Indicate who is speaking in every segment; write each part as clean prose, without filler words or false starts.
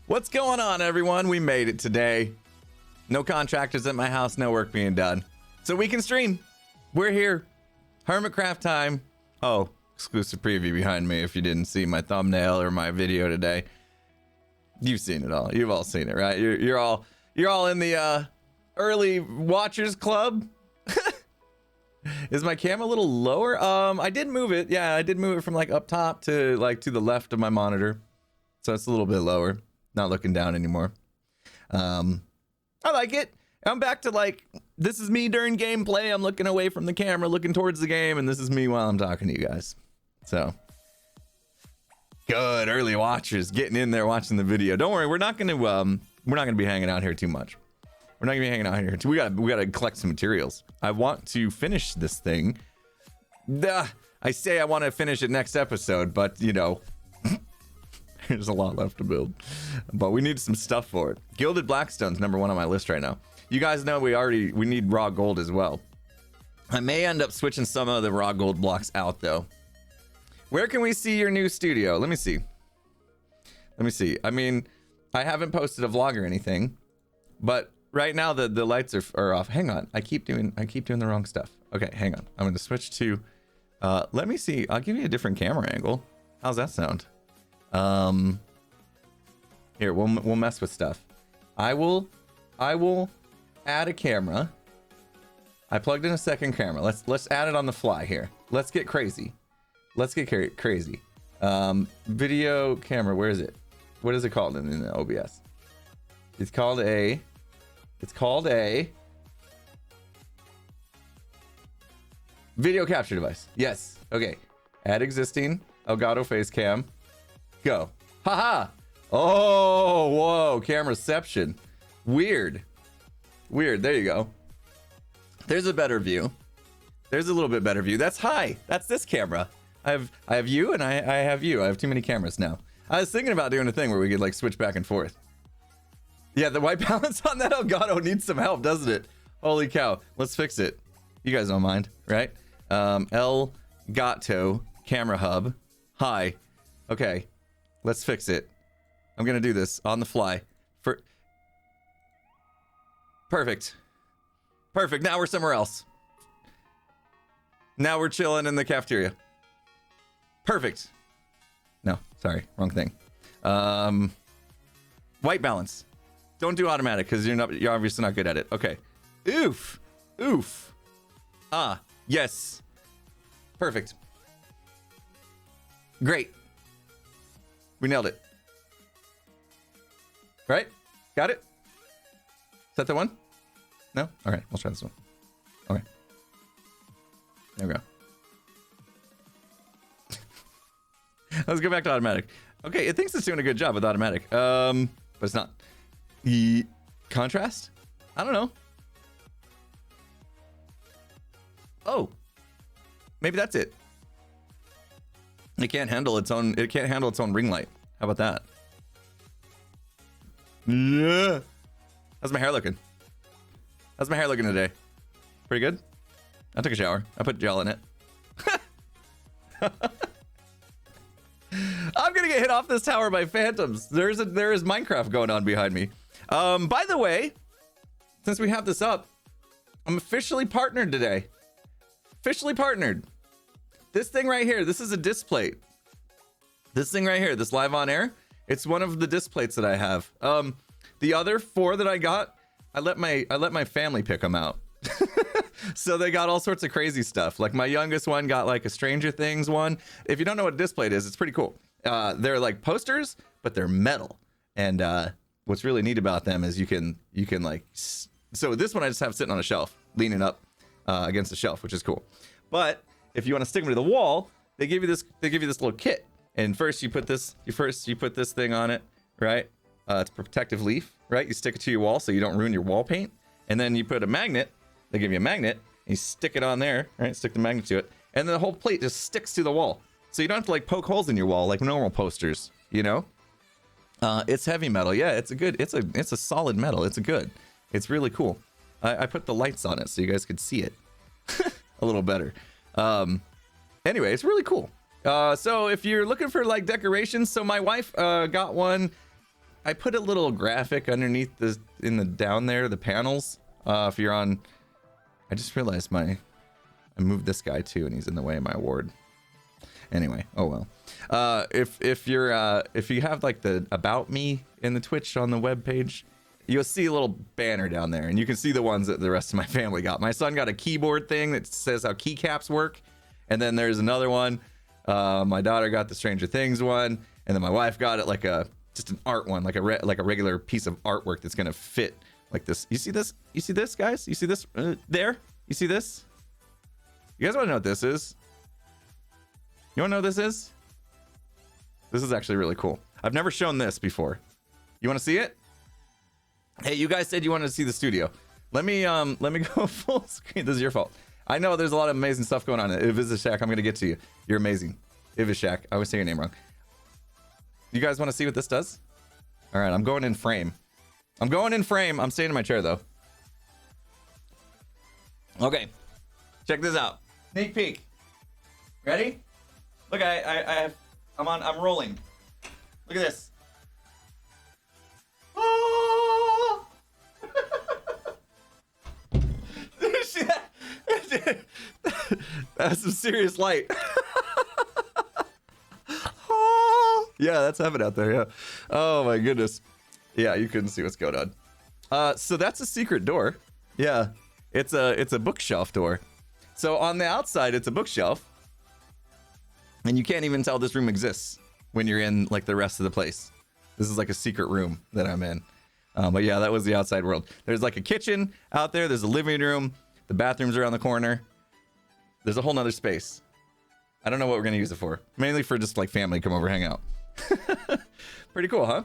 Speaker 1: What's going on, everyone? We made it today. No contractors at my house, no work being done. So we can stream. We're here. Hermitcraft time. Oh, exclusive preview behind me if you didn't see my thumbnail or my video today. You've seen it all. You've all seen it, right? You're all in the early watchers club. Is my cam a little lower? I did move it. Yeah, I did move it from like up top to like to the left of my monitor. So it's a little bit lower. Not looking down anymore. I like it. I'm back to like, this is me during gameplay. I'm looking away from the camera, looking towards the game, and this is me while I'm talking to you guys. So good, early watchers getting in there watching the video. Don't worry, we're not gonna be hanging out here too much. We're not gonna be hanging out here. We gotta collect some materials. I want to finish this thing. I say I want to finish it next episode, but you know, there's a lot left to build. But we need some stuff for it. Gilded Blackstone's #1 on my list right now. You guys know we need raw gold as well. I may end up switching some of the raw gold blocks out though. Where can we see your new studio? Let me see. I mean, I haven't posted a vlog or anything, but right now the lights are off. Hang on, I keep doing the wrong stuff. Okay, hang on. I'm gonna switch to. Let me see. I'll give you a different camera angle. How's that sound? Here we'll mess with stuff. I will add a camera. I plugged in a second camera. Let's add it on the fly here. Let's get crazy. Crazy. Video camera. Where is it? What is it called in the OBS? It's called a video capture device. Yes. Okay. Add existing Elgato face cam. Go. Haha. Oh, whoa. Cameraception. Weird. There you go. There's a better view. There's a little bit better view. That's high. That's this camera. I have you and I have you. I have too many cameras now. I was thinking about doing a thing where we could like switch back and forth. Yeah, the white balance on that Elgato needs some help, doesn't it? Holy cow. Let's fix it. You guys don't mind, right? Elgato camera hub. Hi. Okay. Let's fix it. I'm gonna do this on the fly. Perfect. Now we're somewhere else. Now we're chilling in the cafeteria. Perfect. No, sorry, wrong thing. White balance. Don't do automatic because you're obviously not good at it. Okay. Oof. Ah, yes. Perfect. Great. We nailed it. Right? Got it? Is that the one? No? All right, let's try this one. Okay. There we go. Let's go back to automatic. Okay, it thinks it's doing a good job with automatic. But it's not. The contrast? I don't know. Oh. Maybe that's it. It can't handle its own ring light. How about that? Yeah. How's my hair looking? How's my hair looking today? Pretty good? I took a shower. I put gel in it. I'm gonna get hit off this tower by phantoms. There is Minecraft going on behind me. By the way, since we have this up, I'm officially partnered today. Officially partnered. This thing right here, this is a disc plate. This thing right here, this live on air, it's one of the disc plates that I have. The other 4 that I got, I let my family pick them out. So they got all sorts of crazy stuff. Like my youngest one got like a Stranger Things one. If you don't know what a disc plate is, it's pretty cool. They're like posters, but they're metal. And what's really neat about them is you can like, so this one I just have sitting on a shelf, leaning up against the shelf, which is cool. But if you want to stick them to the wall, they give you this little kit. And first you put this thing on it, right? It's a protective leaf, right? You stick it to your wall so you don't ruin your wall paint. And then you put a magnet. They give you a magnet. And you stick it on there, right? Stick the magnet to it. And then the whole plate just sticks to the wall. So you don't have to like poke holes in your wall like normal posters, you know? It's heavy metal. Yeah, it's a solid metal. It's really cool. I put the lights on it so you guys could see it a little better. Anyway, it's really cool. So if you're looking for like decorations, so my wife got one. I put a little graphic underneath in the down there, the panels. If you're on, I just realized I moved this guy too, and he's in the way of my award. Anyway, oh well. If you have like the about me in the Twitch on the web page, you'll see a little banner down there, and you can see the ones that the rest of my family got. My son got a keyboard thing that says how keycaps work, and then there's another one. My daughter got the Stranger Things one, and then my wife got it like just an art one, like a regular piece of artwork that's gonna fit like this. You see this? You see this, guys? You see this there? You see this? You guys want to know what this is? You want to know what this is? This is actually really cool. I've never shown this before. You want to see it? Hey, you guys said you wanted to see the studio. Let me go full screen. This is your fault. I know there's a lot of amazing stuff going on. Ivishak, I'm gonna get to you. You're amazing. Ivishak, I always say your name wrong. You guys want to see what this does? All right, I'm going in frame. I'm going in frame. I'm staying in my chair though. Okay, check this out. Sneak peek. Ready? Look, I'm rolling. Look at this. Oh! See that? That's some serious light. Oh! Yeah, that's heaven out there. Yeah. Oh my goodness. Yeah, you couldn't see what's going on. So that's a secret door. Yeah, it's a bookshelf door. So on the outside, it's a bookshelf, and you can't even tell this room exists when you're in like the rest of the place. This is like a secret room that I'm in. But yeah, that was the outside world. There's like a kitchen out there. There's a living room. The bathrooms are around the corner. There's a whole nother space. I don't know what we're gonna use it for. Mainly for just like family come over, hang out. Pretty cool, huh?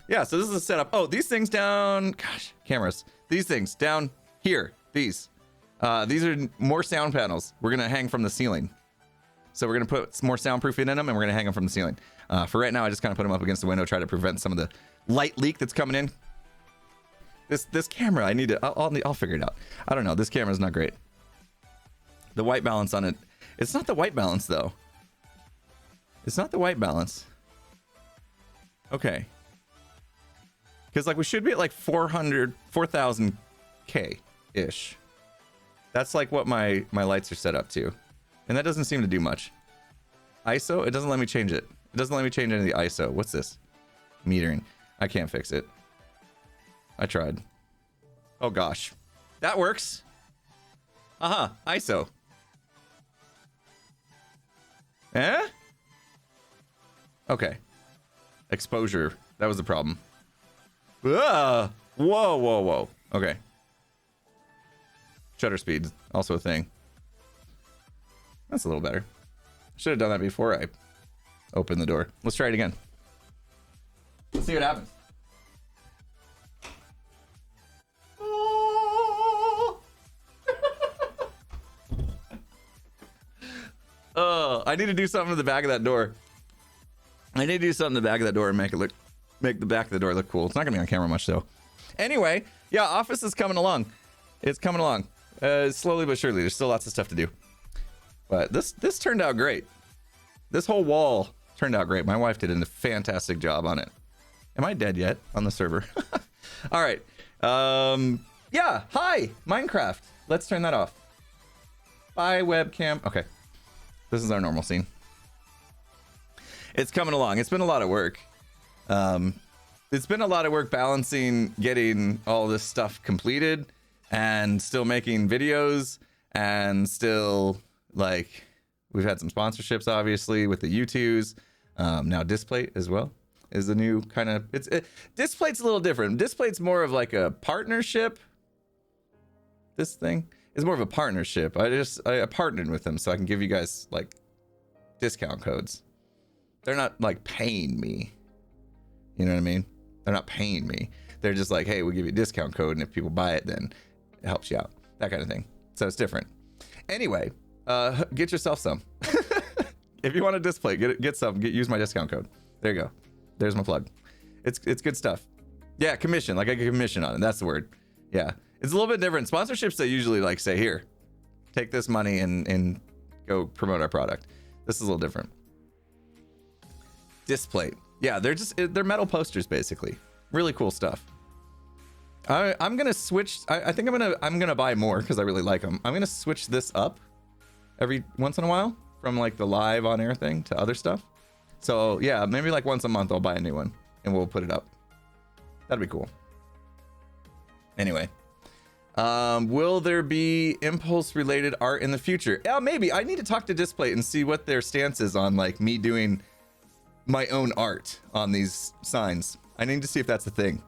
Speaker 1: Yeah, so this is a setup. Oh, these things down, gosh, cameras. These things down here, these are more sound panels. We're gonna hang from the ceiling. So we're gonna put some more soundproofing in them, and we're gonna hang them from the ceiling. For right now, I just kind of put them up against the window, try to prevent some of the light leak that's coming in. This camera, I'll figure it out. I don't know, this camera's not great. The white balance on it, it's not the white balance though. It's not the white balance. Okay. Because like we should be at like 4,000 K ish. That's like what my lights are set up to. And that doesn't seem to do much. ISO, it doesn't let me change it. It doesn't let me change any of the ISO. What's this? Metering. I can't fix it. I tried. Oh gosh. That works. ISO. Eh? Okay. Exposure. That was the problem. Whoa, whoa. Okay. Shutter speed, also a thing. That's a little better. Should have done that before I opened the door. Let's try it again. Let's see what happens. Oh, I need to do something to the back of that door. I need to do something to the back of that door and make the back of the door look cool. It's not gonna be on camera much though. Anyway, yeah, office is coming along. It's coming along. Slowly but surely. There's still lots of stuff to do. But this turned out great. This whole wall turned out great. My wife did a fantastic job on it. Am I dead yet on the server? All right. Yeah, hi, Minecraft. Let's turn that off. Bye, webcam. Okay. This is our normal scene. It's coming along. It's been a lot of work. It's been a lot of work balancing getting all this stuff completed and still making videos and still like we've had some sponsorships obviously with the U2s. Now Displate as well is the new kind of Displate's a little different. Displate's more of like a partnership. This thing is more of a partnership. I partnered with them so I can give you guys like discount codes. They're not like paying me. You know what I mean? They're not paying me. They're just like, hey, we'll give you a discount code, and if people buy it, then it helps you out. That kind of thing. So it's different. Anyway, get yourself some. If you want a display, get some. Use my discount code. There you go. There's my plug. It's good stuff. Yeah, commission. Like I get commission on it. That's the word. Yeah, it's a little bit different. Sponsorships, they usually like say, here, take this money and go promote our product. This is a little different. Display. Yeah, they're metal posters basically. Really cool stuff. I'm gonna switch. I think I'm gonna buy more because I really like them. I'm gonna switch this up every once in a while from like the live on air thing to other stuff. So yeah, maybe like once a month I'll buy a new one and we'll put it up. That'd be cool. Anyway, will there be impulse related art in the future? Yeah, maybe. I need to talk to Displate and see what their stance is on like me doing my own art on these signs. I need to see if that's a thing.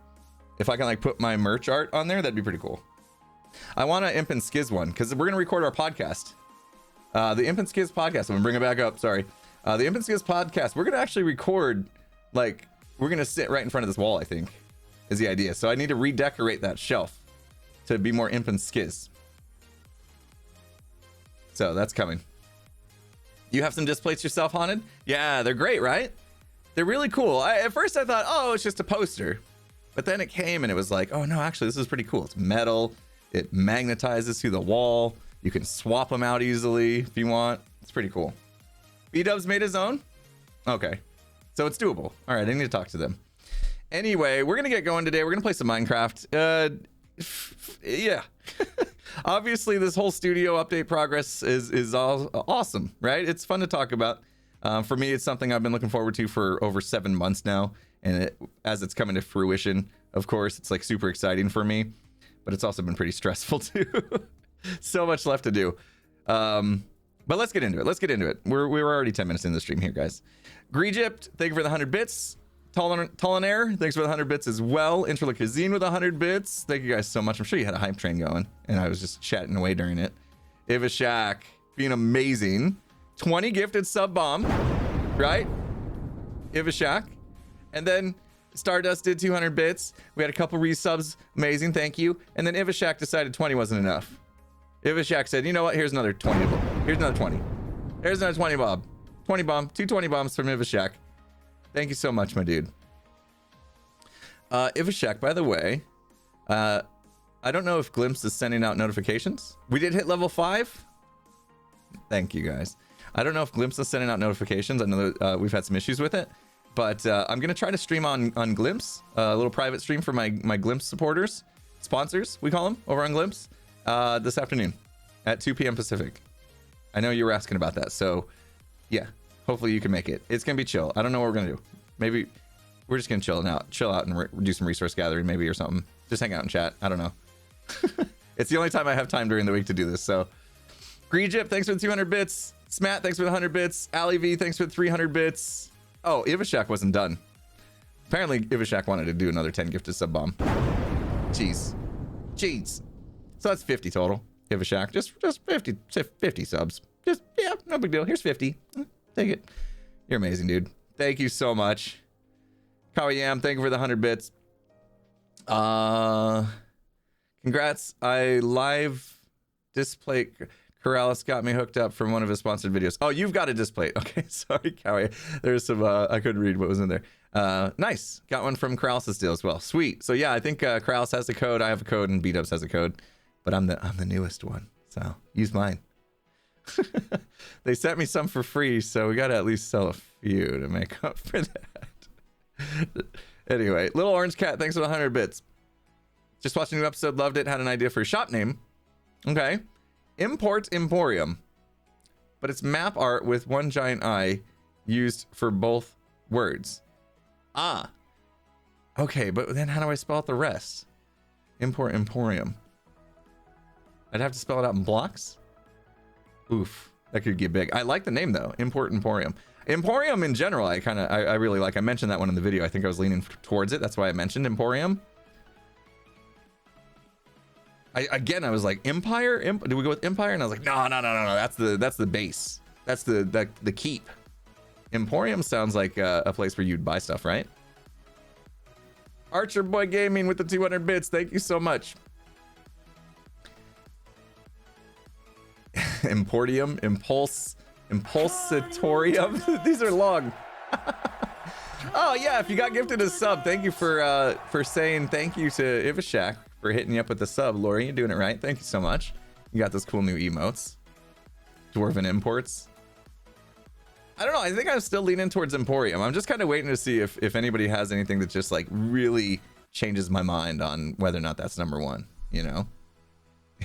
Speaker 1: If I can like put my merch art on there, that'd be pretty cool. I want an Imp and Skiz one because we're gonna record our podcast. The Imp and Skiz podcast. I'm gonna bring it back up. Sorry. The Imp and Skiz podcast. We're gonna actually record, like, we're gonna sit right in front of this wall, I think, is the idea. So I need to redecorate that shelf to be more Imp and Skiz. So that's coming. You have some displays yourself, Haunted? Yeah, they're great, right? They're really cool. At first I thought, oh, it's just a poster. But then it came and it was like, oh no, actually this is pretty cool. It's metal. It magnetizes through the wall. You can swap them out easily if you want. It's pretty cool. B-Dubs made his own? Okay. So it's doable. All right, I need to talk to them. Anyway, we're going to get going today. We're going to play some Minecraft. Yeah. Obviously, this whole studio update progress is all awesome, right? It's fun to talk about. For me, it's something I've been looking forward to for over 7 months now. And as it's coming to fruition, of course, it's like super exciting for me. But it's also been pretty stressful too. So much left to do. But let's get into it. Let's get into it. We're already 10 minutes into the stream here, guys. Greegypt, thank you for the 100 bits. Tolanair, thanks for the 100 bits as well. Interlocazine with 100 bits. Thank you guys so much. I'm sure you had a hype train going, and I was just chatting away during it. Ivashak, being amazing. 20 gifted sub bomb, right? Ivashak. And then Stardust did 200 bits. We had a couple resubs. Amazing, thank you. And then Ivashak decided 20 wasn't enough. Ivashak said, you know what? Here's another 20. Here's another 20. There's another 20 bob. 20 bomb. 2 20 bombs from Ivashak. Thank you so much, my dude. Ivashak, by the way, I don't know if Glimpse is sending out notifications. We did hit level 5. Thank you, guys. I don't know if Glimpse is sending out notifications. I know that we've had some issues with it. But I'm going to try to stream on Glimpse. A little private stream for my Glimpse supporters. Sponsors, we call them, over on Glimpse. This afternoon at 2 p.m. Pacific. I know you were asking about that. So, yeah. Hopefully you can make it. It's going to be chill. I don't know what we're going to do. Maybe we're just going to chill out and do some resource gathering maybe or something. Just hang out and chat. I don't know. It's the only time I have time during the week to do this. So, Greegypt, thanks for the 200 bits. Smat, thanks for the 100 bits. Ali V, thanks for the 300 bits. Oh, Ivashak wasn't done. Apparently, Ivashak wanted to do another 10 gifted sub bomb. Jeez. So that's 50 total. Ivashak, just 50 subs. Just, yeah, no big deal. Here's 50. Take it. You're amazing, dude. Thank you so much. Kawayam, thank you for the 100 bits. Congrats. I live display. Corrales got me hooked up from one of his sponsored videos. Oh, you've got a display. Okay, sorry, Cowie. There's some, I couldn't read what was in there. Nice. Got one from Corrales' deal as well. Sweet. So yeah, I think Corrales has a code. I have a code and B-Dubs has a code. But I'm the newest one. So use mine. They sent me some for free, so we got to at least sell a few to make up for that. Anyway, Little Orange Cat, thanks for the 100 bits. Just watching a new episode, loved it, had an idea for a shop name. Okay. Import Emporium. But it's map art with one giant eye used for both words. Ah. Okay, but then how do I spell out the rest? Import Emporium. I'd have to spell it out in blocks? Oof. That could get big. I like the name though. Import Emporium. Emporium in general, I really like. I mentioned that one in the video. I think I was leaning towards it. That's why I mentioned Emporium. I was like, Empire? Do we go with Empire? And I was like, no. That's the base. That's the keep. Emporium sounds like a place where you'd buy stuff, right? Archer Boy Gaming with the 200 bits. Thank you so much. Importium, Impulsatorium. These are long. Oh yeah, if you got gifted a sub, thank you for saying thank you to Ivashak for hitting you up with the sub. Lori, you're doing it right. Thank you so much. You got those cool new emotes. Dwarven imports. I don't know. I think I'm still leaning towards Emporium. I'm just kind of waiting to see if anybody has anything that's just like really changes my mind on whether or not that's number one, you know.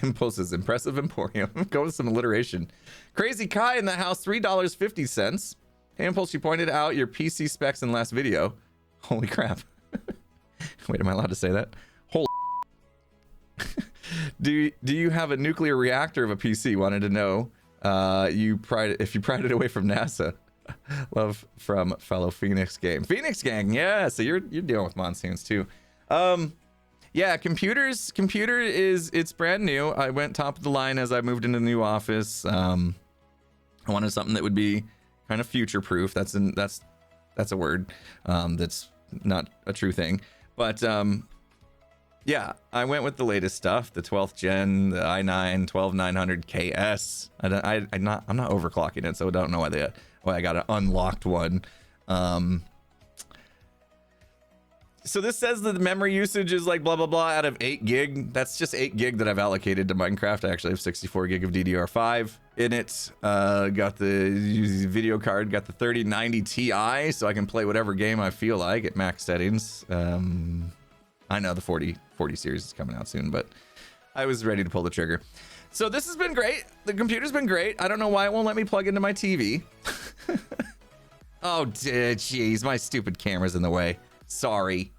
Speaker 1: Impulse's impressive emporium. Go with some alliteration. Crazy Kai in the house, $3.50. Hey Impulse, you pointed out your PC specs in last video. Holy crap. Wait, am I allowed to say that? Holy do you have a nuclear reactor of a PC? Wanted to know if you pried it away from NASA. Love from fellow Phoenix Gang. Yeah, so you're dealing with monsoons too. Yeah, computer is, it's brand new. I went top of the line as I moved into the new office. I wanted something that would be kind of future proof. That's a word. That's not a true thing, but yeah, I went with the latest stuff, the 12th gen, the i9 12900KS. I'm not overclocking it, so I don't know why I got an unlocked one. So this says that the memory usage is like blah blah blah out of 8 gig. That's just 8 gig that I've allocated to Minecraft. I actually have 64 gig of DDR5 in it. Got the video card, got the 3090 Ti, so I can play whatever game I feel like at max settings. I know the 40 series is coming out soon, but I was ready to pull the trigger. So this has been great. The computer's been great. I don't know why it won't let me plug into my TV. Oh, jeez, my stupid camera's in the way. Sorry.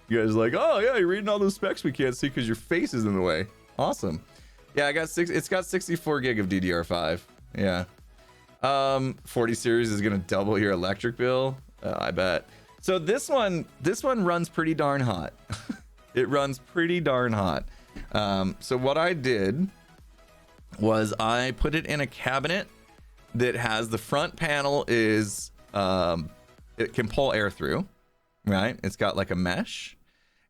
Speaker 1: You guys are like, oh yeah, you're reading all those specs we can't see because your face is in the way. Awesome. Yeah, it's got 64 gig of DDR5. Yeah. 40 series is gonna double your electric bill. I bet. So this one runs pretty darn hot. It runs pretty darn hot. So what I did was I put it in a cabinet that has the front panel is it can pull air through, right? It's got like a mesh,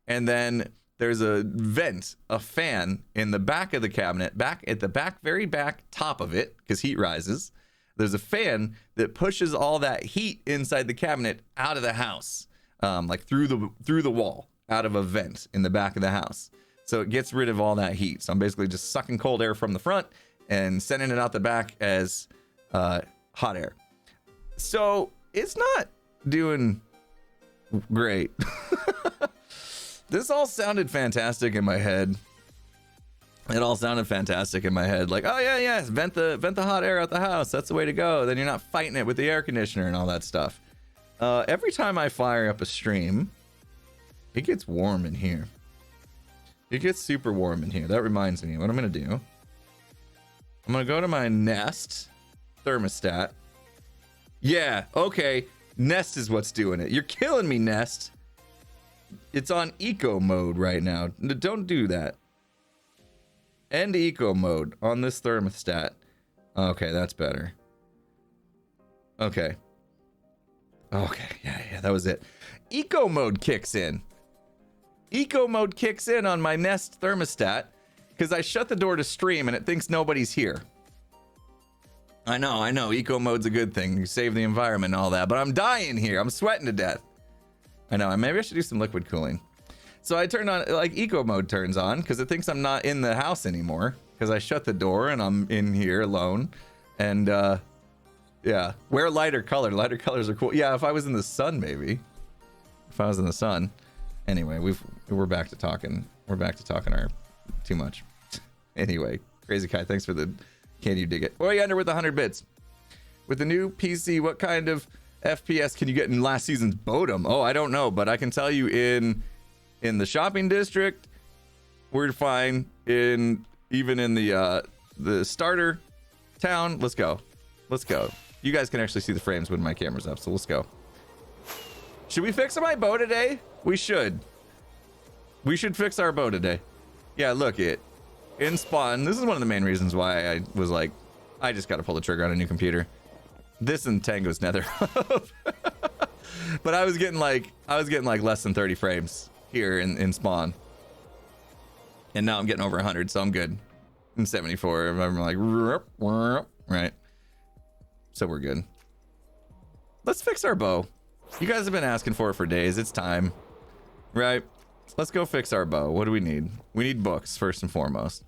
Speaker 1: and then there's a vent, a fan in the back of the cabinet, back at the very back top of it, because heat rises. There's a fan that pushes all that heat inside the cabinet out of the house, like through the wall, out of a vent in the back of the house. So it gets rid of all that heat. So I'm basically just sucking cold air from the front and sending it out the back as hot air. So it's not doing great. This all sounded fantastic in my head. It all sounded fantastic in my head. Like, oh yeah, vent the hot air out the house. That's the way to go. Then you're not fighting it with the air conditioner and all that stuff. Every time I fire up a stream, it gets warm in here. It gets super warm in here. That reminds me, what I'm gonna do, I'm gonna go to my Nest thermostat. Yeah, okay, Nest is what's doing it. You're killing me, Nest. It's on eco mode right now. Don't do that. End eco mode on this thermostat. Okay, that's better. Okay, yeah, that was it. Eco mode kicks in. Eco mode kicks in on my Nest thermostat because I shut the door to stream and it thinks nobody's here. I know, eco mode's a good thing. You save the environment and all that, but I'm dying here. I'm sweating to death. I know, maybe I should do some liquid cooling. So I turned on, like, eco mode turns on because it thinks I'm not in the house anymore because I shut the door and I'm in here alone. And yeah, wear lighter color. Lighter colors are cool. Yeah, if I was in the sun, maybe. If I was in the sun. Anyway, we're back to talking. We're back to talking our too much. Anyway, Crazy Kai, thanks for the can you dig it? Oh, you under with 100 bits. With the new PC, what kind of FPS can you get in last season's Bodum? Oh, I don't know, but I can tell you in the shopping district, we're fine. Even in the starter town, let's go. You guys can actually see the frames when my camera's up, so let's go. Should we fix my bow today? We should fix our bow today. Yeah, look it. In spawn, this is one of the main reasons why I was like, I just gotta pull the trigger on a new computer. This and Tango's Nether. But I was getting like less than 30 frames here in spawn. And now I'm getting over 100, so I'm good. In 74, I'm like, right. So we're good. Let's fix our bow. You guys have been asking for it for days. It's time, right? Let's go fix our bow. What do we need? We need books first and foremost.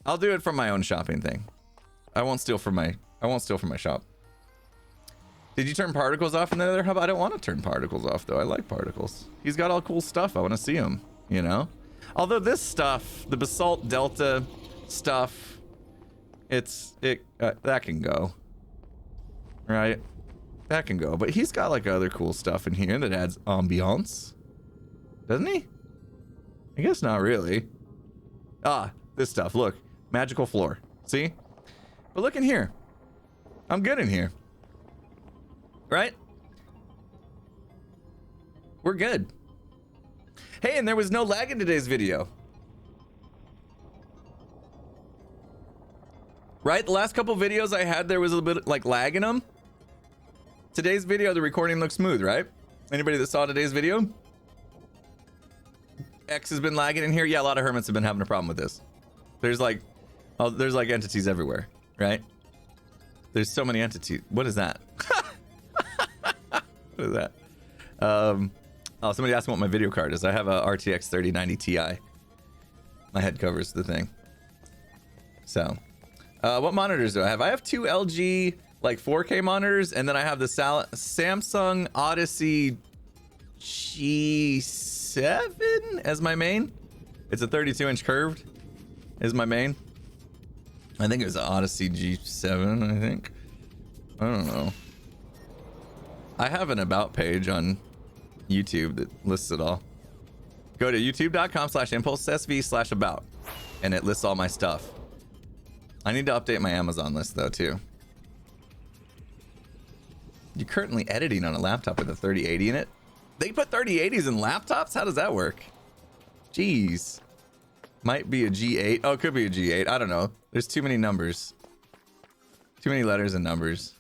Speaker 1: I'll do it from my own shopping thing. I won't steal from my shop. Did you turn particles off in the other hub? I don't want to turn particles off though. I like particles. He's got all cool stuff. I want to see him, you know? Although this stuff, the basalt delta stuff, that can go, right? That can go, but he's got like other cool stuff in here that adds ambiance, doesn't he? I guess not really. Ah, this stuff, look, magical floor, see? But look in here, I'm good in here, right? We're good. Hey, and there was no lag in today's video. Right? The last couple videos I had, there was a little bit like lag in them. Today's video, the recording looks smooth, right? Anybody that saw today's video? X has been lagging in here. Yeah, a lot of hermits have been having a problem with this. There's like entities everywhere, right? There's so many entities. What is that? What is that? Oh, somebody asked me what my video card is. I have a RTX 3090 Ti. My head covers the thing. So, what monitors do I have? I have two LG like 4K monitors, and then I have the Samsung Odyssey G7 as my main. It's a 32-inch curved is my main. I think it was an Odyssey G7, I think. I don't know. I have an about page on YouTube that lists it all. Go to youtube.com/impulsesv/about and it lists all my stuff. I need to update my Amazon list though too. You're currently editing on a laptop with a 3080 in it? They put 3080s in laptops? How does that work? Jeez. Might be a G8. Oh, it could be a G8. I don't know. There's too many numbers. Too many letters and numbers.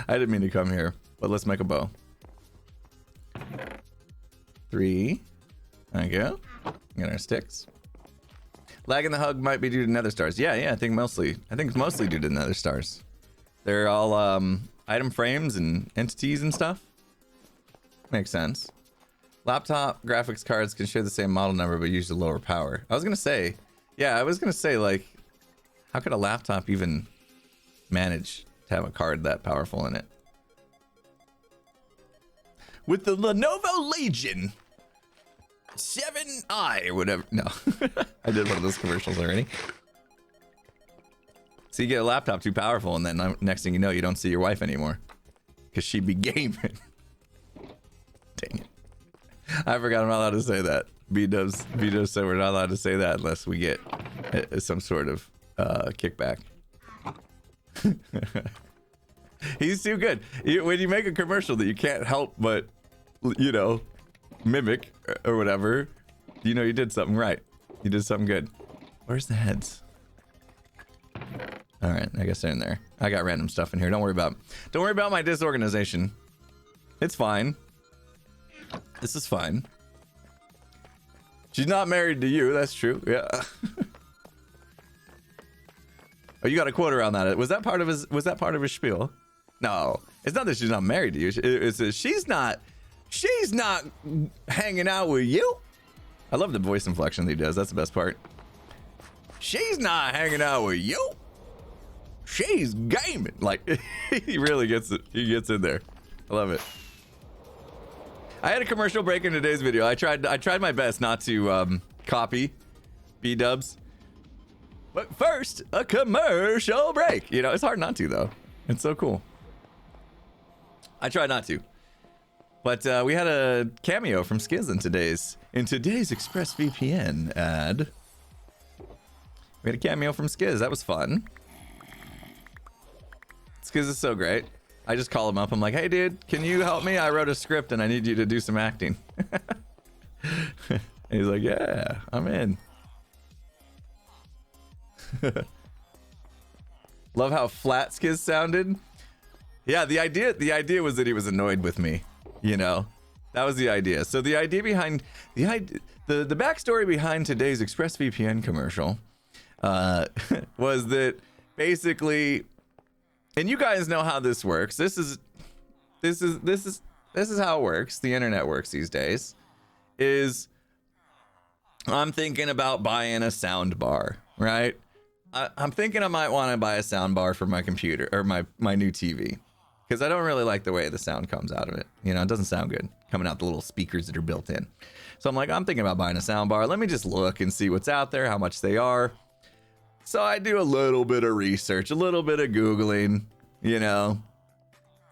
Speaker 1: I didn't mean to come here, but let's make a bow. 3. There we go. Get our sticks. Lag in the hug might be due to nether stars. Yeah, I think it's mostly due to nether stars. They're all item frames and entities and stuff. Makes sense. Laptop graphics cards can share the same model number but use a lower power. I was gonna say, like, how could a laptop even manage to have a card that powerful in it? With the Lenovo Legion 7i or whatever. No, I did one of those commercials already. So you get a laptop too powerful, and then next thing you know, you don't see your wife anymore because she'd be gaming. Dang it! I forgot I'm not allowed to say that. B-Dubs said we're not allowed to say that unless we get some sort of kickback. He's too good. When you make a commercial that you can't help but, you know, mimic or whatever, you know you did something right. You did something good. Where's the heads? All right, I guess they're in there. I got random stuff in here. Don't worry about my disorganization. It's fine. This is fine. She's not married to you. That's true. Yeah. Oh, you got a quote around that. Was that part of his spiel? No, it's not that she's not married to you. It's that she's not hanging out with you. I love the voice inflection that he does. That's the best part. She's not hanging out with you. She's gaming. Like, he really gets it. He gets in there. I love it. I had a commercial break in today's video. I tried my best not to copy B-Dubs. But first, a commercial break. You know, it's hard not to, though. It's so cool. I try not to. But we had a cameo from Skiz in today's ExpressVPN ad. We had a cameo from Skiz. That was fun. Skiz is so great. I just call him up. I'm like, hey, dude, can you help me? I wrote a script and I need you to do some acting. And he's like, yeah, I'm in. Love how flat Skiz sounded. Yeah, the idea was that he was annoyed with me. You know, that was the idea. So the idea behind the backstory behind today's ExpressVPN commercial was that basically, and you guys know how this works. This is how it works. The internet works these days. Is I'm thinking about buying a sound bar, right? I'm thinking I might want to buy a sound bar for my computer or my new TV, because I don't really like the way the sound comes out of it. You know, it doesn't sound good coming out the little speakers that are built in. So I'm like, I'm thinking about buying a sound bar. Let me just look and see what's out there, how much they are. So I do a little bit of research, a little bit of Googling, you know,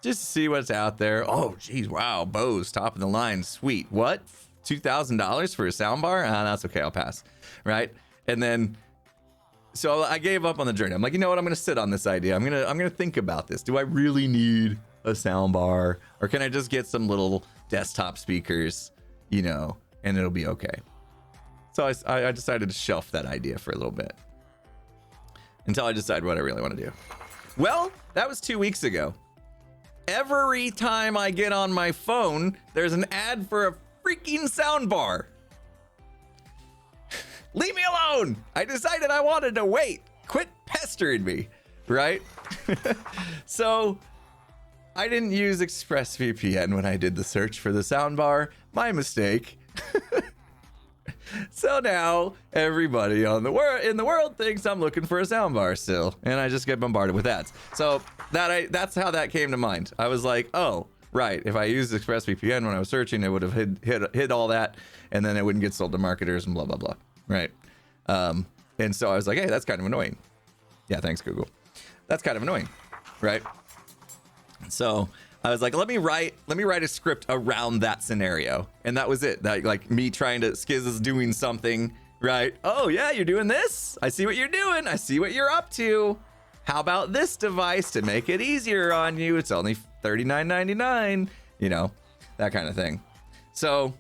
Speaker 1: just to see what's out there. Oh, geez, wow, Bose, top of the line, sweet. What? $2,000 for a sound bar? Ah, that's okay, I'll pass, right? And then, so I gave up on the journey. I'm like, you know what? I'm gonna sit on this idea. I'm gonna think about this. Do I really need a sound bar, or can I just get some little desktop speakers, you know, and it'll be okay? So I decided to shelf that idea for a little bit until I decide what I really want to do. Well, that was 2 weeks ago. Every time I get on my phone, there's an ad for a freaking soundbar. Leave me alone. I decided I wanted to wait. Quit pestering me, right? So I didn't use ExpressVPN when I did the search for the soundbar. My mistake. So now everybody in the world thinks I'm looking for a soundbar still, and I just get bombarded with ads. So that's how that came to mind. I was like, oh, right. If I used ExpressVPN when I was searching, it would have hid all that, and then it wouldn't get sold to marketers and blah blah blah. Right. And so I was like, hey, that's kind of annoying. Yeah, thanks, Google. That's kind of annoying, right? So I was like, let me write a script around that scenario. And that was it. That, like, me trying to, Skiz is doing something, right? Oh yeah, you're doing this? I see what you're doing. I see what you're up to. How about this device to make it easier on you? It's only $39.99, you know, that kind of thing. So,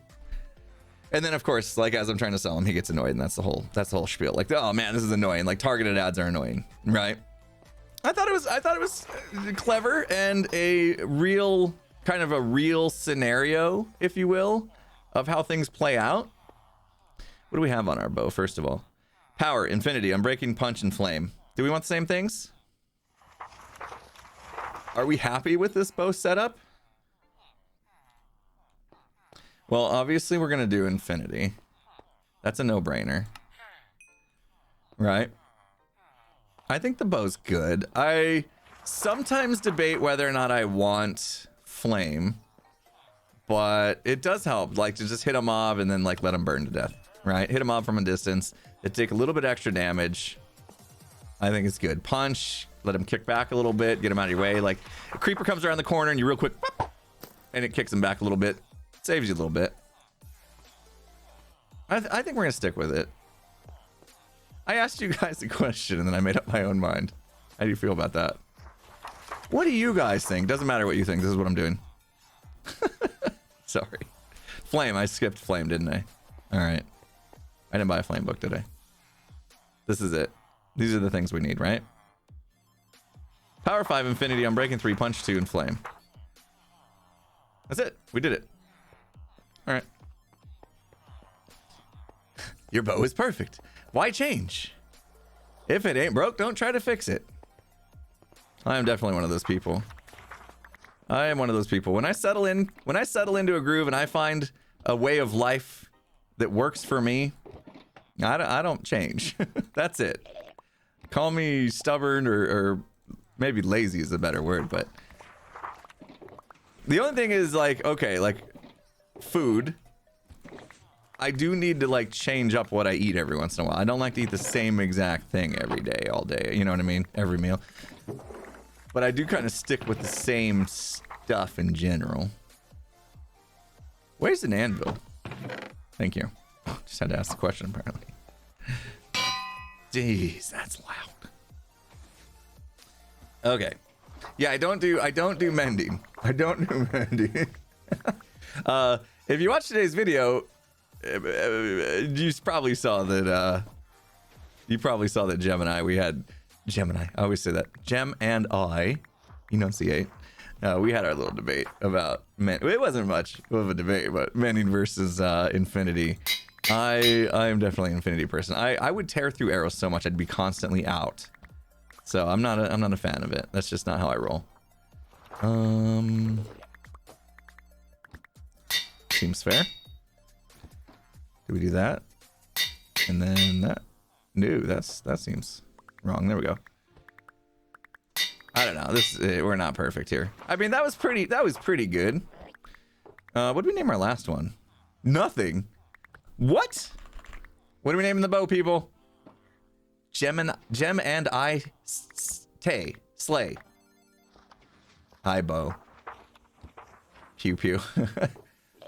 Speaker 1: and then of course, like, as I'm trying to sell him, he gets annoyed, and that's the whole spiel. Like, oh man, this is annoying. Like, targeted ads are annoying, right? I thought it was clever and a real scenario, if you will, of how things play out. What do we have on our bow, first of all? Power, infinity, unbreaking, punch, and flame. Do we want the same things? Are we happy with this bow setup? Well, obviously we're gonna do infinity. That's a no-brainer, right? I think the bow's good. I sometimes debate whether or not I want flame, but it does help, like, to just hit a mob and then, like, let them burn to death, right? Hit a mob from a distance. It take a little bit extra damage. I think it's good. Punch, let him kick back a little bit, get him out of your way. Like, a creeper comes around the corner and you real quick, and it kicks him back a little bit. Saves you a little bit. I think we're gonna stick with it. I asked you guys a question and then I made up my own mind. How do you feel about that? What do you guys think? Doesn't matter what you think. This is what I'm doing. Sorry. Flame. I skipped flame, didn't I? All right. I didn't buy a flame book, did I? This is it. These are the things we need, right? Power 5, infinity, unbreaking 3, punch 2, and flame. That's it. We did it. All right. Your bow is perfect. Why change? If it ain't broke, don't try to fix it. I am definitely one of those people. I am one of those people. When I settle into a groove and I find a way of life that works for me, I don't change. That's it. Call me stubborn or maybe lazy is a better word, but the only thing is, like, okay, like food, I do need to, like, change up what I eat every once in a while. I don't like to eat the same exact thing every day, all day. You know what I mean? Every meal. But I do kind of stick with the same stuff in general. Where's an anvil? Thank you. Just had to ask the question, apparently. Jeez, that's loud. Okay. Yeah, I don't do mending. I don't do mending. If you watch today's video, you probably saw that Gemini, we had Gemini, I always say that, Gem and I enunciate, we had our little debate about it wasn't much of a debate, but mending versus infinity. I am definitely an infinity person. I would tear through arrows so much I'd be constantly out, so I'm not a fan of it. That's just not how I roll. Seems fair. Do we do that? And then that? No, that seems Wrong. There we go. I don't know. We're not perfect here. I mean, that was pretty good. What did we name our last one? Nothing. What? What are we naming the bow, people? Gem and I slay. I bow. Pew pew.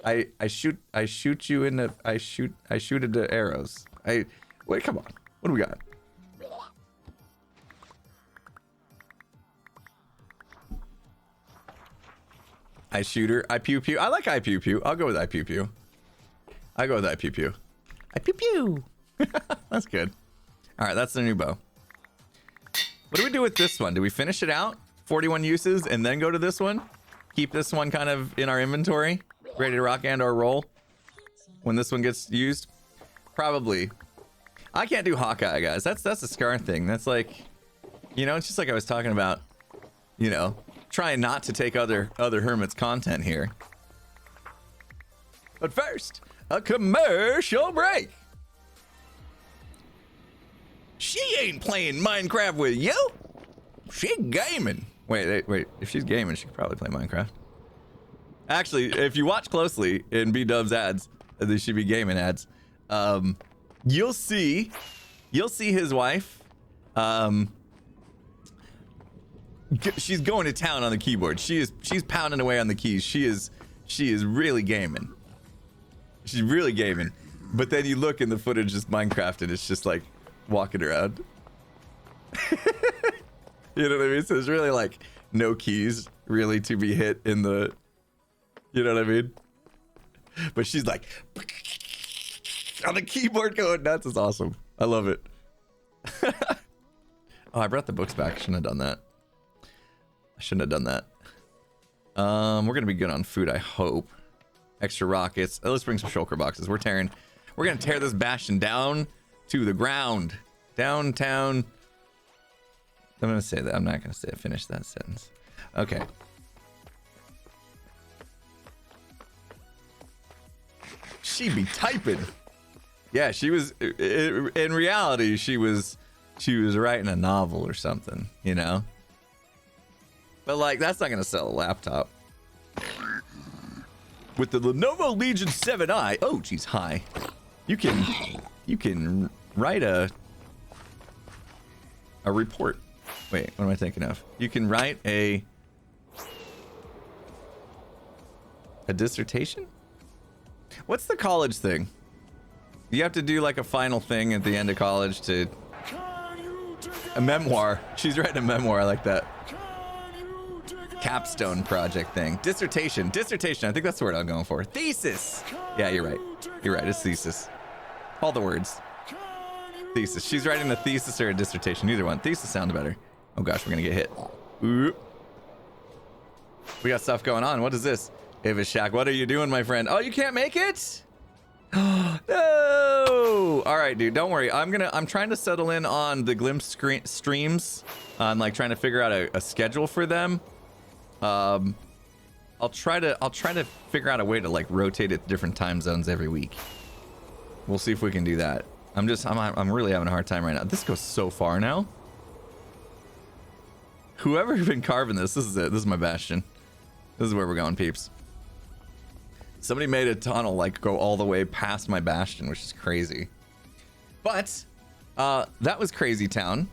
Speaker 1: I shoot you in the I shoot at the arrows. Wait, come on. What do we got? I shoot her. I pew pew. I like I pew pew. I'll go with I pew pew. I go with I pew pew. I pew pew. That's good. All right, that's the new bow. What do we do with this one? Do we finish it out? 41 uses and then go to this one? Keep this one kind of in our inventory, ready to rock and or roll when this one gets used? Probably. I can't do Hawkeye, guys. That's a Scar thing. That's like, you know, it's just like I was talking about, you know, trying not to take other Hermits content here. But first, a commercial break. She ain't playing Minecraft with you. She gaming. Wait. If she's gaming, she could probably play Minecraft. Actually, if you watch closely in B-Dub's ads, they should be gaming ads. You'll see his wife. She's going to town on the keyboard. She's pounding away on the keys. She is really gaming. She's really gaming. But then you look in the footage, just Minecraft, and it's just like walking around. You know what I mean? So there's really like no keys really to be hit in the, you know what I mean? But she's like on the keyboard going nuts. It's awesome. I love it. Oh, I brought the books back. Shouldn't have done that. We're gonna be good on food, I hope. Extra rockets. Let's bring some shulker boxes. We're gonna tear this bastion down to the ground. Downtown. I'm gonna say that. I'm not gonna finish that sentence. Okay. She be typing. Yeah, she was. In reality, she was writing a novel or something, you know. But like, that's not gonna sell a laptop. With the Lenovo Legion 7i. Oh, geez, hi. You can write a report. Wait, what am I thinking of? You can write a dissertation? What's the college thing? You have to do like a final thing at the end of college to... A memoir. She's writing a memoir. I like that. Capstone project thing. Dissertation. I think that's the word I'm going for. Thesis. Yeah, you're right. It's thesis. All the words. Thesis. She's writing a thesis or a dissertation. Either one. Thesis sounds better. Oh gosh, we're gonna get hit. Ooh. We got stuff going on. What is this? Ivishak, what are you doing, my friend? Oh, you can't make it? No! All right, dude, don't worry. I'm trying to settle in on the Glimpse streams. I'm like trying to figure out a schedule for them. I'll try to figure out a way to like rotate at different time zones every week. We'll see if we can do that. I'm really having a hard time right now. This goes so far now. Whoever's been carving this is it. This is my bastion. This is where we're going, peeps. Somebody made a tunnel like go all the way past my bastion, which is crazy. But that was Crazy Town.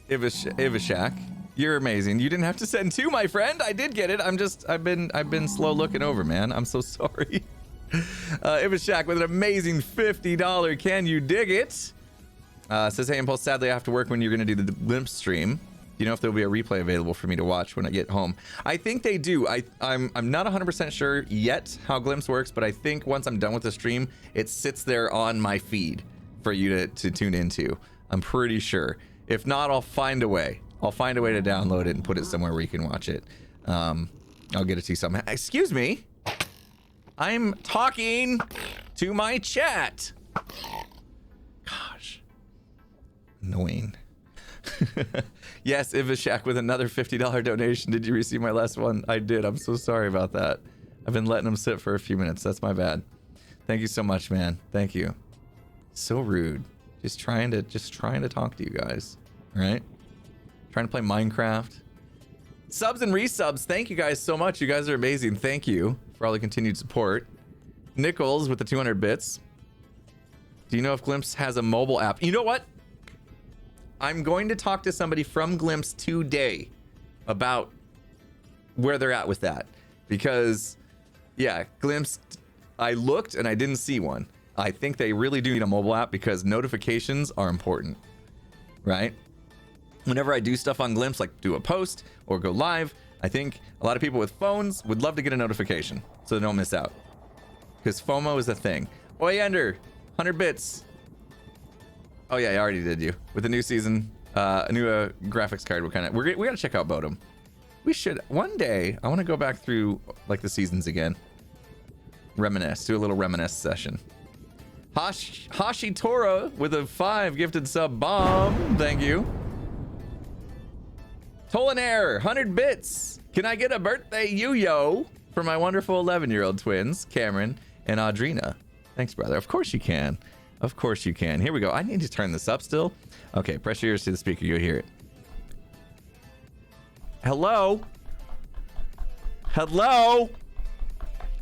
Speaker 1: Ivishak, you're amazing. You didn't have to send two, my friend. I did get it. I've been slow looking over, man. I'm so sorry. Ivishak with an amazing $50. Can you dig it? Says, hey, Impulse, sadly I have to work when you're gonna do the Glimpse stream. Do you know if there'll be a replay available for me to watch when I get home? I think they do. I'm not 100% sure yet how Glimpse works, but I think once I'm done with the stream, it sits there on my feed for you to tune into. I'm pretty sure. If not, I'll find a way. I'll find a way to download it and put it somewhere where you can watch it. I'll get it to you somehow. Excuse me. I'm talking to my chat. Gosh. Annoying. Yes, Ivishak with another $50 donation. Did you receive my last one? I did. I'm so sorry about that. I've been letting them sit for a few minutes. That's my bad. Thank you so much, man. Thank you. So rude. Just trying to talk to you guys. right? Trying to play Minecraft. Subs and resubs, thank you guys so much. You guys are amazing. Thank you for all the continued support. Nichols with the 200 bits. Do you know if Glimpse has a mobile app? You know what? I'm going to talk to somebody from Glimpse today about where they're at with that. Because, yeah, Glimpse, I looked and I didn't see one. I think they really do need a mobile app because notifications are important, right? Whenever I do stuff on Glimpse, like do a post or go live, I think a lot of people with phones would love to get a notification so they don't miss out. Because FOMO is a thing. Oyender, 100 bits. Oh yeah, I already did you. With the new season, a new graphics card, we gotta check out Bodum. We should, one day, I wanna go back through like the seasons again. Reminisce, do a little reminisce session. Hashitora with a 5 gifted sub bomb, thank you. Tolanair, 100 bits. Can I get a birthday yo-yo for my wonderful 11-year-old twins, Cameron and Audrina? Thanks, brother. Of course you can. Of course you can. Here we go. I need to turn this up still. Okay, press your ears to the speaker. You'll hear it. Hello? Hello?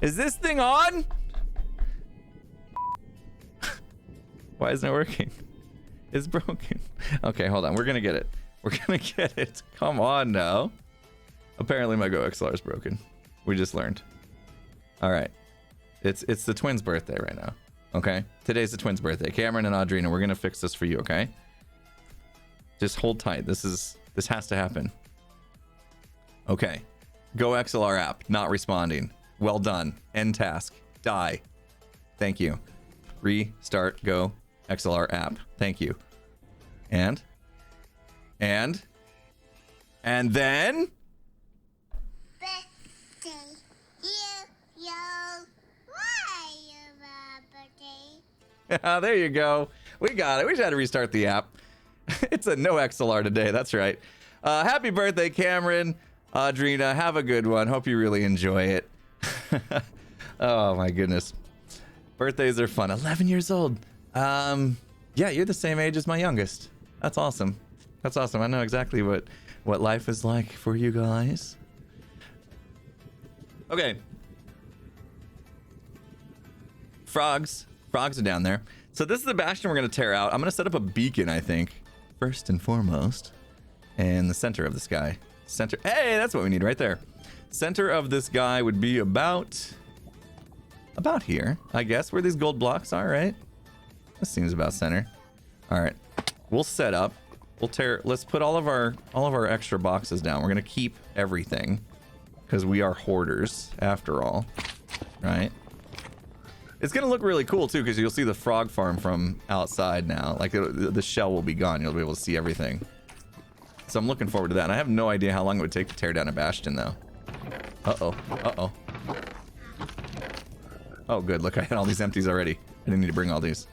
Speaker 1: Is this thing on? Why isn't it working? It's broken. Okay, hold on. We're gonna get it. We're gonna get it. Come on now. Apparently my Go XLR is broken. We just learned. All right. It's the twins' birthday right now. Okay? Today's the twins' birthday. Cameron and Audrina, we're gonna fix this for you, okay? Just hold tight. This has to happen. Okay. Go XLR app, not responding. Well done. End task. Die. Thank you. Restart Go XLR app. Thank you. And then there you go. We got it. We just had to restart the app. It's a no XLR today. That's right. Happy birthday, Cameron. Audrina, have a good one. Hope you really enjoy it. Oh my goodness. Birthdays are fun. 11 years old. Yeah, you're the same age as my youngest. That's awesome. That's awesome. I know exactly what life is like for you guys. Okay. Frogs are down there. So this is the bastion we're going to tear out. I'm going to set up a beacon, I think, first and foremost, in the center of this guy. Center. Hey, that's what we need right there. Center of this guy would be about here, I guess, where these gold blocks are, right? This seems about center. All right. We'll set up. Let's put all of our extra boxes down. We're going to keep everything because we are hoarders after all, right? It's going to look really cool too because you'll see the frog farm from outside now. Like the shell will be gone. You'll be able to see everything. So I'm looking forward to that. And I have no idea how long it would take to tear down a bastion though. Uh-oh. Uh-oh. Oh, good. Look, I had all these empties already. I didn't need to bring all these.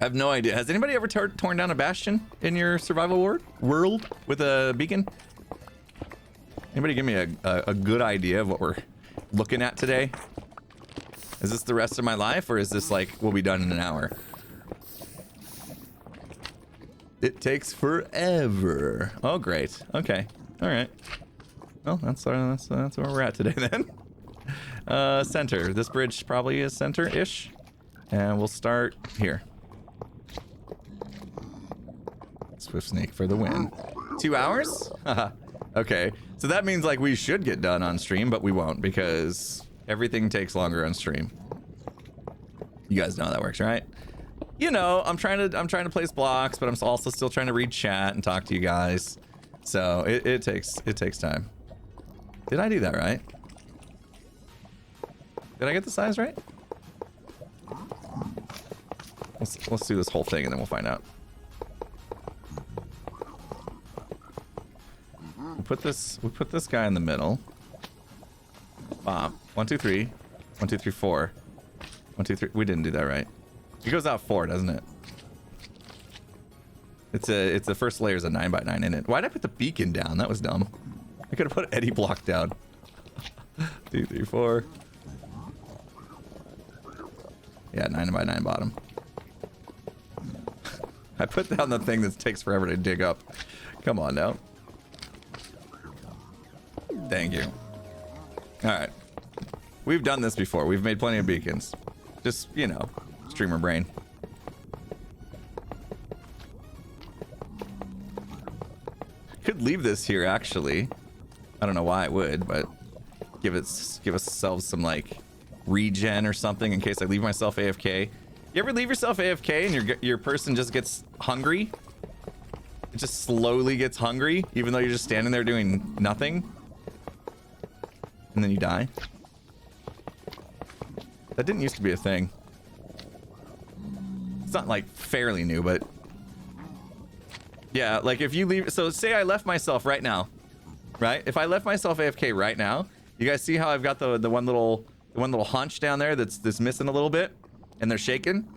Speaker 1: I have no idea. Has anybody ever torn down a bastion in your survival world with a beacon? Anybody give me a good idea of what we're looking at today? Is this the rest of my life, or is this like we'll be done in an hour? It takes forever. Oh, great. Okay. All right. Well, that's where we're at today then. Center. This bridge probably is center-ish, and we'll start here. Swift Snake for the win. 2 hours? Okay. So that means like we should get done on stream, but we won't because everything takes longer on stream. You guys know how that works, right? You know, I'm trying to place blocks, but I'm also still trying to read chat and talk to you guys. So it takes time. Did I do that right? Did I get the size right? Let's do this whole thing and then we'll find out. We put this guy in the middle. 1, 2, 3. 1, 2, 3, 4. 1, 2, 3. We didn't do that right. It goes out 4, doesn't it? It's the first layer is a 9x9 in it. Why'd I put the beacon down? That was dumb. I could have put Eddie block down. 2, 3, 4. Yeah, 9x9 bottom. I put down the thing that takes forever to dig up. Come on now. Thank you. All right. We've done this before. We've made plenty of beacons. Just, you know, streamer brain. Could leave this here, actually. I don't know why I would, but give ourselves some, like, regen or something in case I leave myself AFK. You ever leave yourself AFK and your person just gets hungry? It just slowly gets hungry, even though you're just standing there doing nothing. And then you die. That didn't used to be a thing. It's not, like, fairly new, but... Yeah, like, if you leave... So, say I left myself right now. Right? If I left myself AFK right now, you guys see how I've got the one little haunch down there that's missing a little bit? And they're shaking?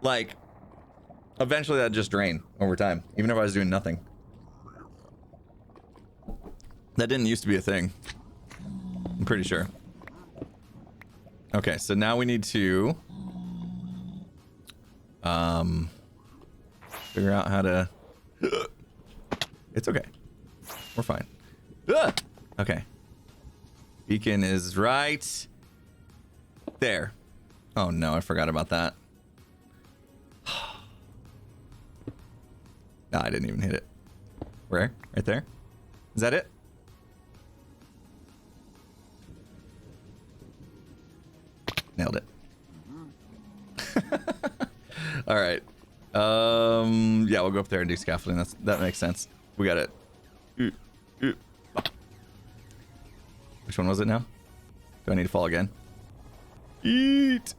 Speaker 1: Like, eventually that'd just drain over time, even if I was doing nothing. That didn't used to be a thing. I'm pretty sure. Okay, so now we need to figure out how to... It's okay. We're fine. Okay. Beacon is right there. Oh no, I forgot about that. No, I didn't even hit it. Where? Right there? Is that it? Nailed it. All right. Yeah, we'll go up there and do scaffolding. That makes sense. We got it. Which one was it now? Do I need to fall again? Eat.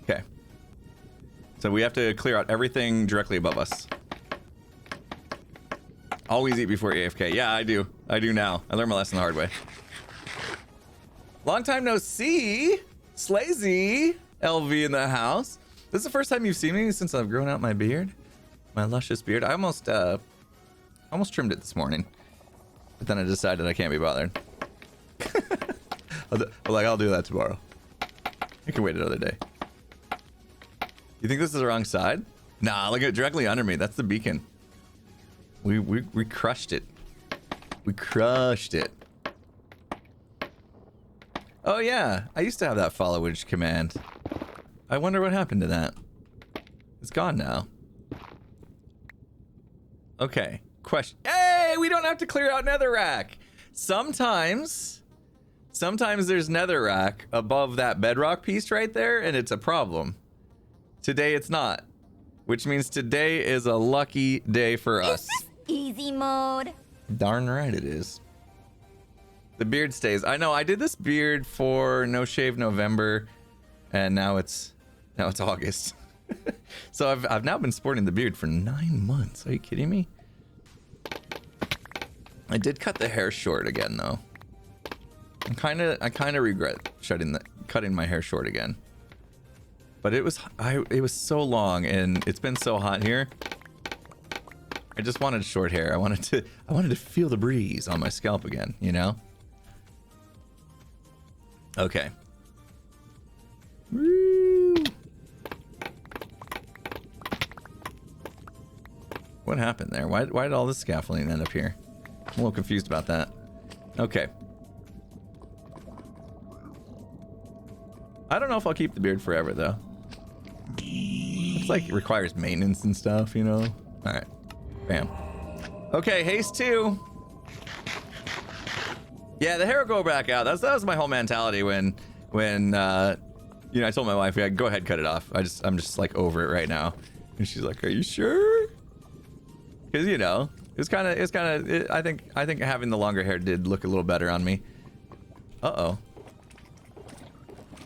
Speaker 1: Okay. So we have to clear out everything directly above us. Always eat before AFK. Yeah, I do. I do now. I learned my lesson the hard way. Long time no see. Slazy. LV in the house. This is the first time you've seen me since I've grown out my beard. My luscious beard. I almost trimmed it this morning. But then I decided I can't be bothered. I'll do that tomorrow. I can wait another day. You think this is the wrong side? Nah, look at it directly under me. That's the beacon. We crushed it. We crushed it. Oh yeah, I used to have that followage command. I wonder what happened to that. It's gone now. Okay, question. Hey, we don't have to clear out netherrack. Sometimes there's netherrack above that bedrock piece right there, and it's a problem. Today it's not, which means today is a lucky day for us.
Speaker 2: Is this easy mode?
Speaker 1: Darn right it is. The beard stays. I know, I did this beard for No Shave November, and now it's August. So I've now been sporting the beard for 9 months. Are you kidding me? I did cut the hair short again though. I kind of regret cutting my hair short again. But it was so long and it's been so hot here. I just wanted short hair. I wanted to feel the breeze on my scalp again, you know? Okay. Woo! What happened there? Why did all this scaffolding end up here? I'm a little confused about that. Okay. I don't know if I'll keep the beard forever though. It's like it requires maintenance and stuff, you know? Alright. Bam. Okay, haste 2. Yeah, the hair will go back out. That was my whole mentality when you know, I told my wife, yeah, go ahead, cut it off. I'm just like over it right now. And she's like, are you sure? Because, you know, I think having the longer hair did look a little better on me. Uh-oh.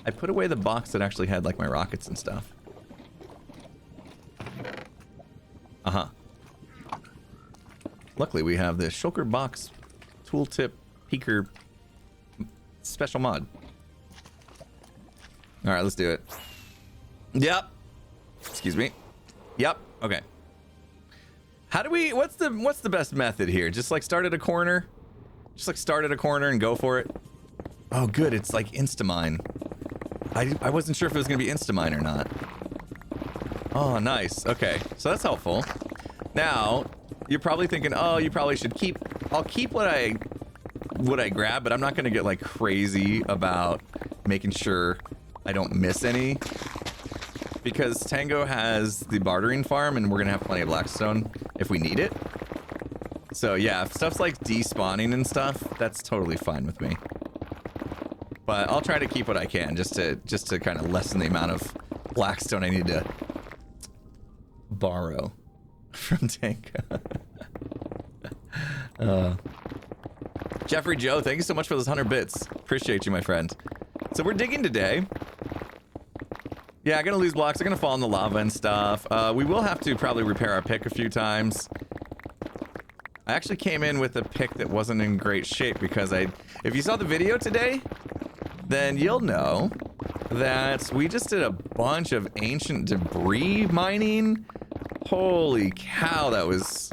Speaker 1: I put away the box that actually had like my rockets and stuff. Uh-huh. Luckily we have the Shulker box tooltip peeker special mod. All right, let's do it. Yep. Excuse me. Yep. Okay. How do we, what's the best method here? Just like start at a corner? Just like start at a corner and go for it? Oh, good. It's like Instamine. I wasn't sure if it was gonna be Instamine or not. Oh, nice. Okay, so that's helpful. Now, you're probably thinking, oh, you probably should keep... I'll keep what I grab, but I'm not gonna get like crazy about making sure I don't miss any. Because Tango has the bartering farm and we're gonna have plenty of blackstone if we need it. So yeah, if stuff's like despawning and stuff, that's totally fine with me. But I'll try to keep what I can just to kind of lessen the amount of blackstone I need to borrow from Tango. Jeffrey Joe, thank you so much for those 100 bits. Appreciate you, my friend. So we're digging today. Yeah, I'm gonna lose blocks. I'm gonna fall in the lava and stuff. We will have to probably repair our pick a few times. I actually came in with a pick that wasn't in great shape because if you saw the video today, then you'll know that we just did a bunch of ancient debris mining. Holy cow, it was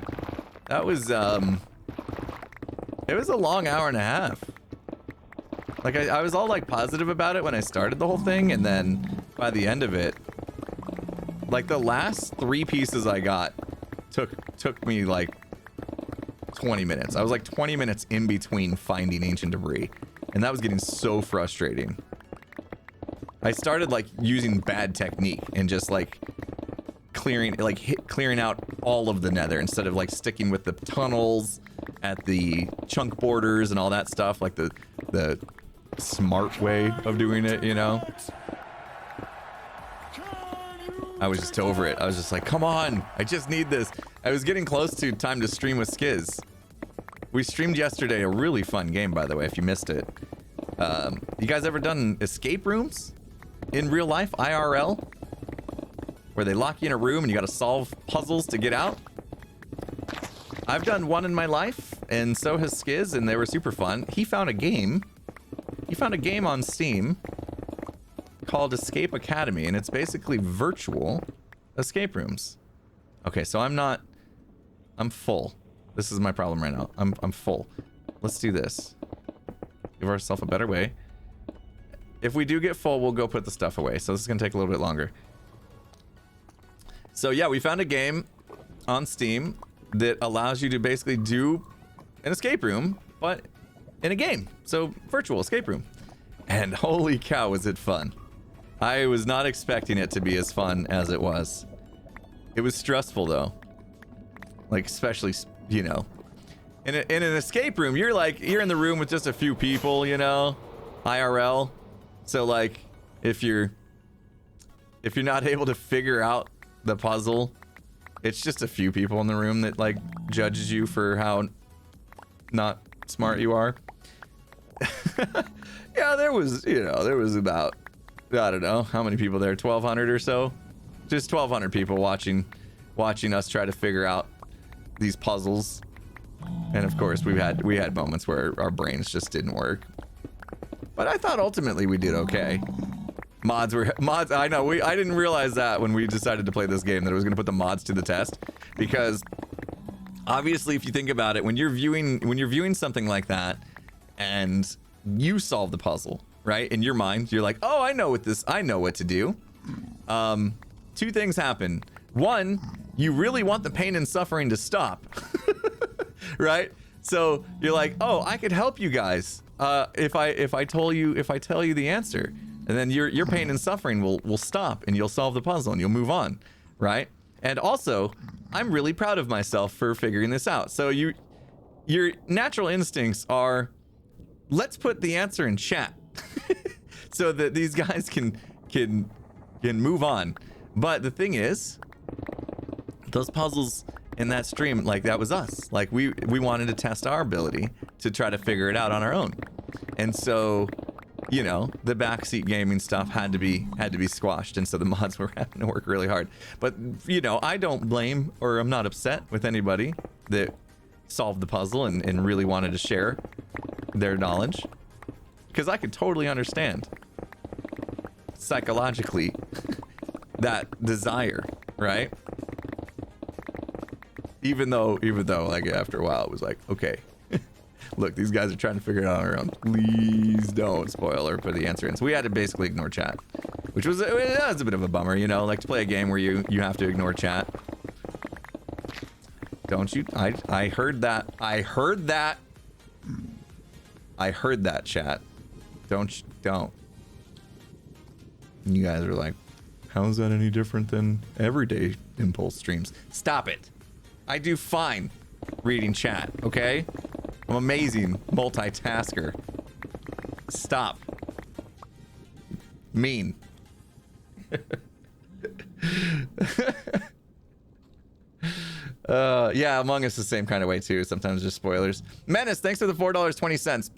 Speaker 1: a long hour and a half. Like I was all like positive about it when I started the whole thing, and then by the end of it, like the last 3 pieces I got took me like 20 minutes. I was like 20 minutes in between finding ancient debris, and that was getting so frustrating. I started like using bad technique and just like clearing out all of the nether instead of like sticking with the tunnels at the chunk borders and all that stuff, like the smart way of doing it, you know? I was just over it. I was just like, come on, I just need this. I was getting close to time to stream with Skiz. We streamed yesterday, a really fun game, by the way, if you missed it. You guys ever done escape rooms in real life, IRL? Where they lock you in a room and you gotta solve puzzles to get out? I've done one in my life, and so has Skiz, and they were super fun. He found a game on Steam called Escape Academy, and it's basically virtual escape rooms. Okay, so I'm full. This is my problem right now. I'm full. Let's do this. Give ourselves a better way. If we do get full, we'll go put the stuff away. So this is gonna take a little bit longer. So yeah, we found a game on Steam that allows you to basically do an escape room, but in a game. So virtual escape room. And holy cow, was it fun. I was not expecting it to be as fun as it was. It was stressful though. Like, especially, you know, in an escape room, you're in the room with just a few people, you know, IRL. So like, if you're not able to figure out the puzzle, it's just a few people in the room that like judges you for how not smart you are. Yeah, there was about, I don't know how many people there, 1,200 or so, just 1,200 people watching us try to figure out these puzzles. And of course we had moments where our brains just didn't work, but I thought ultimately we did okay. Mods. I know, I didn't realize that when we decided to play this game, that it was going to put the mods to the test, because obviously if you think about it, when you're viewing something like that and you solve the puzzle, right, in your mind, you're like, oh, I know what to do. 2 things happen. 1, you really want the pain and suffering to stop. Right? So you're like, oh, I could help you guys if I tell you the answer, and then your pain and suffering will stop, and you'll solve the puzzle and you'll move on, right? And also, I'm really proud of myself for figuring this out. So your natural instincts are, let's put the answer in chat so that these guys can move on. But the thing is, those puzzles in that stream, like, that was us. Like, we wanted to test our ability to try to figure it out on our own. And so, you know, the backseat gaming stuff had to be squashed, and so the mods were having to work really hard. But, you know, I don't blame, or I'm not upset with anybody that solved the puzzle and really wanted to share their knowledge, because I could totally understand psychologically that desire, right? Even though like after a while it was like, okay, Look, these guys are trying to figure it out on their own. Please don't spoil or put the answer in. So we had to basically ignore chat, which was, it was a bit of a bummer, you know, like to play a game where you have to ignore chat. Don't you? I heard that. I heard that, chat. Don't. And you guys are like, how is that any different than everyday Impulse streams? Stop it. I do fine reading chat, okay? I'm amazing multitasker. Stop. Mean. Yeah, Among Us the same kind of way too. Sometimes just spoilers. Menace, thanks for the $4.20.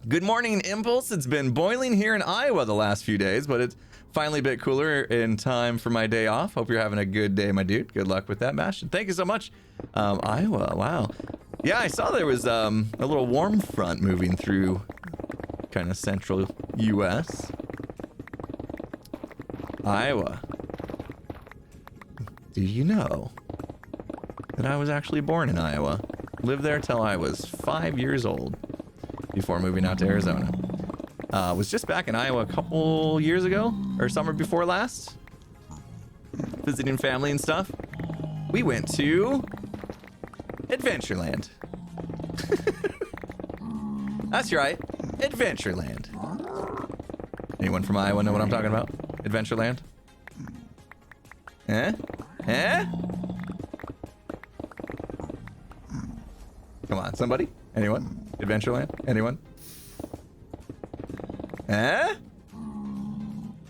Speaker 1: Good morning, Impulse. It's been boiling here in Iowa the last few days, but it's finally a bit cooler in time for my day off. Hope you're having a good day, my dude. Good luck with that, Bastion. Thank you so much. Iowa, wow. Yeah, I saw there was a little warm front moving through kind of central U.S. Iowa. Do you know that I was actually born in Iowa? Lived there till I was 5 years old before moving out to Arizona. Was just back in Iowa a couple years ago, or summer before last, visiting family and stuff. We went to Adventureland. That's right, Adventureland. Anyone from Iowa know what I'm talking about? Adventureland? Eh? Eh? Come on, somebody? Anyone? Adventureland? Anyone? Eh?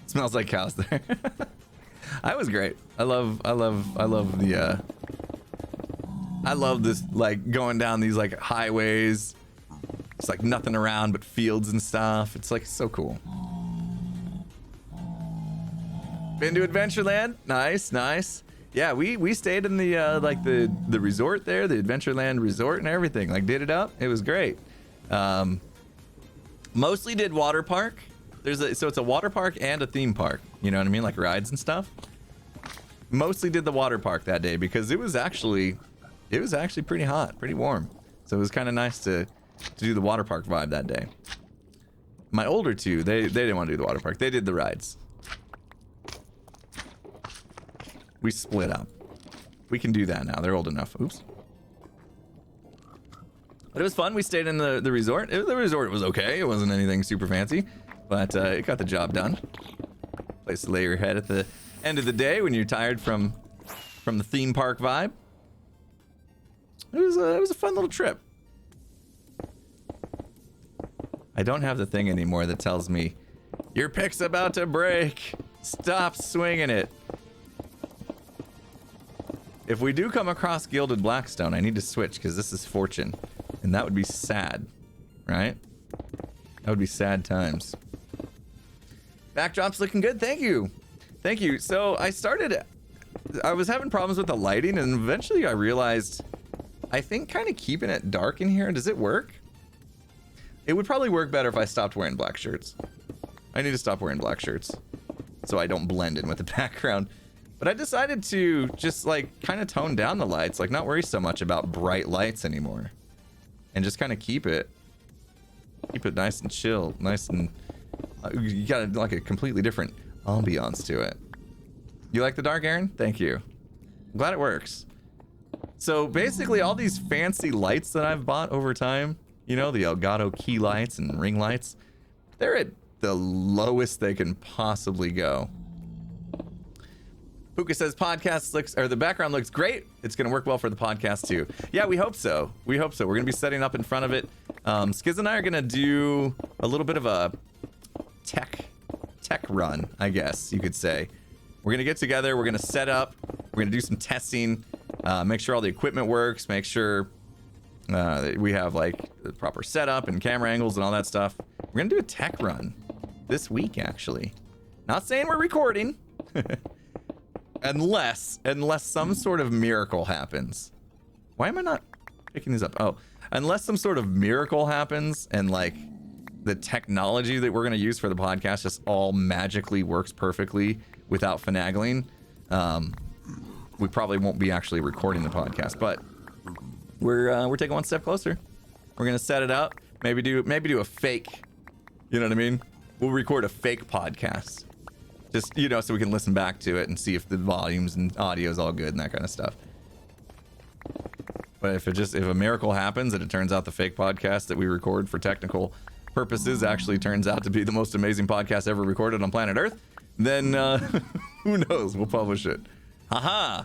Speaker 1: Smells like cows there. I was great. I love this, like, going down these like highways. It's like nothing around but fields and stuff. It's like so cool. Been to Adventureland? Nice, nice. Yeah, we stayed in the like the resort there, the Adventureland resort and everything. Like, did it up. It was great. Mostly did water park. So it's a water park and a theme park. You know what I mean? Like rides and stuff. Mostly did the water park that day because it was actually pretty hot, pretty warm. So it was kind of nice to do the water park vibe that day. My older two, they didn't want to do the water park. They did the rides. We split up. We can do that now. They're old enough. Oops. But it was fun. We stayed in the resort. The resort was okay. It wasn't anything super fancy, but it got the job done. Place to lay your head at the end of the day when you're tired from the theme park vibe. It was a fun little trip. I don't have the thing anymore that tells me your pick's about to break. Stop swinging it. If we do come across Gilded Blackstone, I need to switch because this is Fortune. And that would be sad, right? That would be sad times. Backdrop's looking good. Thank you. Thank you. So I was having problems with the lighting, and eventually I realized I think kind of keeping it dark in here, does it work? It would probably work better if I stopped wearing black shirts. I need to stop wearing black shirts so I don't blend in with the background. But I decided to just like kind of tone down the lights, like not worry so much about bright lights anymore. And just kind of keep it nice and chill, nice and you got like a completely different ambiance to it. You like the dark, Aaron? Thank you. I'm glad it works. So basically all these fancy lights that I've bought over time, you know, the Elgato key lights and ring lights, they're at the lowest they can possibly go. Puka says the background looks great. It's going to work well for the podcast too. Yeah, we hope so. We hope so. We're going to be setting up in front of it. Skiz and I are going to do a little bit of a tech run, I guess you could say. We're going to get together. We're going to set up. We're going to do some testing, make sure all the equipment works, make sure that we have like the proper setup and camera angles and all that stuff. We're going to do a tech run this week, actually. Not saying we're recording. Unless some sort of miracle happens. Why am I not picking these up? Oh, unless some sort of miracle happens and like the technology that we're going to use for the podcast just all magically works perfectly without finagling, we probably won't be actually recording the podcast, but we're taking one step closer. We're gonna set it up. Maybe do a fake. You know what I mean? We'll record a fake podcast. Just, you know, so we can listen back to it and see if the volumes and audio is all good and that kind of stuff. But if a miracle happens and it turns out the fake podcast that we record for technical purposes actually turns out to be the most amazing podcast ever recorded on planet Earth, then who knows? We'll publish it. Haha.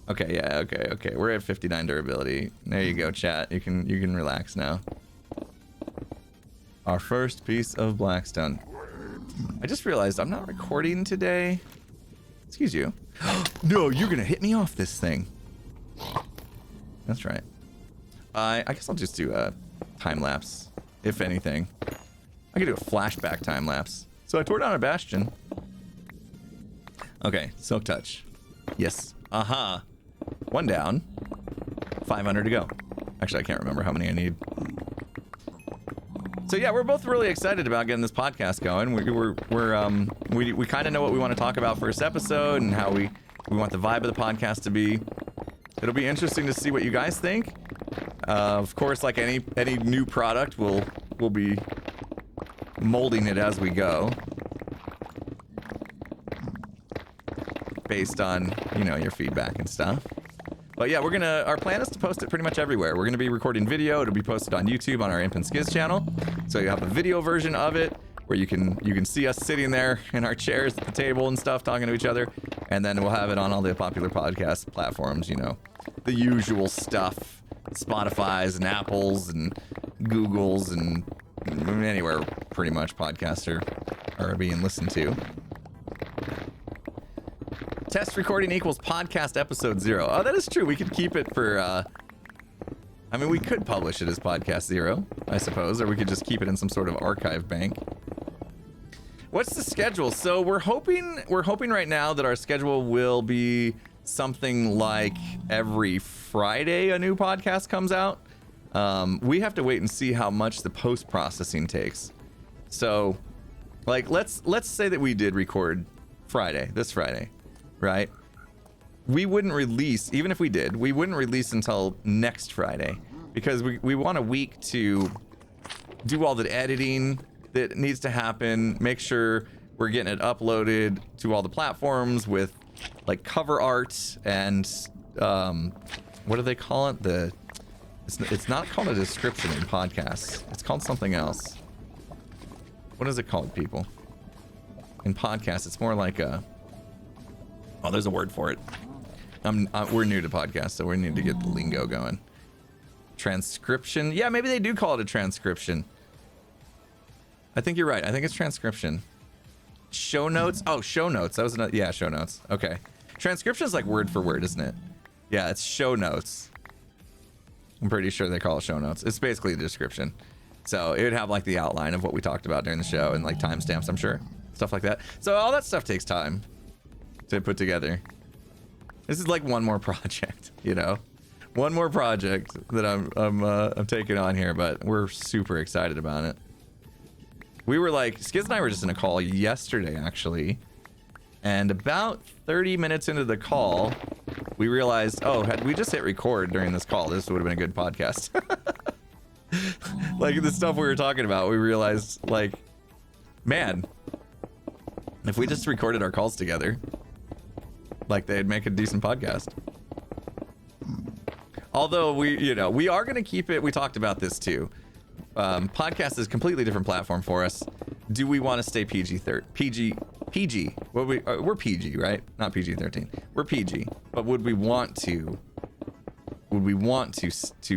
Speaker 1: Okay, yeah, okay. We're at 59 durability. There you go, chat. You can relax now. Our first piece of Blackstone. I just realized I'm not recording today. Excuse you. No, you're gonna hit me off this thing. That's right. I guess I'll just do a time lapse, if anything. I could do a flashback time lapse. So I tore down a bastion. Okay, Silk Touch. Yes. Aha. One down. 500 to go. Actually, I can't remember how many I need. So yeah, we're both really excited about getting this podcast going. We kind of know what we want to talk about first episode and how we want the vibe of the podcast to be. It'll be interesting to see what you guys think. Of course, like any new product, we'll be molding it as we go, based on, you know, your feedback and stuff. But yeah, our plan is to post it pretty much everywhere. We're gonna be recording video. It'll be posted on YouTube on our Imp and Skiz channel. So you have a video version of it where you can see us sitting there in our chairs at the table and stuff, talking to each other. And then we'll have it on all the popular podcast platforms, you know, the usual stuff, Spotify's and Apple's and Google's and anywhere pretty much podcasts are being listened to. Test recording equals podcast episode 0. Oh, that is true. We could keep it for, I mean, we could publish it as podcast 0, I suppose, or we could just keep it in some sort of archive bank. What's the schedule? So we're hoping right now that our schedule will be something like every Friday a new podcast comes out. We have to wait and see how much the post-processing takes. So, like, let's say that we did record this Friday. Right? We wouldn't release, even if we did, we wouldn't release until next Friday because we want a week to do all the editing that needs to happen, make sure we're getting it uploaded to all the platforms with like cover art and what do they call it? It's not called a description in podcasts. It's called something else. What is it called, people? In podcasts, it's more like a... Oh, there's a word for it. We're new to podcasts, so we need to get the lingo going. Transcription? Yeah, maybe they do call it a transcription. I think you're right. I think it's transcription. Show notes? Oh, show notes. That was another... Yeah, show notes. Okay. Transcription is like word for word, isn't it? Yeah, it's show notes. I'm pretty sure they call it show notes. It's basically a description. So it would have like the outline of what we talked about during the show and like timestamps, I'm sure. Stuff like that. So all that stuff takes time to put together. This is like one more project, you know, one more project that I'm taking on here, but we're super excited about it. We were like, Skiz and I were just in a call yesterday actually, and about 30 minutes into the call, we realized, oh, had we just hit record during this call, this would have been a good podcast. Like the stuff we were talking about, we realized like, man, if we just recorded our calls together, like they'd make a decent podcast. Although we are going to keep it. We talked about this too. Podcast is a completely different platform for us. Do we want to stay PG? We're PG, right? Not PG-13. We're PG. But would we want to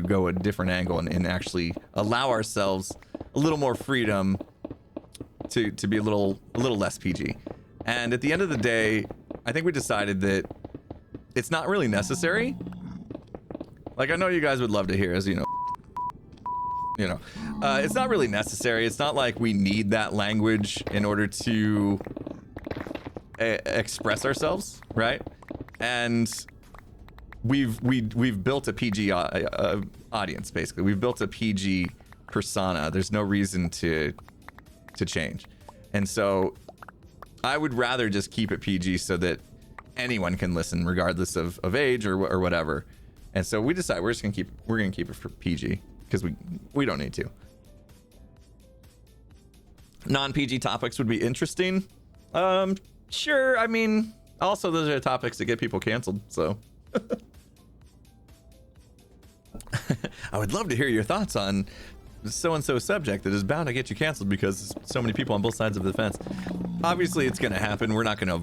Speaker 1: go a different angle and actually allow ourselves a little more freedom to be a little less PG? And at the end of the day, I think we decided that it's not really necessary. Like, I know you guys would love to hear us, it's not really necessary. It's not like we need that language in order to express ourselves, right? And we've built a PG audience, basically. We've built a PG persona. There's no reason to change. And so I would rather just keep it PG so that anyone can listen regardless of age or whatever. And so we decided we're gonna keep it for PG because we don't need to. Non-PG topics would be interesting. Sure. I mean, also those are topics that get people canceled, so. I would love to hear your thoughts on so-and-so subject that is bound to get you canceled because so many people on both sides of the fence. Obviously, it's going to happen. We're not going to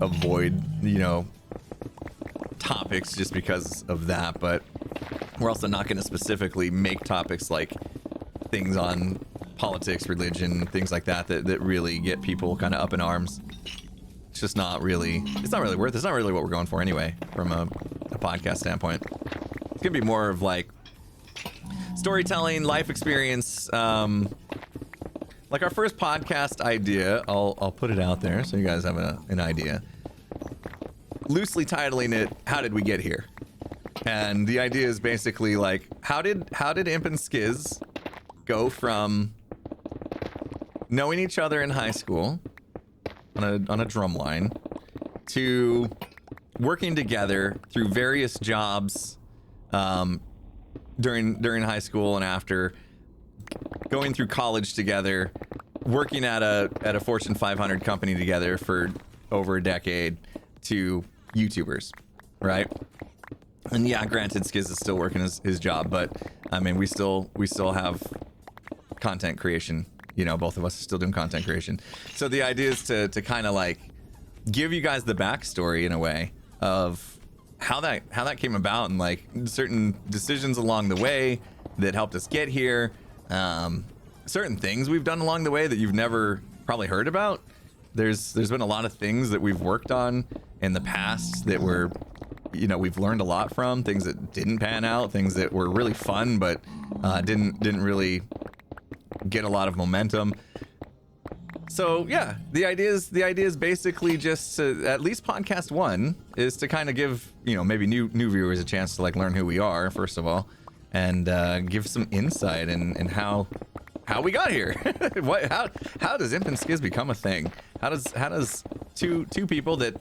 Speaker 1: avoid, you know, topics just because of that, but we're also not going to specifically make topics like things on politics, religion, things like that really get people kind of up in arms. It's just not really, it's not really what we're going for anyway from a podcast standpoint. It's gonna be more of like storytelling, life experience. Like our first podcast idea, I'll put it out there so you guys have an idea. Loosely titling it, "How Did We Get Here?" And the idea is basically like, how did Imp and Skiz go from knowing each other in high school on a drum line to working together through various jobs during high school and after, going through college together, working at a Fortune 500 company together for over a decade, to YouTubers, right? And yeah, granted, Skiz is still working his job, but I mean, we still have content creation. You know, both of us are still doing content creation. So the idea is to kind of like give you guys the backstory in a way of how that came about, and like certain decisions along the way that helped us get here. Certain things we've done along the way that you've never probably heard about. There's been a lot of things that we've worked on in the past that were, you know, we've learned a lot from, things that didn't pan out, things that were really fun but didn't really get a lot of momentum. So yeah, the idea is basically just to, at least podcast 1 is to kind of give, you know, maybe new viewers a chance to like learn who we are first of all, and give some insight in how we got here. How does Imp and Skiz become a thing? How does two people that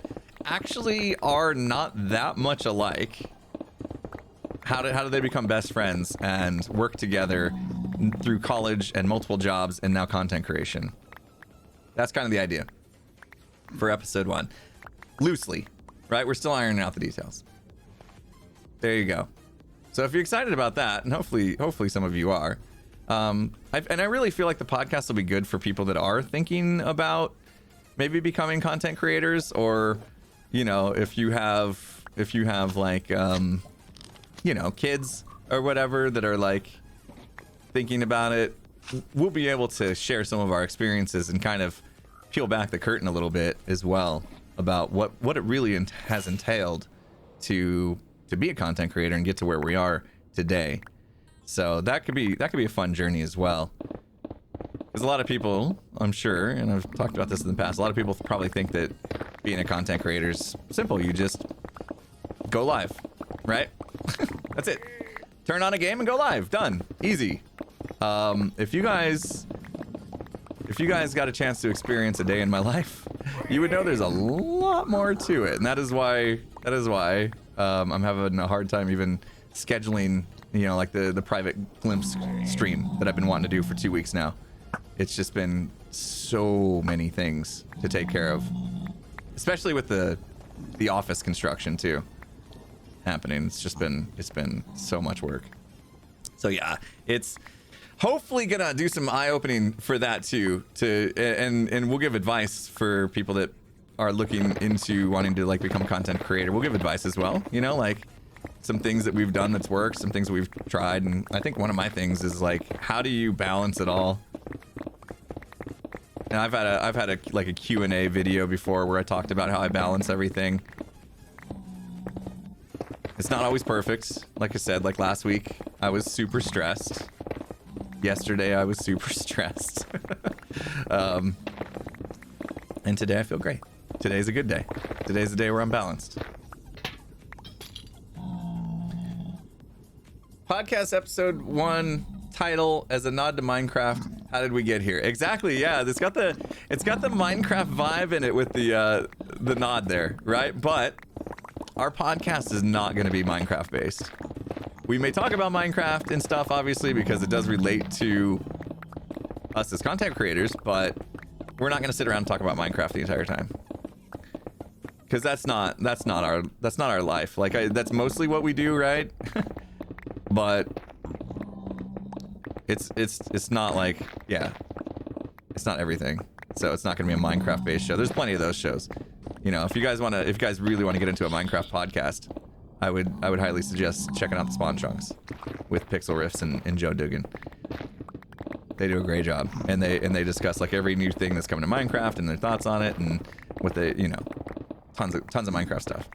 Speaker 1: actually are not that much alike, how do they become best friends and work together through college and multiple jobs and now content creation? That's kind of the idea for episode 1. Loosely, right? We're still ironing out the details. There you go. So if you're excited about that, and hopefully some of you are, and I really feel like the podcast will be good for people that are thinking about maybe becoming content creators, or, you know, if you have like, you know, kids or whatever that are like thinking about it. We'll be able to share some of our experiences and kind of peel back the curtain a little bit as well about what it really has entailed to be a content creator and get to where we are today. So that could be a fun journey as well. Because a lot of people, I'm sure, and I've talked about this in the past, a lot of people probably think that being a content creator is simple. You just go live, right? That's it. Turn on a game and go live. Done. Easy. If you guys got a chance to experience a day in my life, you would know there's a lot more to it, and that is why I'm having a hard time even scheduling, you know, like the private glimpse stream that I've been wanting to do for 2 weeks now. It's just been so many things to take care of, especially with the office construction too happening. It's been so much work. So yeah, it's hopefully gonna do some eye-opening for that too, and we'll give advice for people that are looking into wanting to like become a content creator. We'll give advice as well, you know, like some things that we've done that's worked, some things that we've tried. And I think one of my things is like, how do you balance it all? And I've had a Q&A video before where I talked about how I balance everything. It's not always perfect. Like I said, like last week, I was super stressed. Yesterday, I was super stressed. And today, I feel great. Today's a good day. Today's the day where I'm balanced. Podcast episode 1, title as a nod to Minecraft. How did we get here? Exactly. Yeah, it's got the Minecraft vibe in it with the nod there, right? But our podcast is not going to be Minecraft based. We may talk about Minecraft and stuff, obviously, because it does relate to us as content creators, but we're not going to sit around and talk about Minecraft the entire time. Because that's not our life. Like, that's mostly what we do, right? But it's not like, yeah, it's not everything. So it's not going to be a Minecraft based show. There's plenty of those shows. You know, if you guys really want to get into a Minecraft podcast, I would highly suggest checking out the Spawn Chunks with Pixel Riffs and Joe Dugan. They do a great job, and they discuss like every new thing that's coming to Minecraft and their thoughts on it and what they, you know, tons of Minecraft stuff.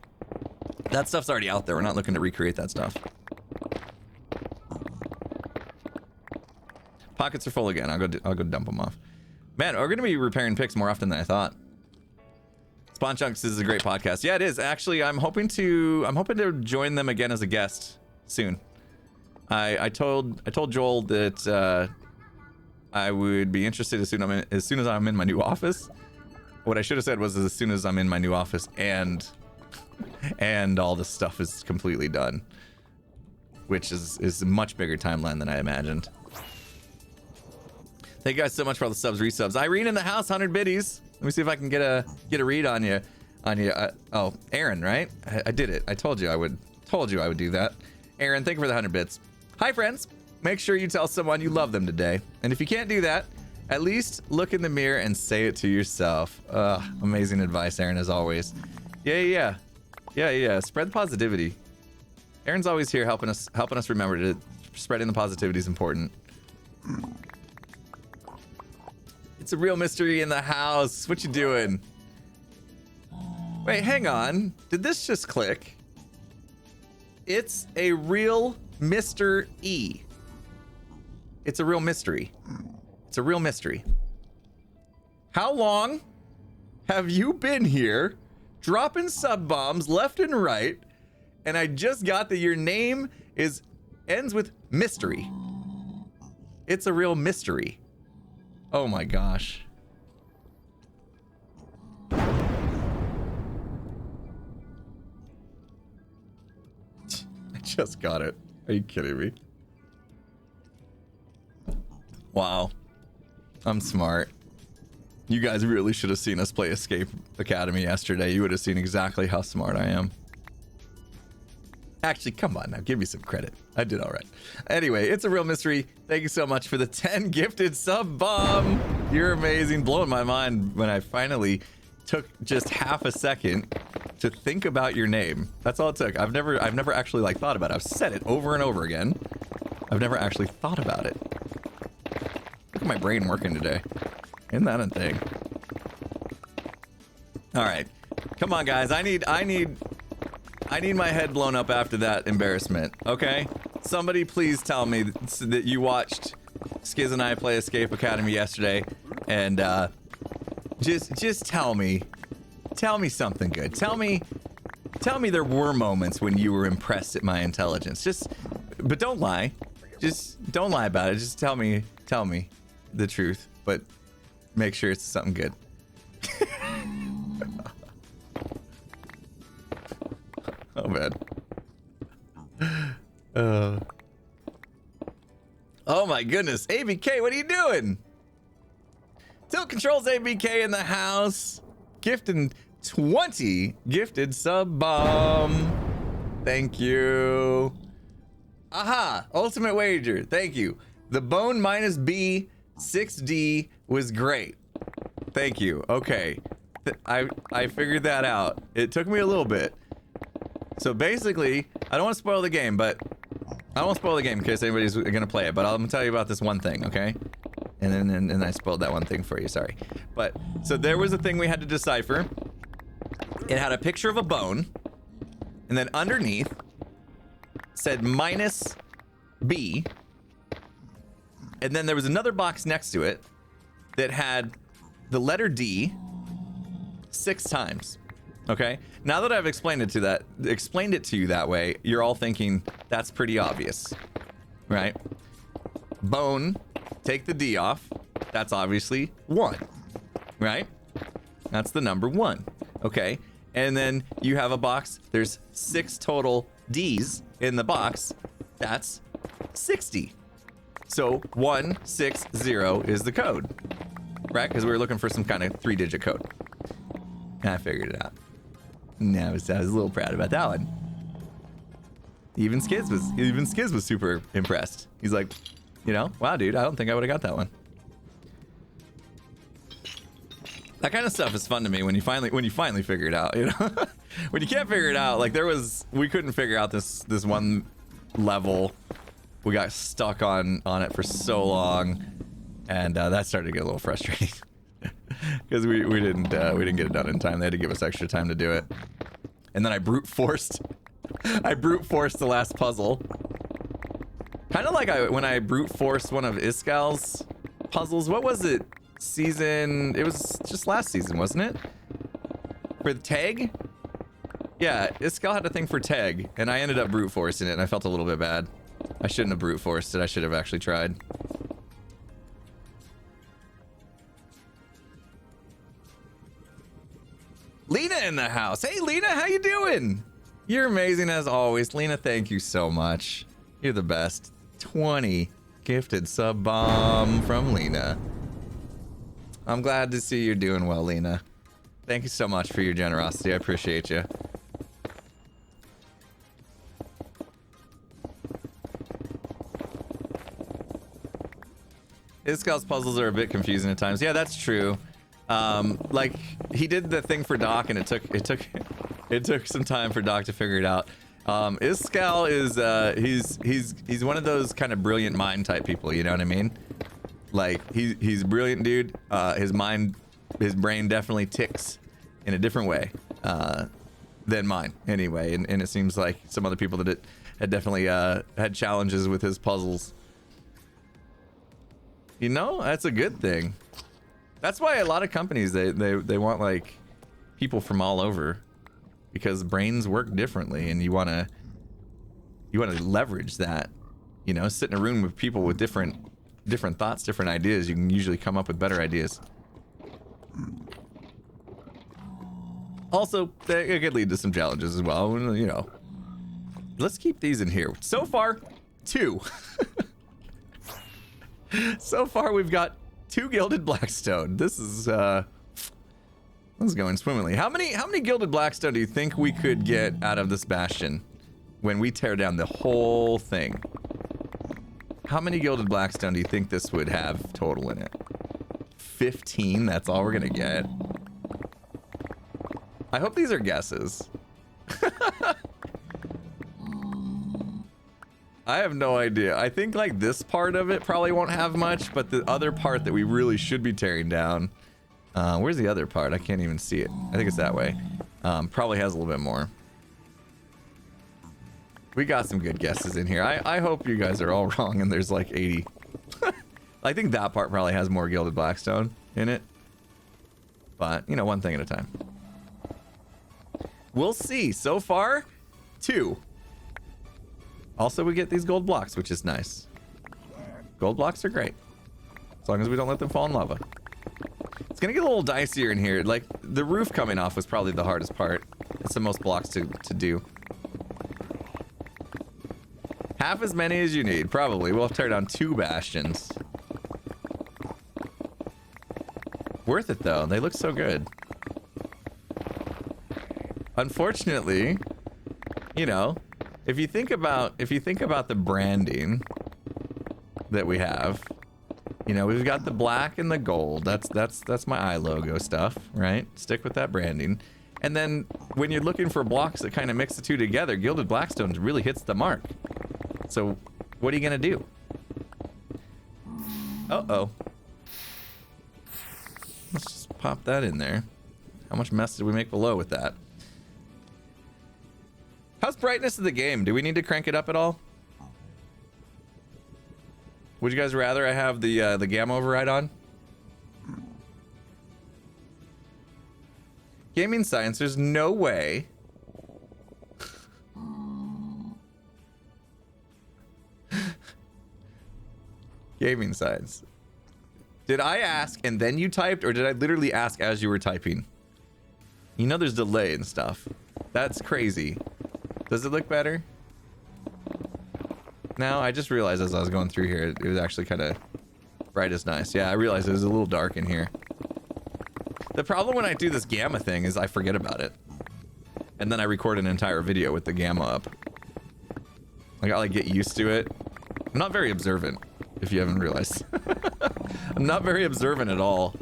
Speaker 1: That stuff's already out there. We're not looking to recreate that stuff. Pockets are full again. I'll go dump them off. Man, we're gonna be repairing picks more often than I thought. Spawn Chunks is a great podcast. Yeah, it is. Actually, I'm hoping to join them again as a guest soon. I told Joel that I would be interested as soon as I'm in my new office. What I should have said was as soon as I'm in my new office and all this stuff is completely done, which is a much bigger timeline than I imagined. Thank you guys so much for all the subs, resubs. Irene in the house, 100 biddies. Let me see if I can get a read on you. Oh, Aaron, right? I did it. I told you I would do that. Aaron, thank you for the 100 bits. Hi, friends. Make sure you tell someone you love them today. And if you can't do that, at least look in the mirror and say it to yourself. Amazing advice, Aaron, as always. Yeah. Spread the positivity. Aaron's always here helping us remember that spreading the positivity is important. It's a real mystery in the house. What you doing? Wait, hang on. Did this just click? It's a real Mr. E. It's a real mystery. It's a real mystery. How long have you been here dropping sub bombs left and right? And I just got that your name ends with mystery. It's a real mystery. Oh my gosh. I just got it. Are you kidding me? Wow. I'm smart. You guys really should have seen us play Escape Academy yesterday. You would have seen exactly how smart I am. Actually, come on now. Give me some credit. I did all right. Anyway, it's a real mystery. Thank you so much for the 10 gifted sub bomb. You're amazing. Blowing my mind when I finally took just half a second to think about your name. That's all it took. I've never actually like thought about it. I've said it over and over again. I've never actually thought about it. Look at my brain working today. Isn't that a thing? All right. Come on, guys. I need my head blown up after that embarrassment, okay? Somebody please tell me that you watched Skiz and I play Escape Academy yesterday, and just tell me something good. Tell me there were moments when you were impressed at my intelligence. But don't lie. Just don't lie about it. Just tell me the truth, but make sure it's something good. Oh man. Oh my goodness. ABK, what are you doing? Tilt Controls ABK in the house. Gifting 20 gifted sub bomb. Thank you. Aha, Ultimate Wager. Thank you. The Bone minus B 6D was great. Thank you. Okay. I figured that out. It took me a little bit. So basically, I don't want to spoil the game, but I won't spoil the game in case anybody's gonna play it, but I'm gonna tell you about this one thing, okay? And then I spoiled that one thing for you, sorry. But so there was a thing we had to decipher. It had a picture of a bone, and then underneath said minus B, and then there was another box next to it that had the letter D 6 times. Okay, now that I've explained it to you that way, you're all thinking that's pretty obvious, right? Bone, take the D off. That's obviously 1, right? That's the number 1. Okay, and then you have a box. There's 6 total D's in the box. That's 60. So 160 is the code, right? Because we were looking for some kind of 3-digit code. And I figured it out. And I was a little proud about that one. Even Skiz was super impressed. He's like, you know, wow, dude, I don't think I would have got that one. That kind of stuff is fun to me when you finally figure it out, you know. When you can't figure it out, like we couldn't figure out this one level. We got stuck on it for so long, and that started to get a little frustrating because we didn't get it done in time. They had to give us extra time to do it, and then I brute forced the last puzzle. Kind of like when I brute forced one of Iskal's puzzles. What was it? It was just last season, wasn't it? For the tag? Yeah, Iskal had a thing for tag, and I ended up brute forcing it, and I felt a little bit bad. I shouldn't have brute forced it. I should have actually tried. Lena in the house. Hey, Lena, how you doing? You're amazing as always. Lena, thank you so much. You're the best. 20 gifted sub bomb from Lena. I'm glad to see you're doing well, Lena. Thank you so much for your generosity. I appreciate you. Iskal's puzzles are a bit confusing at times. Yeah, that's true. Like he did the thing for Doc, and it took some time for Doc to figure it out. Iskal is he's one of those kind of brilliant mind type people. You know what I mean? Like he's a brilliant dude. His brain definitely ticks in a different way than mine, anyway. And it seems like some other people that had definitely had challenges with his puzzles. You know, that's a good thing. That's why a lot of companies they want like people from all over, because brains work differently, and you want to leverage that. You know, sit in a room with people with different thoughts, different ideas. You can usually come up with better ideas. Also, it could lead to some challenges as well. You know, let's keep these in here. So far, 2. So far, we've got 2 gilded blackstone. This is going swimmingly. How many gilded blackstone do you think we could get out of this bastion when we tear down the whole thing? How many gilded blackstone do you think this would have total in it? 15. That's all we're gonna get. I hope these are guesses. I have no idea. I think like this part of it probably won't have much, but the other part that we really should be tearing down, where's the other part? I can't even see it. I think it's that way. Probably has a little bit more. We got some good guesses in here. I hope you guys are all wrong and there's like 80. I think that part probably has more gilded blackstone in it, but you know, one thing at a time. We'll see. So far, 2. Also, we get these gold blocks, which is nice. Gold blocks are great, as long as we don't let them fall in lava. It's gonna get a little dicier in here. Like the roof coming off was probably the hardest part. It's the most blocks to do. Half as many as you need, probably. We'll have to tear down 2 bastions. Worth it though. They look so good. Unfortunately, you know, if you think about the branding that we have, you know, we've got the black and the gold. That's my eye logo stuff, right? Stick with that branding. And then when you're looking for blocks that kind of mix the two together, gilded blackstone really hits the mark. So what are you gonna do? Uh-oh. Let's just pop that in there. How much mess did we make below with that? How's brightness of the game? Do we need to crank it up at all? Would you guys rather I have the gamma override on? Gaming science, there's no way. Gaming science. Did I ask and then you typed, or did I literally ask as you were typing? You know there's delay and stuff. That's crazy. Does it look better? now? I just realized as I was going through here, it was actually kind of bright as nice. Yeah, I realized it was a little dark in here. The problem when I do this gamma thing is I forget about it. And then I record an entire video with the gamma up. I gotta like get used to it. I'm not very observant, if you haven't realized. I'm not very observant at all.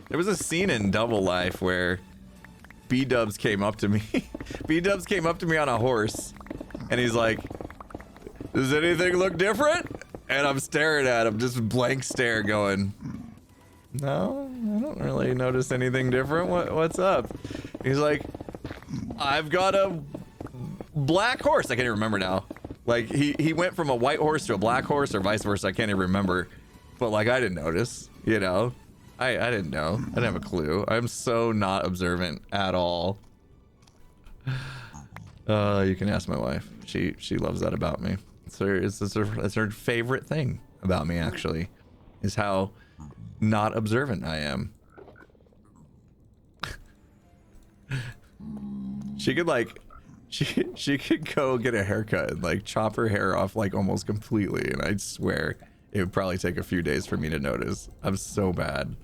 Speaker 1: There was a scene in Double Life where B-Dubs came up to me. B-Dubs came up to me on a horse. And he's like, does anything look different? And I'm staring at him, just blank stare going, no, I don't really notice anything different. What's up? He's like, I've got a black horse. I can't even remember now. Like he went from a white horse to a black horse or vice versa. I can't even remember. But like I didn't notice, you know. I didn't know. I didn't have a clue. I'm so not observant at all. You can ask my wife. She loves that about me. It's her favorite thing about me actually, is how not observant I am. She could like she could go get a haircut and like chop her hair off like almost completely, and I'd swear it would probably take a few days for me to notice. I'm so bad.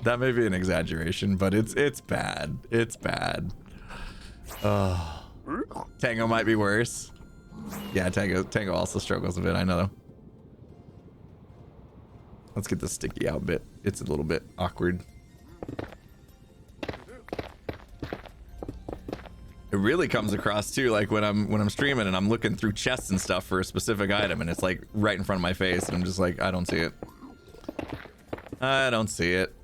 Speaker 1: That may be an exaggeration, but it's bad. It's bad. Oh, Tango might be worse. Yeah, Tango also struggles a bit, I know. Let's get the sticky out bit. It's a little bit awkward. It really comes across too, like when I'm streaming and I'm looking through chests and stuff for a specific item and it's like right in front of my face and I'm just like, I don't see it. I don't see it.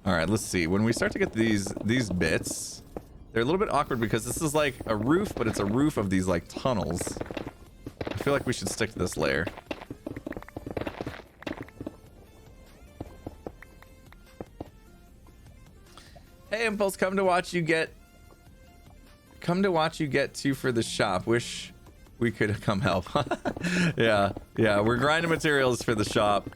Speaker 1: All right, let's see. When we start to get these bits, they're a little bit awkward because this is like a roof, but it's a roof of these like tunnels. I feel like we should stick to this layer. Hey, Impulse, come to watch you get two for the shop. Wish we could come help. yeah, we're grinding materials for the shop,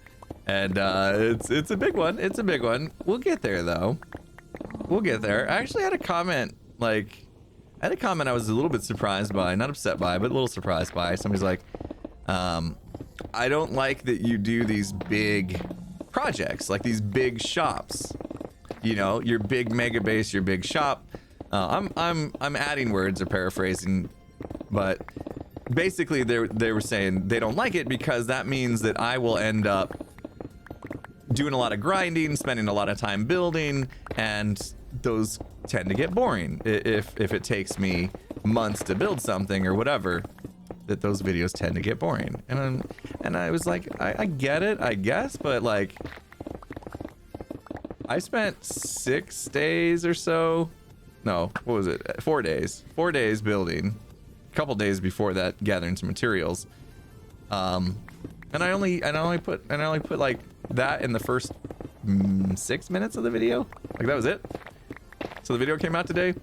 Speaker 1: and it's a big one. It's a big one. We'll get there though. We'll get there. I actually had a comment, I was a little bit surprised by, not upset by, but a little surprised by. Somebody's like, I don't like that you do these big projects, like these big shops. You know, your big mega base, your big shop. I'm adding words or paraphrasing, but basically they were saying they don't like it because that means that I will end up doing a lot of grinding, spending a lot of time building, and those tend to get boring if it takes me months to build something or whatever. That those videos tend to get boring, and I was like, I get it, I guess, but like, I spent 6 days or so. No, what was it? 4 days. 4 days building. A couple days before that, gathering some materials. And I only put like that in the first 6 minutes of the video. Like that was it. So the video came out today.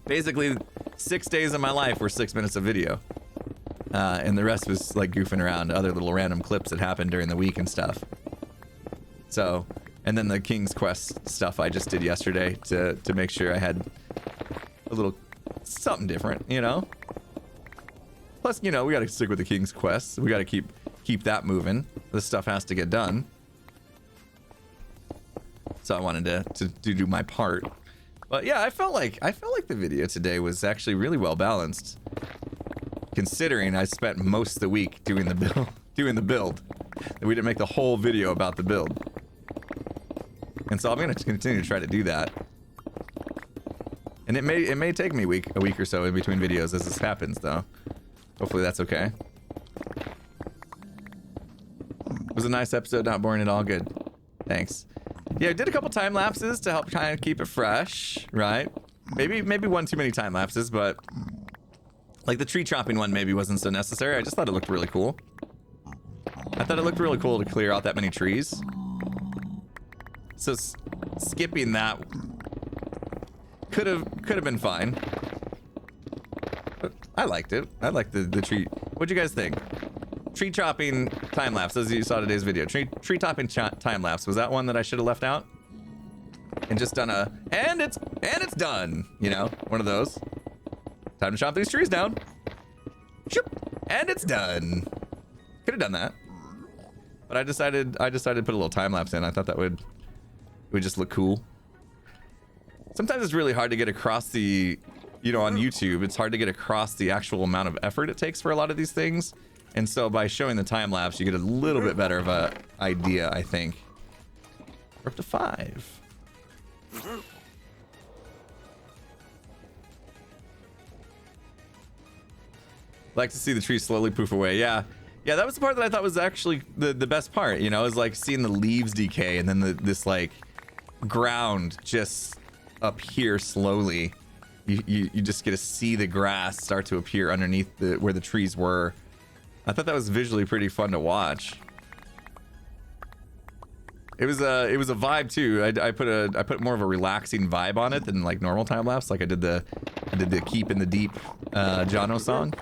Speaker 1: Basically, 6 days of my life were 6 minutes of video. And the rest was like goofing around, other little random clips that happened during the week and stuff. So, and then the King's Quest stuff I just did yesterday to make sure I had a little something different, you know? Plus, you know, we gotta stick with the King's Quest. We gotta keep that moving. This stuff has to get done. So I wanted to do my part. But yeah, I felt like the video today was actually really well balanced. Considering I spent most of the week doing the build. And we didn't make the whole video about the build. And so I'm gonna continue to try to do that. And it may take me a week or so in between videos as this happens though. Hopefully that's okay. It was a nice episode, not boring at all. Good. Thanks. Yeah, I did a couple time lapses to help kind of keep it fresh, right? Maybe one too many time lapses, but like the tree chopping one maybe wasn't so necessary. I just thought it looked really cool. I thought it looked really cool to clear out that many trees. So skipping that could have been fine. But I liked it. I liked the tree. What'd you guys think? Tree chopping time lapse, as you saw today's video. Tree chopping time lapse. Was that one that I should have left out? And just done and it's And it's done. You know, one of those. Time to chop these trees down. Shoop. And it's done. Could have done that. But I decided to put a little time lapse in. I thought that would just look cool. Sometimes it's really hard to get across the, you know, on YouTube, it's hard to get across the actual amount of effort it takes for a lot of these things. And so by showing the time lapse, you get a little bit better of a idea, I think. We're up to 5. Like to see the tree slowly poof away. Yeah, that was the part that I thought was actually the best part, you know, is like seeing the leaves decay and then this like ground just appear slowly. You just get to see the grass start to appear underneath where the trees were. I thought that was visually pretty fun to watch. It was a vibe too. I put more of a relaxing vibe on it than like normal time lapse. Like I did the Keep in the Deep Jono song.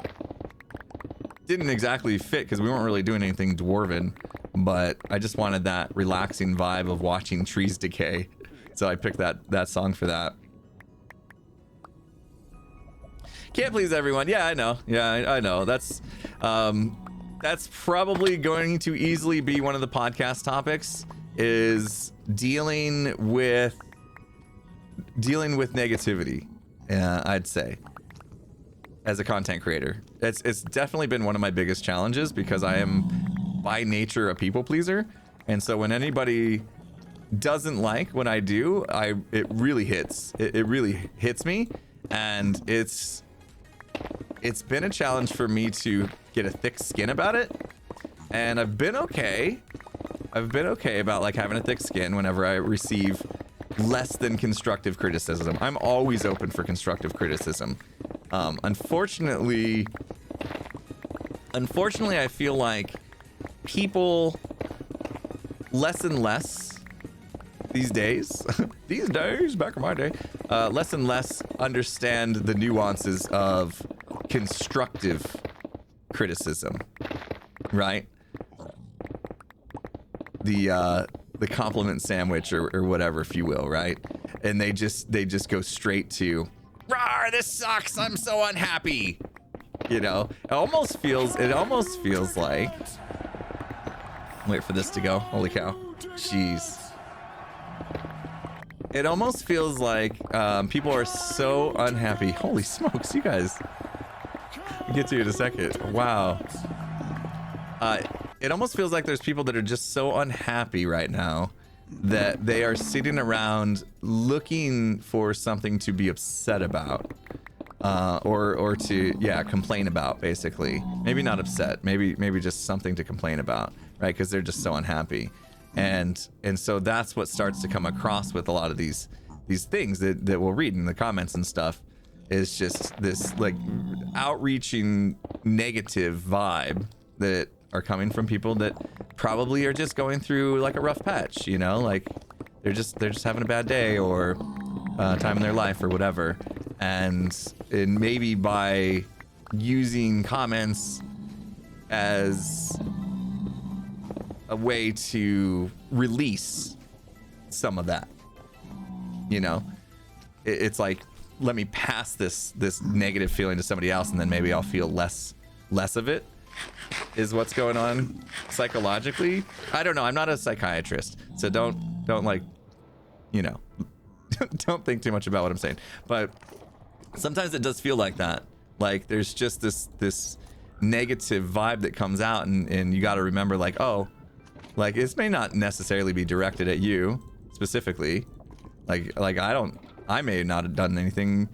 Speaker 1: Didn't exactly fit because we weren't really doing anything dwarven, but I just wanted that relaxing vibe of watching trees decay. So I picked that song for that. Can't please everyone. Yeah, I know. Yeah, I know. That's probably going to easily be one of the podcast topics, is dealing with negativity. I'd say, as a content creator, it's definitely been one of my biggest challenges because I am by nature a people pleaser, and so when anybody doesn't like what I do, it really hits. It really hits me, and it's been a challenge for me to get a thick skin about it, and I've been okay about like having a thick skin whenever I receive less than constructive criticism. I'm always open for constructive criticism. Unfortunately, I feel like people less and less these days, back in my day, less and less understand the nuances of constructive criticism, right? The compliment sandwich or whatever, if you will, right? And they just go straight to, "Rawr, this sucks, I'm so unhappy." You know, it almost feels like, wait for this to go, holy cow, jeez. It almost feels like people are so unhappy. Holy smokes, you guys. I'll get to you in a second. Wow. It almost feels like there's people that are just so unhappy right now that they are sitting around looking for something to be upset about, or to complain about, basically. Maybe not upset, maybe just something to complain about, right? Because they're just so unhappy, and so that's what starts to come across with a lot of these things that we'll read in the comments and stuff, is just this like outreaching negative vibe that are coming from people that probably are just going through like a rough patch, you know, like they're just having a bad day or time in their life or whatever, and maybe by using comments as a way to release some of that, you know, it's like, let me pass this negative feeling to somebody else, and then maybe I'll feel less of it, is what's going on psychologically. I don't know. I'm not a psychiatrist, so don't like, you know, don't think too much about what I'm saying. But sometimes it does feel like that. Like there's just this negative vibe that comes out, and you got to remember, like, oh, like this may not necessarily be directed at you specifically. Like I may not have done anything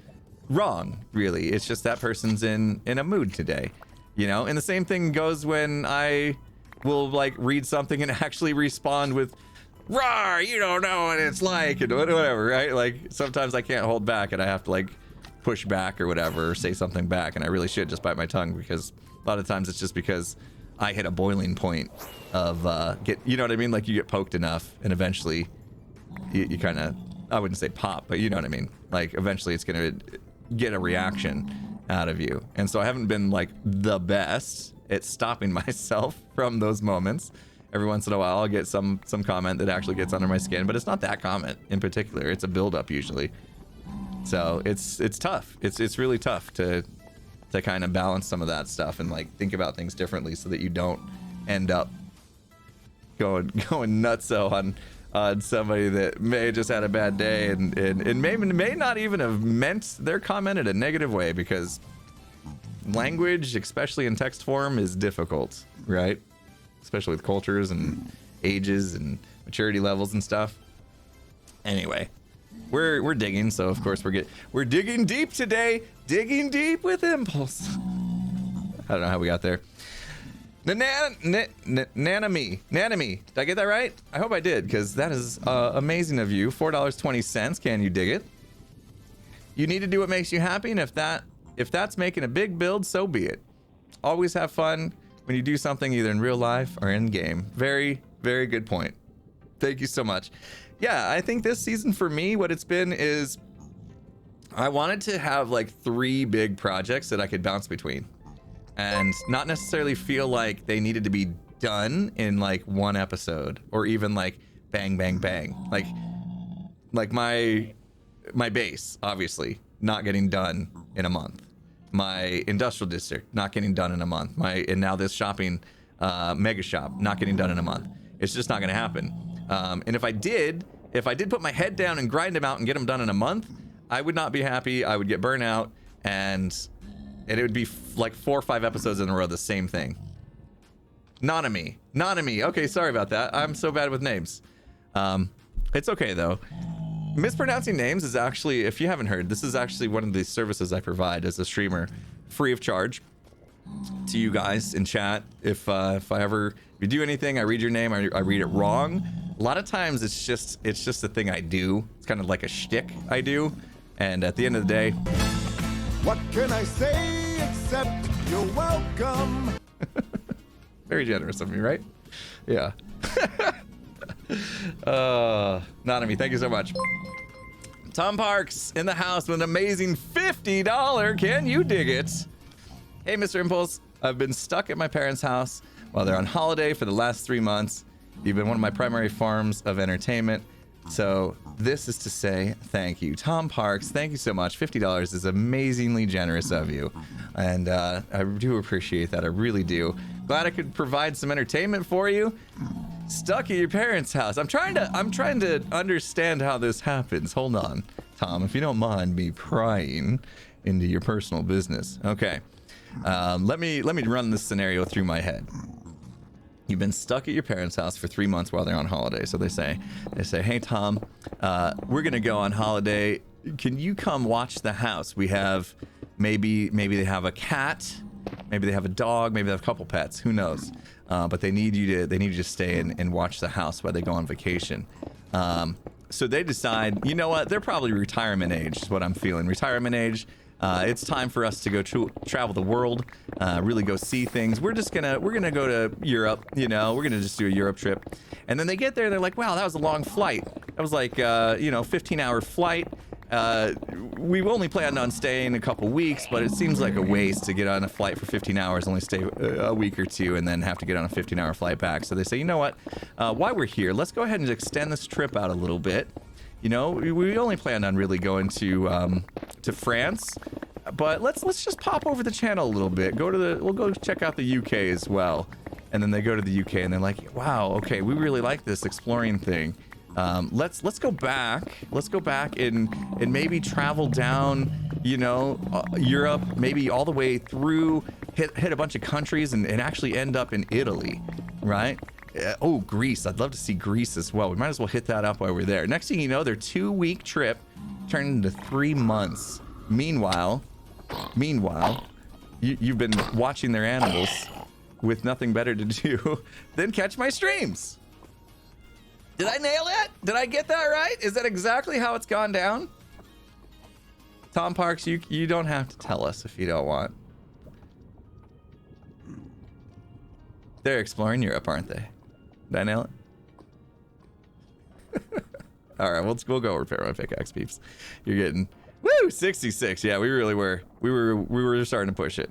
Speaker 1: wrong, really. It's just that person's in a mood today, you know? And the same thing goes when I will like read something and actually respond with, "Rawr, you don't know what it's like," and whatever, right? Like sometimes I can't hold back and I have to like push back or whatever, or say something back, and I really should just bite my tongue, because a lot of times it's just because I hit a boiling point of you know what I mean? Like you get poked enough and eventually you kind of, I wouldn't say pop, but you know what I mean? Like eventually it's gonna get a reaction out of you. And so I haven't been like the best at stopping myself from those moments. Every once in a while I'll get some comment that actually gets under my skin, but it's not that comment in particular. It's a buildup usually. So it's tough. It's really tough to kind of balance some of that stuff and like think about things differently so that you don't end up going nutso on somebody that may have just had a bad day and may not even have meant their comment in a negative way, because language, especially in text form, is difficult, right? Especially with cultures and ages and maturity levels and stuff. Anyway, we're digging, so of course we're digging deep today, digging deep with Impulse. I don't know how we got there. Nanami, did I get that right? I hope I did, because that is amazing of you. $4.20. Can you dig it? You need to do what makes you happy, and if that's making a big build, so be it. Always have fun when you do something, either in real life or in game. Very, very good point. Thank you so much. Yeah, I think this season for me, what it's been is I wanted to have like 3 big projects that I could bounce between and not necessarily feel like they needed to be done in like one episode or even like bang, bang, bang. Like my base, obviously, not getting done in a month. My industrial district, not getting done in a month. And now this shopping mega shop, not getting done in a month. It's just not going to happen. And if I did put my head down and grind them out and get them done in a month, I would not be happy. I would get burnt out, and it would be like 4 or 5 episodes in a row, the same thing. Nanami. Okay, sorry about that. I'm so bad with names. It's okay though. Mispronouncing names is actually, if you haven't heard, this is actually one of the services I provide as a streamer, free of charge to you guys in chat. If you do anything, I read your name, I read it wrong. A lot of times it's just a thing I do. It's kind of like a shtick I do. And at the end of the day,
Speaker 3: what can I say except you're welcome?
Speaker 1: Very generous of me, right? Yeah. Nanami, thank you so much. Tom Parks in the house with an amazing $50. Can you dig it? Hey, Mr. Impulse. I've been stuck at my parents' house while they're on holiday for the last 3 months. You've been one of my primary forms of entertainment. So this is to say thank you. Tom Parks, thank you so much. $50 is amazingly generous of you. And I do appreciate that. I really do. Glad I could provide some entertainment for you. Stuck at your parents' house. I'm trying to understand how this happens. Hold on, Tom, if you don't mind me prying into your personal business. Okay. Let me run this scenario through my head. You've been stuck at your parents' house for 3 months while they're on holiday. So they say, hey, Tom, we're going to go on holiday. Can you come watch the house? We have, maybe they have a cat, maybe they have a dog, maybe they have a couple pets, who knows? But they need you to stay and watch the house while they go on vacation. So they decide, you know what? They're probably retirement age is what I'm feeling. Retirement age. It's time for us to go travel the world, really go see things. We're gonna go to Europe, we're gonna just do a Europe trip. And then they get there and they're like, wow, that was a long flight. That was like, 15-hour flight. We only planned on staying a couple weeks, but it seems like a waste to get on a flight for 15 hours, only stay a week or two, and then have to get on a 15-hour flight back. So they say, you know what, while we're here, let's go ahead and extend this trip out a little bit. We only planned on really going to France, but let's just pop over the channel a little bit. We'll go check out the UK as well. And then they go to the UK and they're like, wow, okay, we really like this exploring thing. Let's go back. Let's go back and maybe travel down, Europe, maybe all the way through, hit a bunch of countries and actually end up in Italy, right? Oh, Greece. I'd love to see Greece as well. We might as well hit that up while we're there. Next thing you know, their 2-week trip turned into 3 months. Meanwhile, you've been watching their animals with nothing better to do than catch my streams. Did I nail it? Did I get that right? Is that exactly how it's gone down? Tom Parks, you don't have to tell us if you don't want. They're exploring Europe, aren't they? Did I nail it? All right, we'll go repair my pickaxe, peeps. You're getting, woo, 66. Yeah, we really were. We were starting to push it.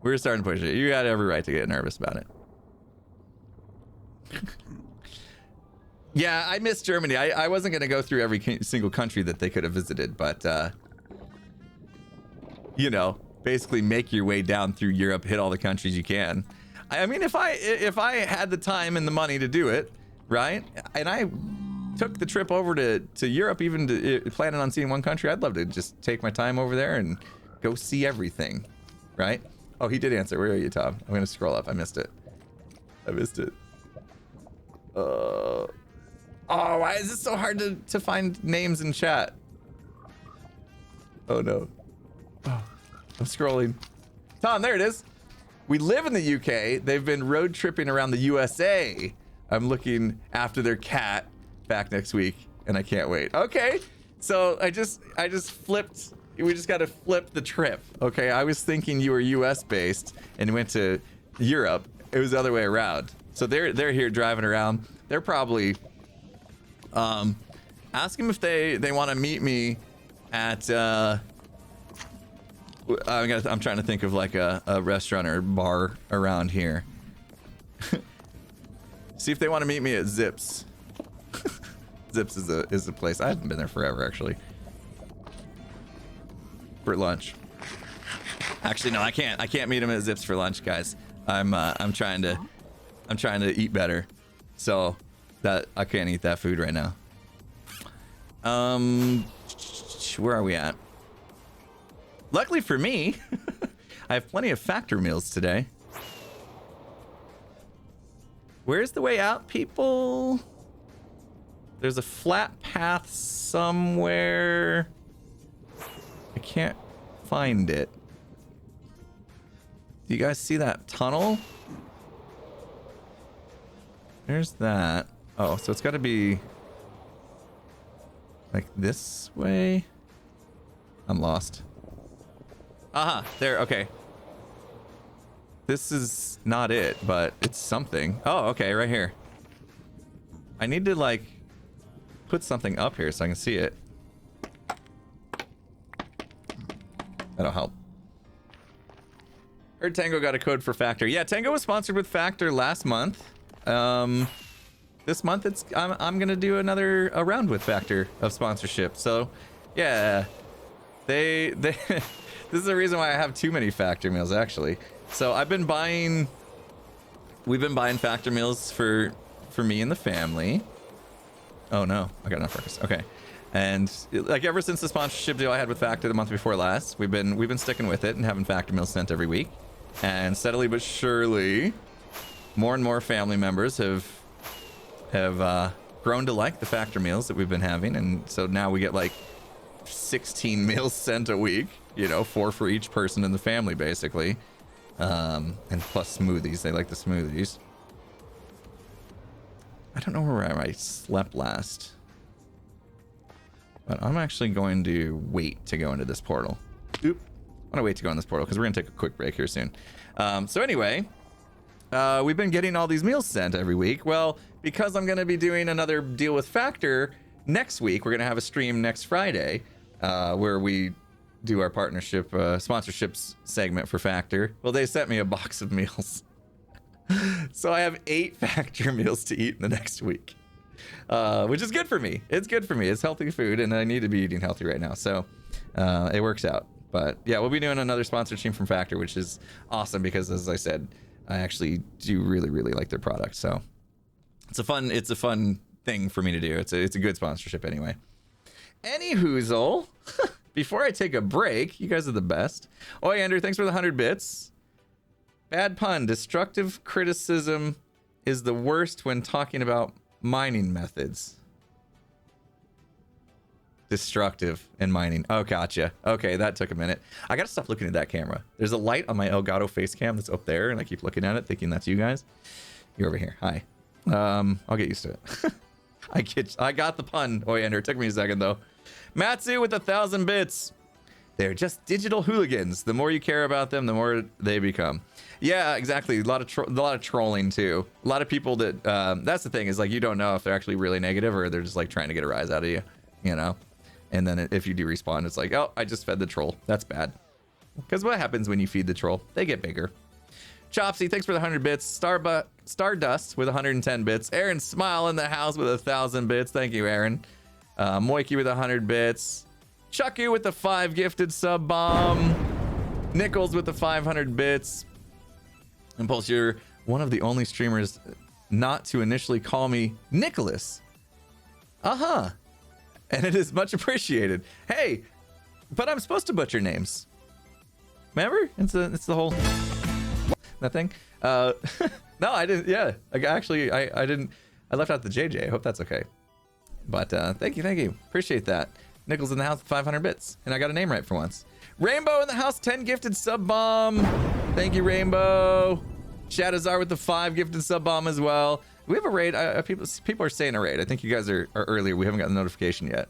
Speaker 1: We were starting to push it. You got every right to get nervous about it. Yeah, I miss Germany. I wasn't going to go through every single country that they could have visited, but you know, basically make your way down through Europe, hit all the countries you can. I mean, if I had the time and the money to do it, right? And I took the trip over to Europe, even to planning on seeing one country, I'd love to just take my time over there and go see everything, right? Oh, he did answer. Where are you, Tom? I'm gonna scroll up. I missed it. Oh, why is it so hard to find names in chat? Oh no. Oh, I'm scrolling. Tom, there it is. We live in the UK. They've been road tripping around the USA. I'm looking after their cat back next week, and I can't wait. Okay, so I just flipped. We just got to flip the trip. Okay, I was thinking you were US based and went to Europe. It was the other way around. So they're here driving around. They're probably ask them if they want to meet me at I'm trying to think of like a restaurant or bar around here. See if they want to meet me at Zips. Zips is a place. I haven't been there forever, actually. For lunch. Actually, no, I can't meet him at Zips for lunch, guys. I'm trying to eat better, so that I can't eat that food right now. Where are we at? Luckily for me, I have plenty of factor meals today. Where's the way out, people? There's a flat path somewhere. I can't find it. Do you guys see that tunnel? There's that. Oh, so it's got to be like this way. I'm lost. Aha, there, okay. This is not it, but it's something. Oh, okay, right here. I need to like put something up here so I can see it. That'll help. Heard Tango got a code for Factor. Yeah, Tango was sponsored with Factor last month. This month I'm gonna do another round with Factor of sponsorship. So yeah, they this is the reason why I have too many Factor meals, actually. So we've been buying Factor meals for me and the family. Oh no, I got enough focus. Okay. And like ever since the sponsorship deal I had with Factor the month before last, we've been sticking with it and having Factor meals sent every week. And steadily but surely, more and more family members have grown to like the Factor meals that we've been having, and so now we get like 16 meals sent a week. You know, 4 for each person in the family, basically. And plus smoothies. They like the smoothies. I don't know where I slept last. But I'm actually going to wait to go into this portal. Oop. I'm going to wait to go in this portal because we're going to take a quick break here soon. So anyway, we've been getting all these meals sent every week. Well, because I'm going to be doing another deal with Factor next week, we're going to have a stream next Friday where we do our partnership sponsorships segment for Factor. Well, they sent me a box of meals. So I have 8 Factor meals to eat in the next week. Which is good for me. It's good for me. It's healthy food, and I need to be eating healthy right now. So it works out. But yeah, we'll be doing another sponsored stream from Factor, which is awesome because, as I said, I actually do really, really like their product. So it's a fun thing for me to do. It's a good sponsorship anyway. Any hoozle, before I take a break, you guys are the best. Oi, Andrew, thanks for the 100 bits. Bad pun. Destructive criticism is the worst when talking about mining methods. Destructive and mining. Oh, gotcha. Okay, that took a minute. I gotta stop looking at that camera. There's a light on my Elgato face cam that's up there, and I keep looking at it thinking that's you guys. You're over here. Hi. I'll get used to it. I got the pun. Oh, Andrew, it took me a second though. Matsu with 1,000 bits. They're just digital hooligans. The more you care about them, the more they become. Yeah, exactly. A lot of trolling too. A lot of people that that's the thing, is like you don't know if they're actually really negative or they're just like trying to get a rise out of you, you know. And then if you do respond, it's like, oh, I just fed the troll. That's bad. Because what happens when you feed the troll? They get bigger. Chopsy, thanks for the 100 bits. Stardust with 110 bits. Aaron Smile in the house with 1,000 bits. Thank you, Aaron. Moiki with 100 bits. Chucky with the 5 gifted sub bomb. Nichols with the 500 bits. Impulse, you're one of the only streamers not to initially call me Nicholas. Uh-huh. And it is much appreciated. Hey, but I'm supposed to butcher names. Remember? It's the whole that thing. No, I didn't. Yeah, I didn't. I left out the JJ. I hope that's okay. But thank you. Appreciate that. Nichols in the house with 500 bits, and I got a name right for once. Rainbow in the house, 10 gifted sub bomb. Thank you, Rainbow. Shadowzar with the 5 gifted sub bomb as well. We have a raid. People are saying a raid. I think you guys are earlier. We haven't got the notification yet.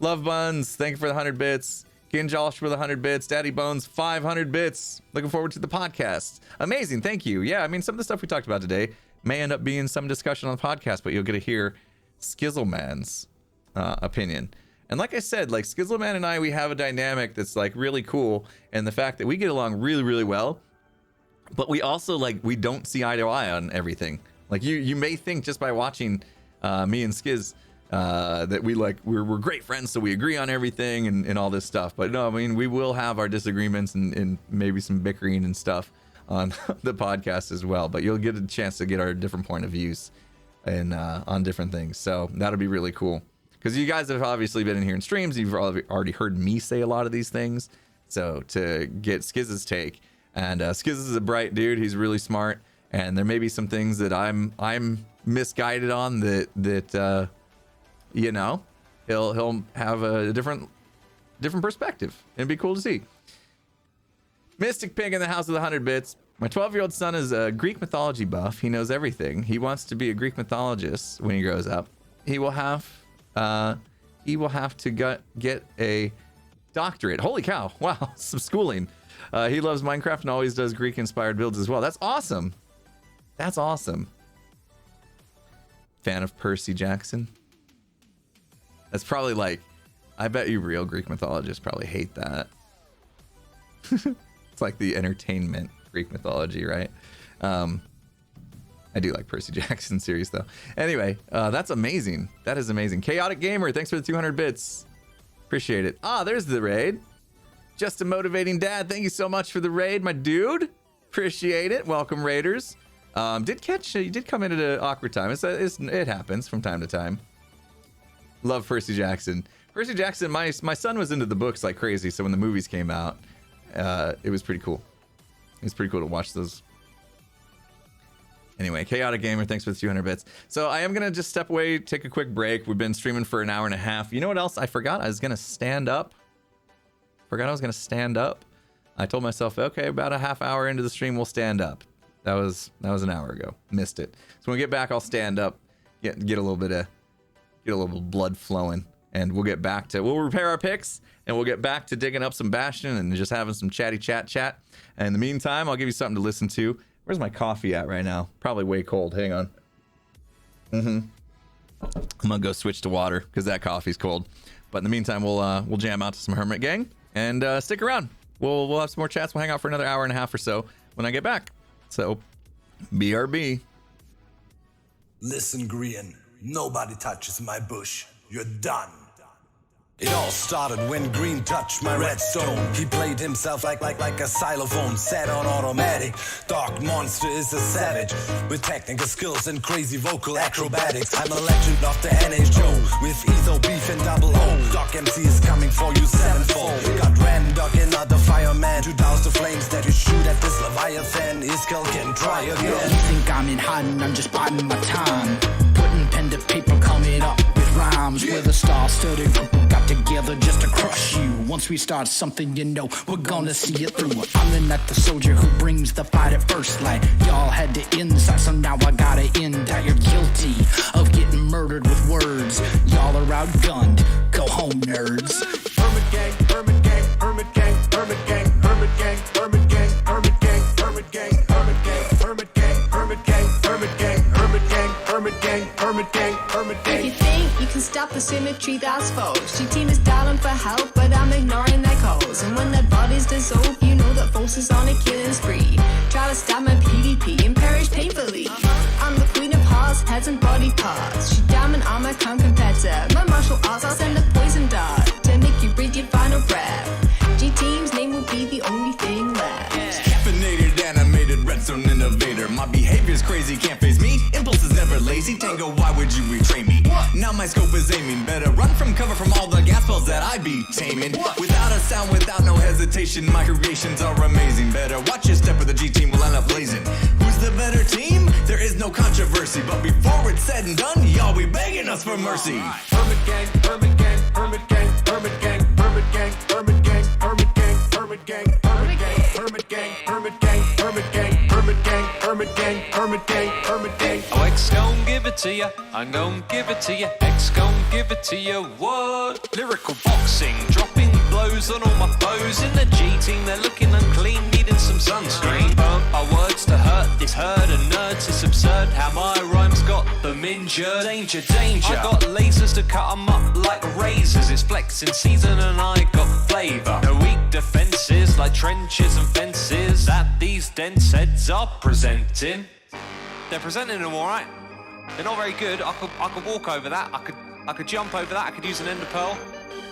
Speaker 1: Love Buns, thank you for the 100 bits. Ginjosh for the 100 bits. Daddy Bones, 500 bits. Looking forward to the podcast. Amazing, thank you. Yeah, I mean, some of the stuff we talked about today may end up being some discussion on the podcast, but you'll get to hear Skizzleman's opinion. And like I said, like Skizzleman and I, we have a dynamic that's like really cool, and the fact that we get along really, really well, but we also we don't see eye to eye on everything. Like you may think just by watching me and Skiz that we're great friends, so we agree on everything and all this stuff. But no, I mean, we will have our disagreements and maybe some bickering and stuff on the podcast as well. But you'll get a chance to get our different point of views and on different things. So that'll be really cool. Because you guys have obviously been in here in streams. You've already heard me say a lot of these things. So to get Skiz's take, and Skiz is a bright dude. He's really smart. And there may be some things that I'm misguided on that you know, he'll have a different perspective. It'd be cool to see. Mystic Pig in the house with 100 bits. My 12-year-old son is a Greek mythology buff. He knows everything. He wants to be a Greek mythologist when he grows up. He will have to get a doctorate. Holy cow. Wow, some schooling. He loves Minecraft and always does Greek-inspired builds as well. That's awesome. That's awesome. Fan of Percy Jackson. That's probably I bet you real Greek mythologists probably hate that. It's like the entertainment Greek mythology, right? I do like Percy Jackson series though. Anyway, that's amazing. That is amazing. Chaotic Gamer, thanks for the 200 bits. Appreciate it. There's the raid. Just a Motivating Dad, thank you so much for the raid, my dude. Appreciate it. Welcome, Raiders. You did come in at an awkward time. It happens from time to time. Love Percy Jackson. Percy Jackson, my son was into the books like crazy, so when the movies came out, it was pretty cool. It was pretty cool to watch those. Anyway, Chaotic Gamer, thanks for the 200 bits. So I am going to just step away, take a quick break. We've been streaming for an hour and a half. You know what else? I forgot I was going to stand up. I told myself, okay, about a half hour into the stream, we'll stand up. That was an hour ago. Missed it. So when we get back, I'll stand up, get a little bit of blood flowing, and we'll repair our picks, and we'll get back to digging up some Bastion and just having some chatty chat. And in the meantime, I'll give you something to listen to. Where's my coffee at right now? Probably way cold. Hang on. I'm gonna go switch to water because that coffee's cold. But in the meantime, we'll jam out to some Hermit Gang and stick around. We'll have some more chats. We'll hang out for another hour and a half or so when I get back. So, BRB.
Speaker 4: Listen, Grian. Nobody touches my bush. You're done. It all started when Green touched my redstone. He played himself like a xylophone, set on automatic. Dark Monster is a savage with technical skills and crazy vocal acrobatics. I'm a legend of the NHO with Etho, Beef, and Double O. Doc MC is coming for you sevenfold. Got Randog, another fireman to douse the flames that you shoot at this Leviathan. Iskell can try again.
Speaker 5: You think I'm in hiding? I'm just biding my time. Putting pen to paper, coming up with rhymes. With a star-studded group who got together just to crush you. Once we start something, you know we're gonna see it through. I'm not the soldier who brings the fight at first light. Y'all had to inside, so now I gotta end out. You're guilty of getting murdered with words. Y'all are outgunned. Go home, nerds.
Speaker 3: Hermit gang, Hermit gang, Hermit gang, Hermit gang, Hermit gang, Hermit gang, Hermit gang, Hermit gang, Hermit gang, Hermit gang, Hermit gang, Hermit gang, Hermit gang, Hermit gang, Hermit gang, Hermit gang.
Speaker 6: If you think you can stop the symmetry, that's false. Your team is dialing for help, but I'm ignoring their calls. And when their bodies dissolve, you know that Force is on a killing spree. Try to stop my PvP and perish painfully. I'm the queen of hearts, heads and body parts. She diamond armor, come competitor. My martial arts, I'll send a poison dart to make you breathe your final breath. G-Team's name will be the only thing turning left.
Speaker 4: Caffeinated, animated, redstone innovator. My behavior's crazy, can't face me. Impulse is never lazy. Tango, why would you betray me? Now my scope is aiming. Better run from cover from all the gas balls that I be taming. Without a sound, without no hesitation, my creations are amazing. Better watch your step or the G team will end up blazing. Who's the better team? There is no controversy. But before it's said and done, y'all be begging us for mercy.
Speaker 3: Hermit gang, hermit gang, hermit gang, hermit gang, hermit gang, hermit gang, hermit gang, hermit gang, hermit gang, hermit gang, hermit gang, hermit gang, hermit gang, hermit gang, hermit gang, hermit gang.
Speaker 7: Oh, X gon' give it to ya, I'm gon' give it to ya. X gon' give it to ya, what? Lyrical boxing, dropping blows on all my foes. In the G team, they're looking unclean, needing some sunscreen. Burnt by words to hurt this herd of nerds. It's absurd how my rhymes got them injured. Danger, danger. I got lasers to cut 'em up like razors. It's flexing season and I got flavour. No weak defences like trenches and fences that these dense heads are presenting. They're presenting them alright. They're not very good. I could walk over that. I could jump over that. I could use an ender pearl.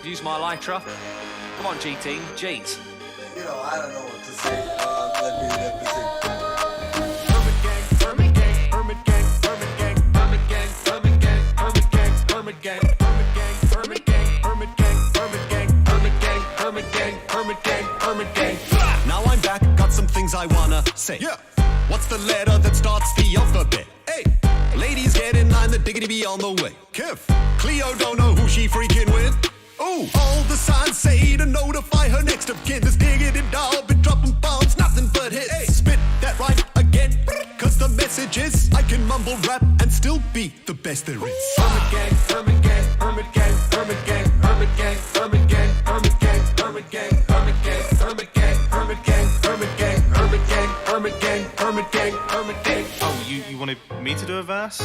Speaker 7: Use my elytra. Come on, G team. G's.
Speaker 4: You know, I don't know what to say. Let me sing.
Speaker 3: Hermit gang, hermit gang, hermit gang, hermit gang, hermit gang, hermit gang, hermit gang, hermit gang, hermit gang, hermit gang, hermit gang, hermit gang, hermit gang, hermit gang, hermit gang, hermit gang.
Speaker 4: Now I'm back, got some things I wanna say.
Speaker 3: Yeah.
Speaker 4: What's the letter that starts the alphabet?
Speaker 3: Hey,
Speaker 4: Ladies, get in line, the diggity be on the way.
Speaker 3: Kev.
Speaker 4: Cleo don't know who she freaking with. Ooh, all the signs say to notify her next of kin. This diggity doll been dropping bombs, nothing but hits.
Speaker 3: Hey.
Speaker 4: Spit that right again, cause the message is I can mumble rap and still be the best there is.
Speaker 3: Hermit gang, hermit gang, hermit gang, hermit gang, hermit gang, hermit gang, hermit gang, hermit gang, hermit gang, hermit gang, hermit gang, hermit gang, hermit gang, hermit gang, hermit gang, hermit gang.
Speaker 8: Oh, you wanted me to do a verse?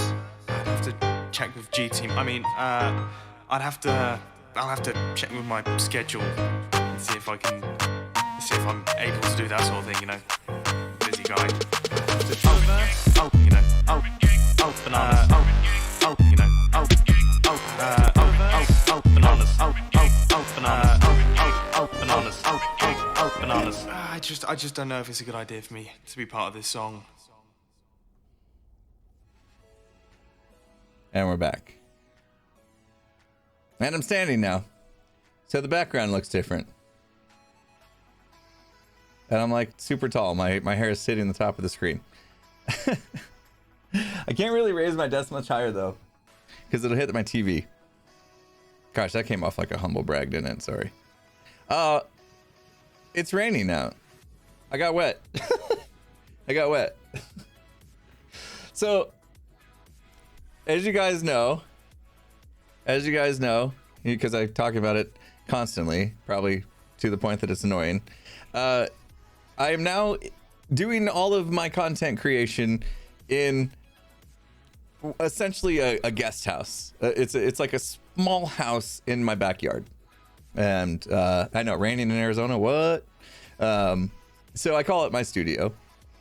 Speaker 8: I'd have to check with G Team. I mean, I'll have to check with my schedule and see if I'm able to do that sort of thing, you know. Busy guy. Bananas. You know. Bananas. I just don't know if it's a good idea for me to be part of this song.
Speaker 1: And we're back. And I'm standing now. So the background looks different. And I'm like super tall. My hair is sitting on the top of the screen. I can't really raise my desk much higher though, because it'll hit my TV. Gosh, that came off like a humble brag, didn't it? Sorry. It's raining out. I got wet. I got wet. So, as you guys know, because I talk about it constantly, probably to the point that it's annoying, I am now doing all of my content creation in essentially a guest house. It's like a small house in my backyard. And I know, raining in Arizona, what? So I call it my studio,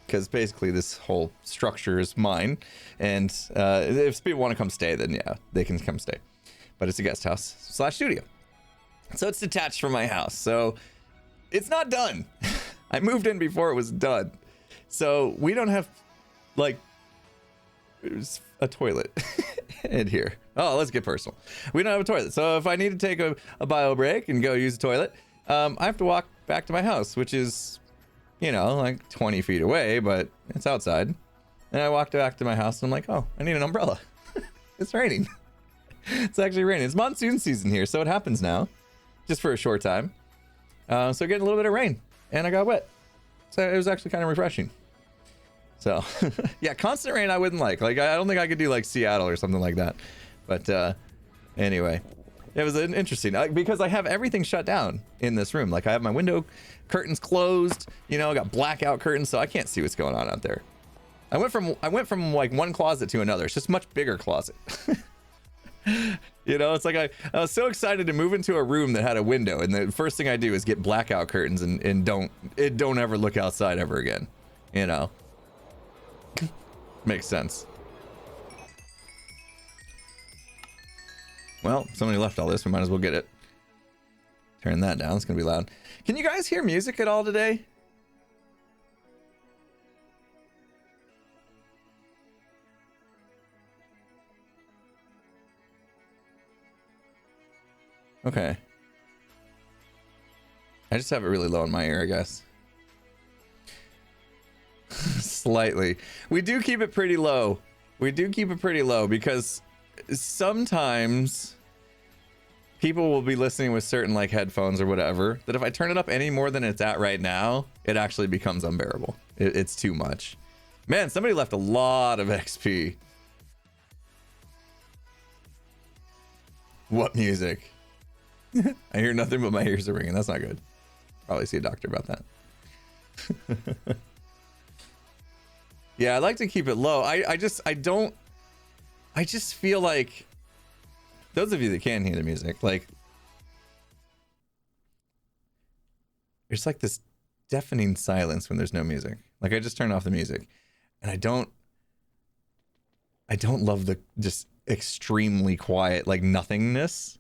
Speaker 1: because basically this whole structure is mine. And if people want to come stay, then yeah, they can come stay. But it's a guest house / studio. So it's detached from my house. So it's not done. I moved in before it was done. So we don't have, like, a toilet in here. Oh, let's get personal. We don't have a toilet. So if I need to take a bio break and go use the toilet, I have to walk back to my house, which is, you know, like 20 feet away, but it's outside. And I walked back to my house and I'm like, oh, I need an umbrella. It's raining. It's actually raining. It's monsoon season here, so it happens now, just for a short time. So getting a little bit of rain, and I got wet. So it was actually kind of refreshing. So yeah, constant rain I wouldn't like. Like, I don't think I could do like Seattle or something like that. But anyway, it was interesting because I have everything shut down in this room. Like, I have my window curtains closed. You know, I got blackout curtains, so I can't see what's going on out there. I went from like one closet to another. It's just a much bigger closet. You know, it's like I was so excited to move into a room that had a window, and the first thing I do is get blackout curtains and don't ever look outside ever again. You know, makes sense. Well, somebody left all this. We might as well get it. Turn that down. It's gonna be loud. Can you guys hear music at all today? Okay. I just have it really low in my ear, I guess. Slightly. We do keep it pretty low. We do keep it pretty low because sometimes people will be listening with certain like headphones or whatever that if I turn it up any more than it's at right now, it actually becomes unbearable. It's too much. Man, somebody left a lot of XP. What music? I hear nothing but my ears are ringing. That's not good. Probably see a doctor about that. Yeah, I like to keep it low. I just feel like those of you that can hear the music, like there's like this deafening silence when there's no music. Like I just turn off the music and I don't love the just extremely quiet, like nothingness.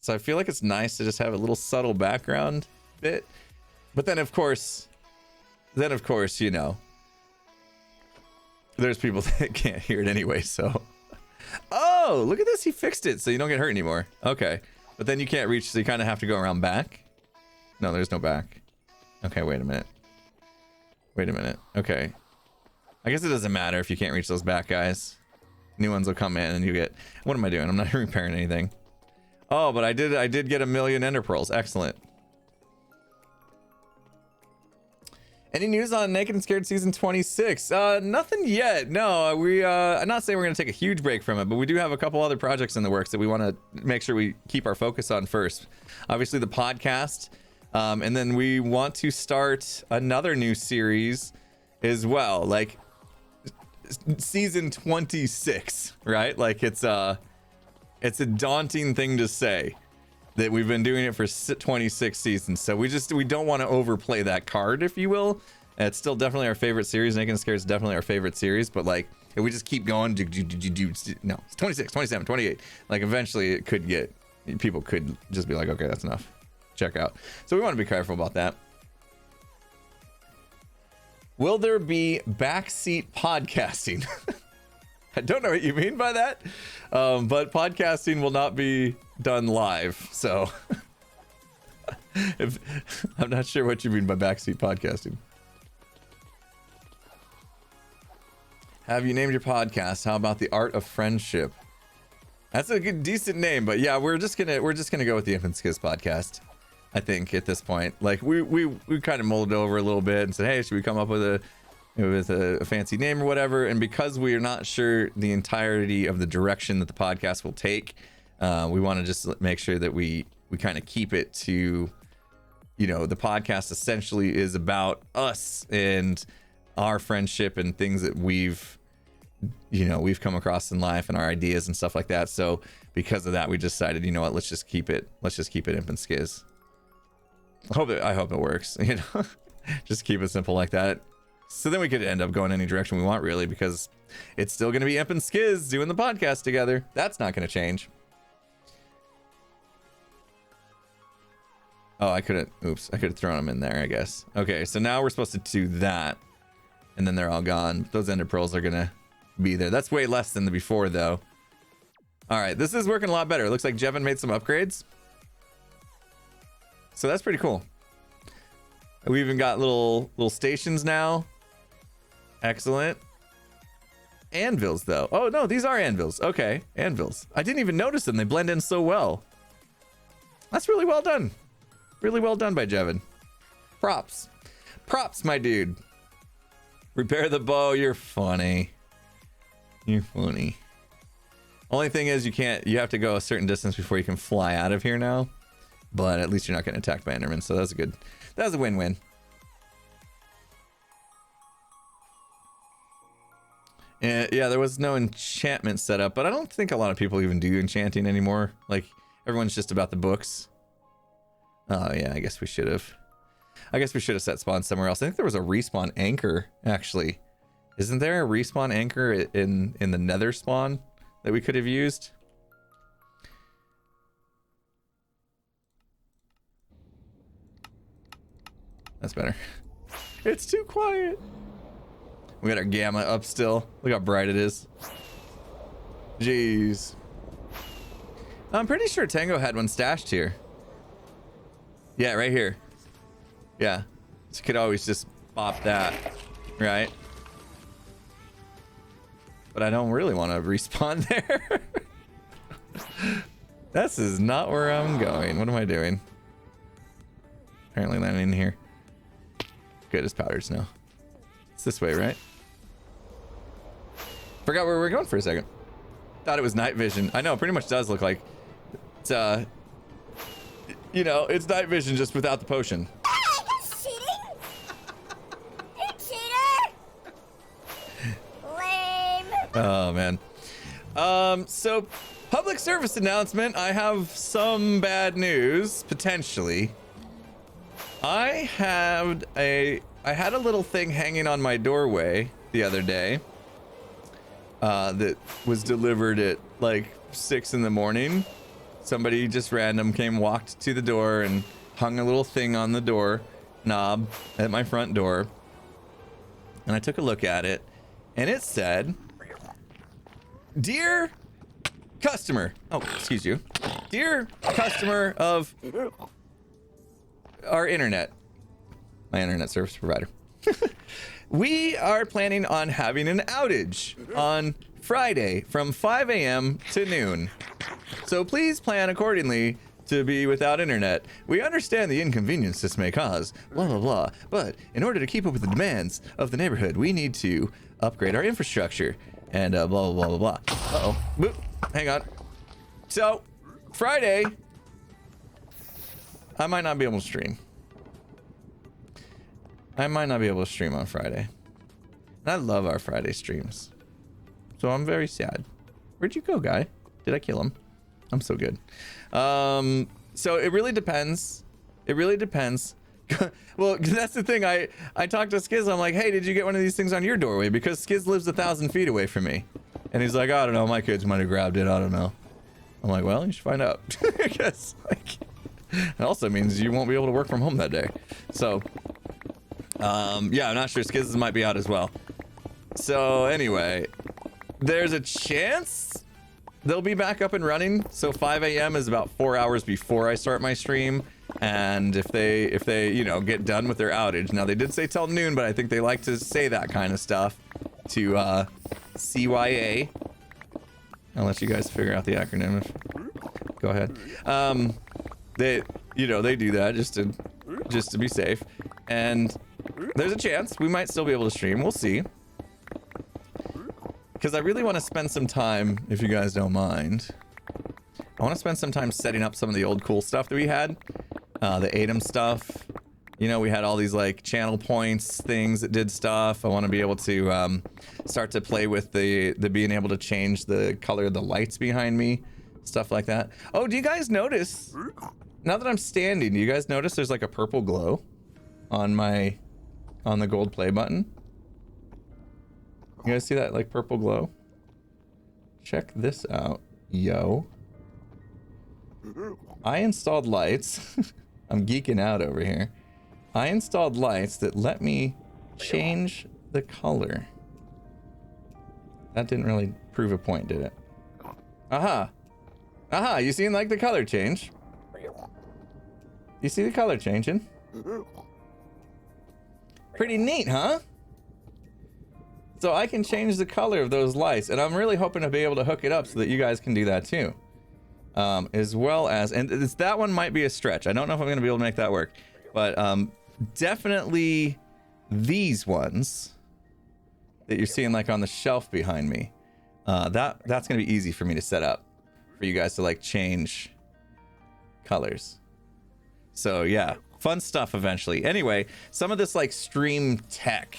Speaker 1: So I feel like it's nice to just have a little subtle background bit. But then of course, you know, there's people that can't hear it anyway, so. Oh, look at this. He fixed it so you don't get hurt anymore. Okay. But then you can't reach, so you kind of have to go around back. No, there's no back. Okay, wait a minute. Okay. I guess it doesn't matter if you can't reach those back guys. New ones will come in and you get... What am I doing? I'm not repairing anything. Oh, but I did get 1,000,000 ender pearls. Excellent. Any news on Naked and Scared season 26? Nothing yet. No, I'm not saying we're gonna take a huge break from it, but we do have a couple other projects in the works that we want to make sure we keep our focus on first. Obviously the podcast, and then we want to start another new series as well, like season 26, right? Like it's a daunting thing to say that we've been doing it for 26 seasons, so we don't want to overplay that card, if you will. It's still definitely our favorite series. Naked and Scared is definitely our favorite series, but like if we just keep going, no, it's 26, 27, 28. Like eventually it could get, people could just be like, okay, that's enough. Check out. So we want to be careful about that. Will there be backseat podcasting? I don't know what you mean by that, but podcasting will not be done live, so I'm not sure what you mean by backseat podcasting. Have you named your podcast? How about The Art of Friendship? That's a good, decent name, but yeah, we're just gonna go with the Infant Skiz podcast. I think at this point, like we kind of molded over a little bit and said, hey, should we come up with a fancy name or whatever? And because we are not sure the entirety of the direction that the podcast will take, we want to just make sure that we kind of keep it to, you know, the podcast essentially is about us and our friendship and things that we've come across in life and our ideas and stuff like that. So because of that, we decided, you know what, let's just keep it Infant Skiz. I hope it works, you know. Just keep it simple like that. So then we could end up going any direction we want, really, because it's still going to be Imp and Skiz doing the podcast together. That's not going to change. Oh, I could have thrown them in there, I guess. Okay, so now we're supposed to do that, and then they're all gone. Those ender pearls are going to be there. That's way less than the before, though. All right, this is working a lot better. It looks like Jevin made some upgrades. So that's pretty cool. We even got little stations now. Excellent. Anvils, though. Oh, no, these are anvils. Okay, anvils. I didn't even notice them. They blend in so well. That's really well done. Really well done by Jevin. Props. Props, my dude. Repair the bow. You're funny. You're funny. Only thing is you have to go a certain distance before you can fly out of here now. But at least you're not getting attacked by Enderman, so that's good. That was a win-win. And yeah, there was no enchantment set up, but I don't think a lot of people even do enchanting anymore. Like, everyone's just about the books. Oh yeah, I guess we should have set spawn somewhere else. I think there was a respawn anchor, actually. Isn't there a respawn anchor in the nether spawn that we could have used? That's better. It's too quiet. We got our gamma up still. Look how bright it is. Jeez. I'm pretty sure Tango had one stashed here. Yeah, right here. Yeah. So you could always just bop that, right? But I don't really want to respawn there. This is not where I'm going. What am I doing? Apparently landing in here. Good, it's powdered snow. It's this way, right? Forgot where we were going for a second. Thought it was night vision. I know, it pretty much does look like it's you know, it's night vision just without the potion.
Speaker 2: That's cheating! You cheater! Lame.
Speaker 1: Oh man. So public service announcement. I have some bad news potentially. I had a little thing hanging on my doorway the other day that was delivered at like 6 in the morning. Somebody just random walked to the door and hung a little thing on the door knob at my front door. And I took a look at it and it said, "Dear customer," oh, excuse you, "Dear customer of our internet," my internet service provider, "we are planning on having an outage on Friday from 5 a.m. to noon. So please plan accordingly to be without internet. We understand the inconvenience this may cause, blah, blah, blah. But in order to keep up with the demands of the neighborhood, we need to upgrade our infrastructure," and blah, blah, blah, blah, blah. Uh-oh. Boop. Hang on. So, Friday, I might not be able to stream. I might not be able to stream on Friday. And I love our Friday streams. So I'm very sad. Where'd you go, guy? Did I kill him? I'm so good. So it really depends. It really depends. Well, that's the thing. I talked to Skiz. I'm like, "Hey, did you get one of these things on your doorway?" Because Skiz lives 1,000 feet away from me. And he's like, "I don't know. My kids might have grabbed it. I don't know." I'm like, "Well, you should find out." Because like, it also means you won't be able to work from home that day. So, yeah, I'm not sure. Skiz might be out as well. So anyway, there's a chance they'll be back up and running. So 5 a.m. is about 4 hours before I start my stream. And if they, you know, get done with their outage. Now they did say till noon, but I think they like to say that kind of stuff to CYA. I'll let you guys figure out the acronym. Go ahead. They, you know, they do that just to be safe. And there's a chance we might still be able to stream. We'll see. Because I really want to spend some time, if you guys don't mind, I want to spend some time setting up some of the old cool stuff that we had. The ATOM stuff. You know, we had all these like channel points things that did stuff. I want to be able to start to play with the being able to change the color of the lights behind me. Stuff like that. Oh, do you guys notice, now that I'm standing, do you guys notice there's like a purple glow on the gold play button? You guys see that like purple glow? Check this out, yo. I installed lights. I'm geeking out over here. I installed lights that let me change the color. That didn't really prove a point, did it? Aha. Aha, you seen like the color change? You see the color changing? Pretty neat, huh? So I can change the color of those lights, and I'm really hoping to be able to hook it up so that you guys can do that too. As well as, and that one might be a stretch. I don't know if I'm going to be able to make that work, but definitely these ones that you're seeing like on the shelf behind me, that's going to be easy for me to set up for you guys to like change colors. So yeah, fun stuff eventually. Anyway, some of this like stream tech,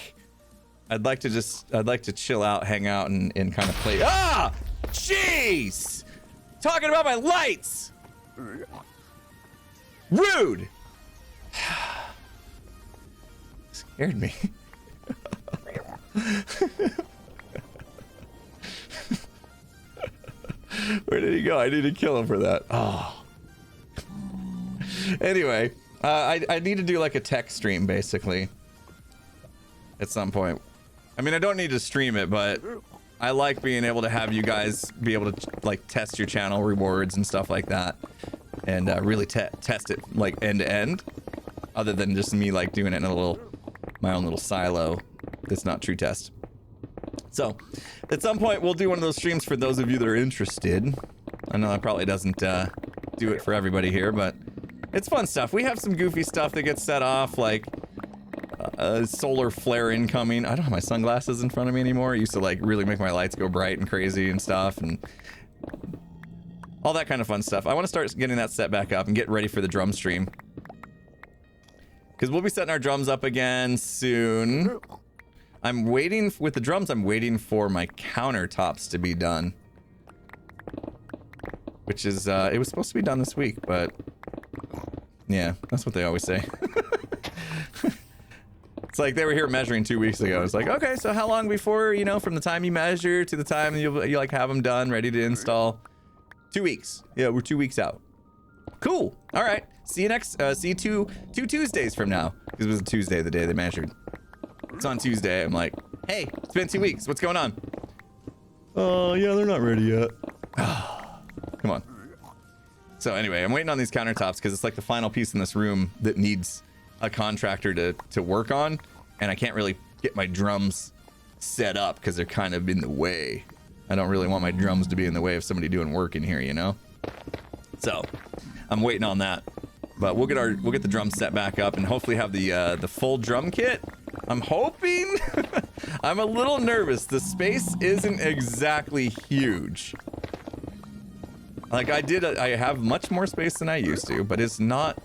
Speaker 1: I'd like to chill out, hang out, and kind of play. Ah, jeez, talking about my lights. Rude. Scared me. Where did he go? I need to kill him for that. Oh. Anyway, I need to do like a tech stream basically at some point. I mean, I don't need to stream it, but I like being able to have you guys be able to like test your channel rewards and stuff like that, and really test it like end to end, other than just me like doing it in my own little silo. That's not true test. So at some point we'll do one of those streams for those of you that are interested. I know that probably doesn't do it for everybody here, but it's fun stuff. We have some goofy stuff that gets set off, like solar flare incoming. I don't have my sunglasses in front of me anymore. It used to like really make my lights go bright and crazy and stuff, and all that kind of fun stuff. I want to start getting that set back up and get ready for the drum stream, because we'll be setting our drums up again soon. I'm waiting with the drums. I'm waiting for my countertops to be done, which is it was supposed to be done this week, but yeah, that's what they always say. It's like they were here measuring 2 weeks ago. It's like, okay, so how long before, you know, from the time you measure to the time you like have them done, ready to install? 2 weeks. Yeah, we're 2 weeks out. Cool. All right. See you next. See you two Tuesdays from now, because it was a Tuesday the day they measured. It's on Tuesday. I'm like, hey, it's been 2 weeks. What's going on? Oh, yeah, they're not ready yet. Come on. So anyway, I'm waiting on these countertops because it's like the final piece in this room that needs a contractor to work on, and I can't really get my drums set up because they're kind of in the way. I don't really want my drums to be in the way of somebody doing work in here, you know? So I'm waiting on that, but we'll get the drums set back up and hopefully have the full drum kit. I'm hoping. I'm a little nervous. The space isn't exactly huge. Like I have much more space than I used to, but it's not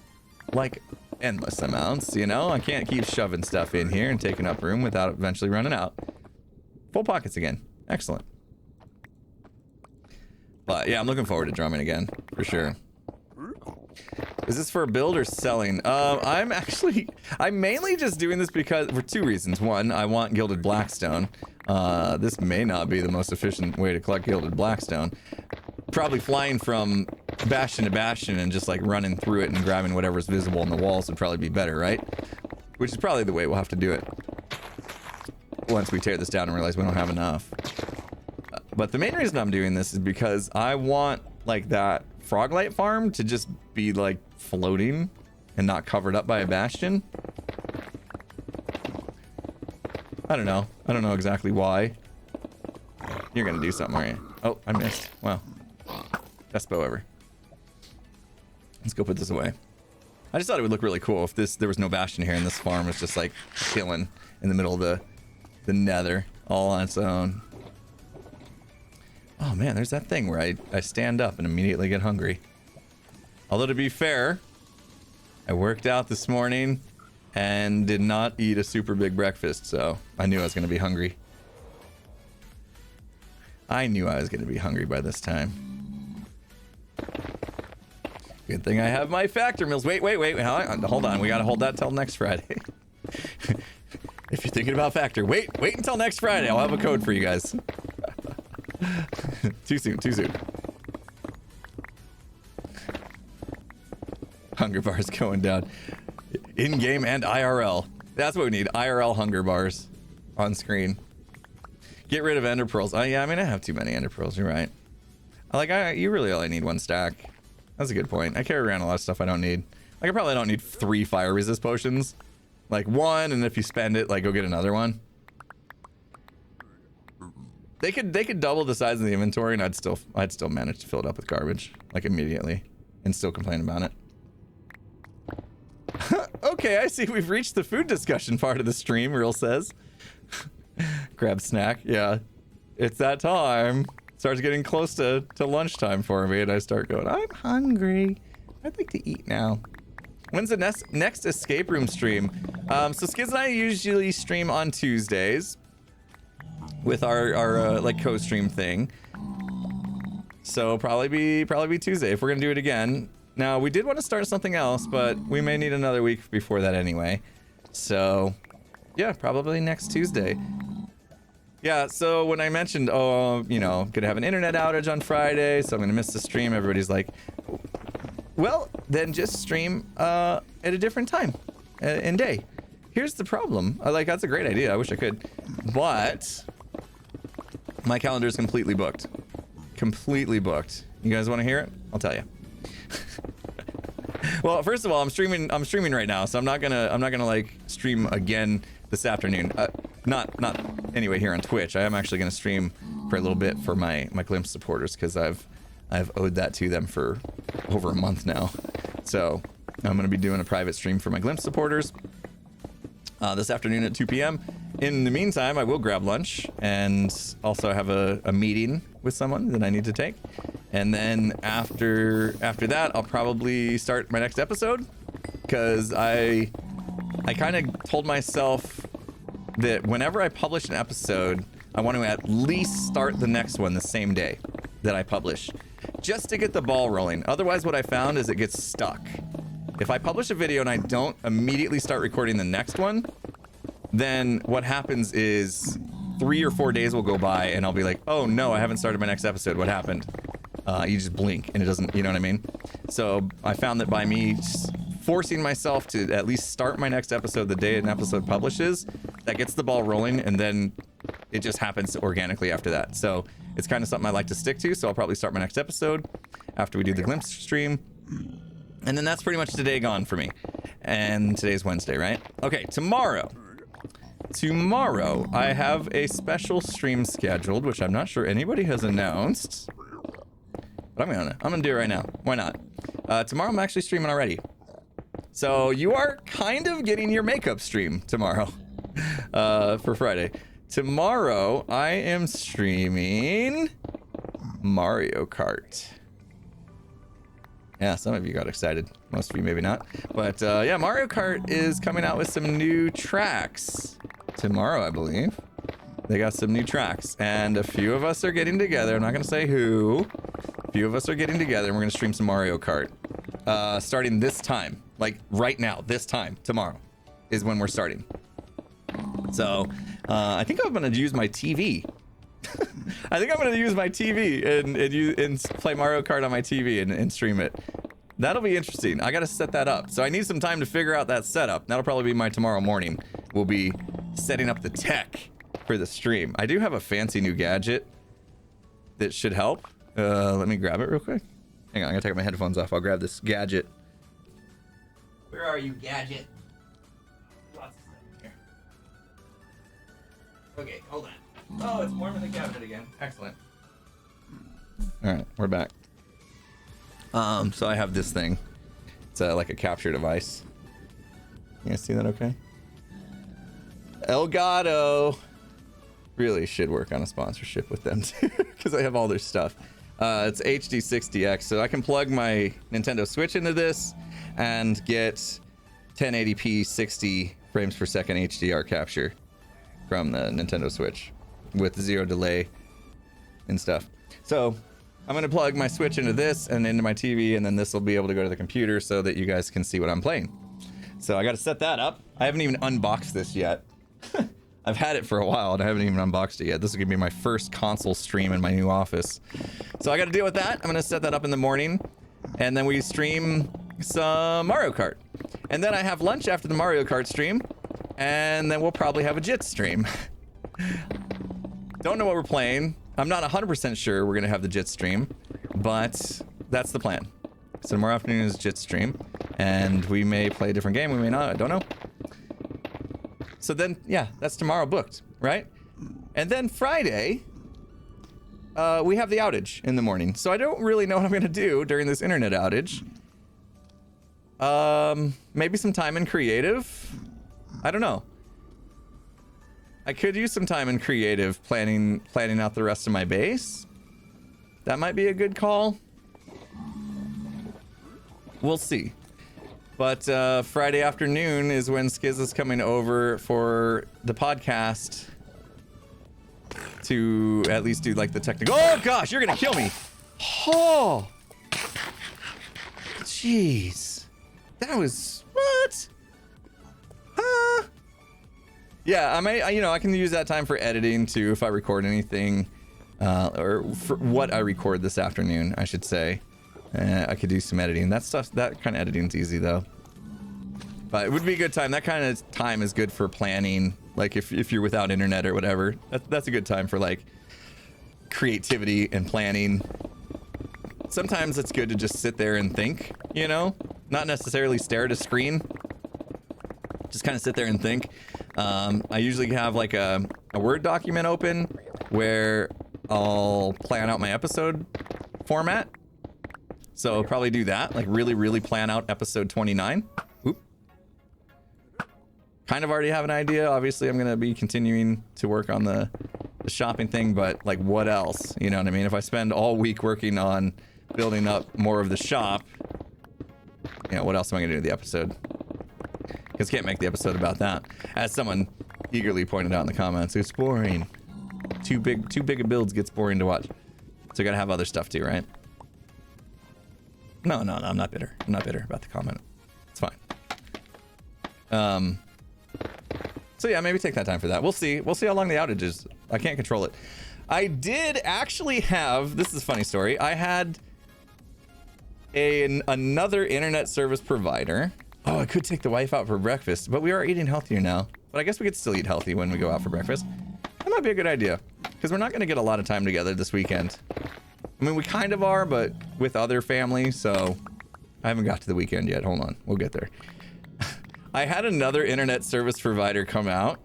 Speaker 1: like endless amounts, you know? I can't keep shoving stuff in here and taking up room without eventually running out. Full pockets again. Excellent. But yeah, I'm looking forward to drumming again, for sure. Is this for a build or selling? I'm mainly just doing this because, for two reasons. One, I want Gilded Blackstone. This may not be the most efficient way to collect Gilded Blackstone. Probably flying from bastion to bastion and just like running through it and grabbing whatever's visible on the walls would probably be better, right? Which is probably the way we'll have to do it once we tear this down and realize we don't have enough. But the main reason I'm doing this is because I want like that Froglight farm to just be like floating and not covered up by a bastion. I don't know exactly why. You're gonna do something, aren't you? Oh, I missed. Wow. Best bow ever. Let's go put this away. I just thought it would look really cool if there was no bastion here and this farm was just like chilling in the middle of the nether all on its own. Oh man, there's that thing where I stand up and immediately get hungry. Although to be fair, I worked out this morning and did not eat a super big breakfast, so I knew I was going to be hungry. I knew I was going to be hungry by this time. Good thing I have my factor mills. Wait. Hold on. We got to hold that till next Friday. If you're thinking about factor, wait until next Friday. I'll have a code for you guys. Too soon. Hunger bars going down. In-game and IRL. That's what we need. IRL hunger bars on screen. Get rid of ender pearls. Oh yeah, I mean I have too many ender pearls. You're right. You really only need one stack. That's a good point. I carry around a lot of stuff I don't need. Like I probably don't need 3 fire resist potions. Like 1, and if you spend it, like go get another one. They could double the size of the inventory, and I'd still manage to fill it up with garbage like immediately, and still complain about it. Okay, I see we've reached the food discussion part of the stream. Real says. Grab snack. Yeah, it's that time. Starts getting close to lunchtime for me, and I start going, I'm hungry. I'd like to eat now. When's the next escape room stream? So Skiz and I usually stream on Tuesdays with our like co-stream thing. So probably be Tuesday if we're gonna do it again. Now we did want to start something else, but we may need another week before that anyway. So yeah, probably next Tuesday. Yeah, so when I mentioned, you know, gonna have an internet outage on Friday, so I'm gonna miss the stream, everybody's like, well, then just stream at a different time and day. Here's the problem. Like, that's a great idea. I wish I could. But My calendar is completely booked. Completely booked. You guys want to hear it? I'll tell you. Well, first of all, I'm streaming right now, so I'm not gonna like stream again this afternoon. Not anyway here on Twitch. I am actually gonna stream for a little bit for my Glimpse supporters, because I've owed that to them for over a month now. So I'm gonna be doing a private stream for my Glimpse supporters this afternoon at 2 p.m. In the meantime, I will grab lunch and also have a meeting with someone that I need to take. And then after that, I'll probably start my next episode, because I kind of told myself that whenever I publish an episode, I want to at least start the next one the same day that I publish, just to get the ball rolling. Otherwise, what I found is it gets stuck. If I publish a video and I don't immediately start recording the next one, then what happens is 3 or 4 days will go by and I'll be like, oh no, I haven't started my next episode. What happened? You just blink and it doesn't, you know what I mean? So I found that by me forcing myself to at least start my next episode the day an episode publishes, that gets the ball rolling, and then it just happens organically after that. So it's kind of something I like to stick to. So I'll probably start my next episode after we do the Glimpse stream. And then that's pretty much today gone for me. And today's Wednesday, right? Okay, tomorrow I have a special stream scheduled, which I'm not sure anybody has announced. But I'm gonna do it right now. Why not? Tomorrow I'm actually streaming already. So you are kind of getting your makeup stream tomorrow for Friday. Tomorrow I am streaming Mario Kart. Yeah, some of you got excited. Most of you maybe not. But yeah, Mario Kart is coming out with some new tracks tomorrow, I believe. They got some new tracks, and a few of us are getting together. I'm not gonna say who. A few of us are getting together, and we're gonna stream some Mario Kart. Starting this time, like right now, this time, tomorrow, is when we're starting. So, I think I'm gonna use my TV. I think I'm gonna use my TV and play Mario Kart on my TV and stream it. That'll be interesting. I gotta set that up. So I need some time to figure out that setup. That'll probably be my tomorrow morning. We'll be setting up the tech for the stream. I do have a fancy new gadget that should help. Let me grab it real quick. Hang on, I'm gonna take my headphones off. I'll grab this gadget. Where are you, gadget? Lots of stuff in here. Okay, hold on. Oh, it's warm in the cabinet again. Excellent. All right, we're back. So I have this thing. It's like a capture device. You guys see that okay? Elgato. Really should work on a sponsorship with them too, because I have all their stuff. It's HD60X, so I can plug my Nintendo Switch into this and get 1080p 60 frames per second HDR capture from the Nintendo Switch with 0 delay and stuff. So I'm gonna plug my Switch into this and into my TV, and then this will be able to go to the computer so that you guys can see what I'm playing. So I gotta set that up. I haven't even unboxed this yet. I've had it for a while and I haven't even unboxed it yet. This is gonna be my first console stream in my new office. So I gotta deal with that. I'm gonna set that up in the morning, and then we stream some Mario Kart. And then I have lunch after the Mario Kart stream, and then we'll probably have a JIT stream. Don't know what we're playing. I'm not 100% sure we're gonna have the JIT stream, but that's the plan. So tomorrow afternoon is JIT stream, and we may play a different game, we may not, I don't know. So then, yeah, that's tomorrow booked, right? And then Friday, we have the outage in the morning. So I don't really know what I'm gonna do during this internet outage. Maybe some time in creative. I don't know. I could use some time in creative planning out the rest of my base. That might be a good call. We'll see. But Friday afternoon is when Skiz is coming over for the podcast to at least do like the technical. Oh gosh, you're gonna kill me. Oh, jeez, that was what? Huh? Yeah, I may. I can use that time for editing too if I record anything, or for what I record this afternoon, I should say. I could do some editing. That kind of editing's easy though. But it would be a good time. That kind of time is good for planning. Like if you're without internet or whatever, that's a good time for like creativity and planning. Sometimes it's good to just sit there and think, you know, not necessarily stare at a screen. Just kind of sit there and think. I usually have like a Word document open where I'll plan out my episode format. So I'll probably do that, like really plan out episode 29. Oop. Kind of already have an idea. Obviously, I'm going to be continuing to work on the shopping thing, but like what else? You know what I mean? If I spend all week working on building up more of the shop, you know, what else am I going to do in the episode? Because can't make the episode about that. As someone eagerly pointed out in the comments, it's boring. Too big of builds gets boring to watch. So you gotta have other stuff too, right? No, I'm not bitter. I'm not bitter about the comment. It's fine. So yeah, maybe take that time for that. We'll see. We'll see how long the outage is. I can't control it. I did actually have, this is a funny story. I had another internet service provider. Oh, I could take the wife out for breakfast, but we are eating healthier now. But I guess we could still eat healthy when we go out for breakfast. That might be a good idea, because we're not going to get a lot of time together this weekend. I mean, we kind of are, but with other family, so I haven't got to the weekend yet. Hold on, we'll get there. I had another internet service provider come out,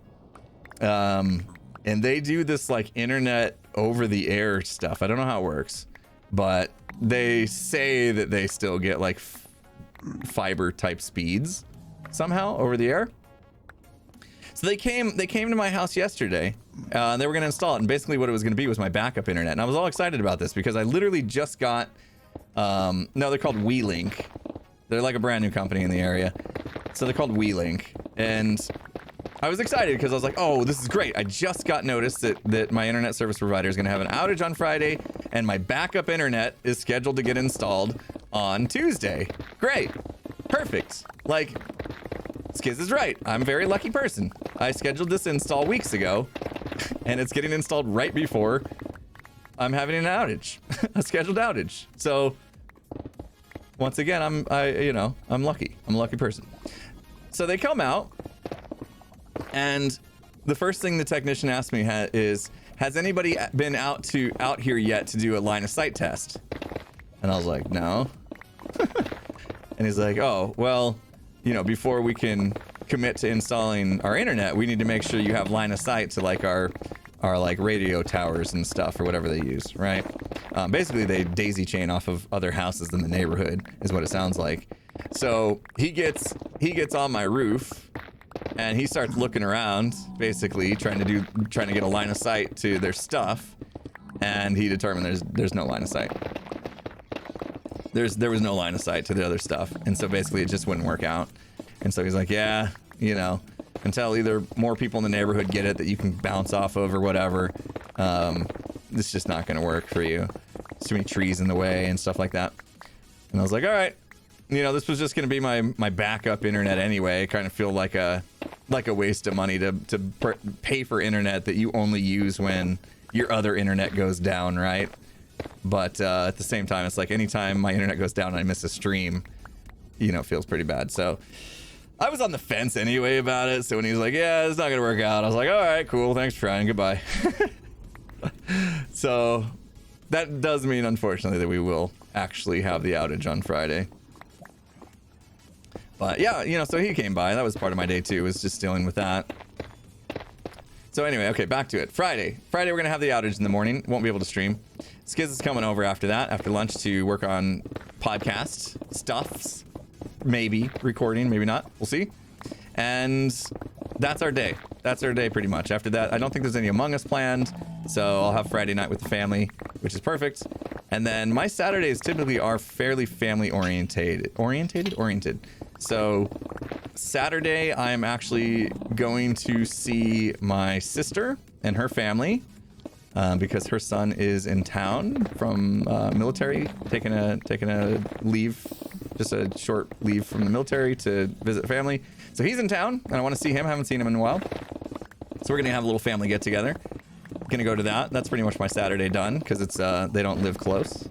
Speaker 1: and they do this like internet over the air stuff. I don't know how it works, but they say that they still get like fiber type speeds somehow over the air. So they came to my house yesterday. They were going to install it, and basically what it was going to be was my backup internet. And I was all excited about this because I literally just got no, they're called WeLink. They're like a brand new company in the area. So they're called WeLink, and I was excited because I was like, oh, this is great. I just got notice that my internet service provider is going to have an outage on Friday, and my backup internet is scheduled to get installed on Tuesday. Great. Perfect. Like, Skiz is right. I'm a very lucky person. I scheduled this install weeks ago, and it's getting installed right before I'm having an outage, a scheduled outage. So once again, I'm lucky. I'm a lucky person. So they come out, and the first thing the technician asked me is, has anybody been out here yet to do a line of sight test? And I was like, no. And he's like, oh, well, you know, before we can commit to installing our internet, we need to make sure you have line of sight to like our like radio towers and stuff or whatever they use, right? Basically, they daisy chain off of other houses in the neighborhood is what it sounds like. So he gets on my roof, and he starts looking around, basically trying to get a line of sight to their stuff, and he determined there's no line of sight. There was no line of sight to the other stuff, and so basically it just wouldn't work out. And so he's like, yeah, you know, until either more people in the neighborhood get it that you can bounce off of or whatever, it's just not going to work for you. There's too many trees in the way and stuff like that. And I was like, all right, you know, this was just going to be my backup internet anyway. I kind of feel like a waste of money to pay for internet that you only use when your other internet goes down, right? But at the same time, it's like anytime my internet goes down and I miss a stream, you know, it feels pretty bad. So I was on the fence anyway about it. So when he was like, yeah, it's not going to work out, I was like, all right, cool. Thanks for trying. Goodbye. So that does mean, unfortunately, that we will actually have the outage on Friday. But yeah, you know, so he came by. That was part of my day too, was just dealing with that. So anyway, okay, back to it. Friday we're going to have the outage in the morning. Won't be able to stream. Skiz is coming over after that, after lunch, to work on podcast stuffs. Maybe recording, maybe not. We'll see. And that's our day. That's our day pretty much. After that, I don't think there's any Among Us planned. So I'll have Friday night with the family, which is perfect. And then my Saturdays typically are fairly family oriented. So Saturday, I'm actually going to see my sister and her family because her son is in town from military, taking a leave, just a short leave from the military to visit family. So he's in town, and I want to see him. I haven't seen him in a while. So we're gonna have a little family get together. Gonna go to that. That's pretty much my Saturday done because it's they don't live close,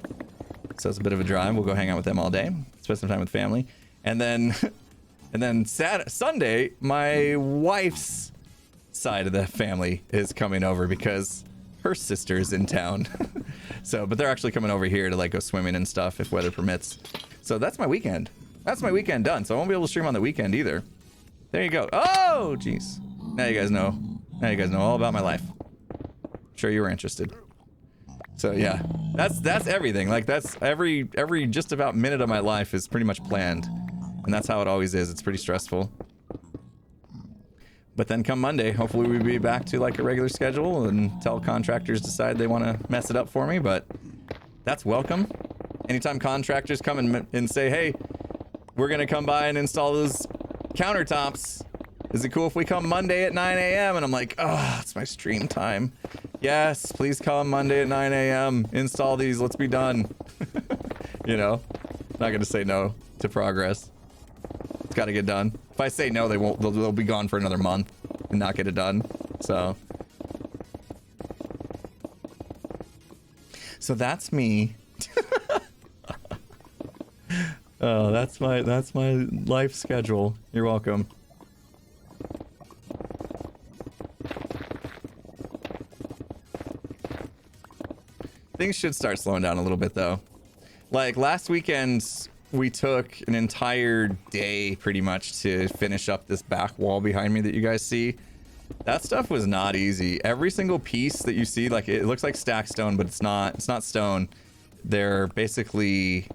Speaker 1: so it's a bit of a drive. We'll go hang out with them all day, spend some time with family, and then Sunday, my wife's side of the family is coming over because her sister's in town. So, but they're actually coming over here to like go swimming and stuff if weather permits. So that's my weekend. That's my weekend done. So I won't be able to stream on the weekend either. There you go. Oh, jeez. Now you guys know. Now you guys know all about my life. Sure you were interested. So yeah, that's everything. Like that's every just about minute of my life is pretty much planned. And that's how it always is. It's pretty stressful. But then come Monday, hopefully we'll be back to like a regular schedule until contractors decide they want to mess it up for me. But that's welcome. Anytime contractors come and say, hey, we're going to come by and install those countertops. Is it cool if we come Monday at 9 a.m.? And I'm like, oh, it's my stream time. Yes, please come Monday at 9 a.m. Install these. Let's be done. You know, not going to say no to progress. It's got to get done. If I say no, they won't. They'll be gone for another month and not get it done. So that's me. Oh, that's my life schedule. You're welcome. Things should start slowing down a little bit though. Like last weekend, we took an entire day pretty much to finish up this back wall behind me that you guys see. That stuff was not easy. Every single piece that you see, like it looks like stacked stone, but it's not stone. They're basically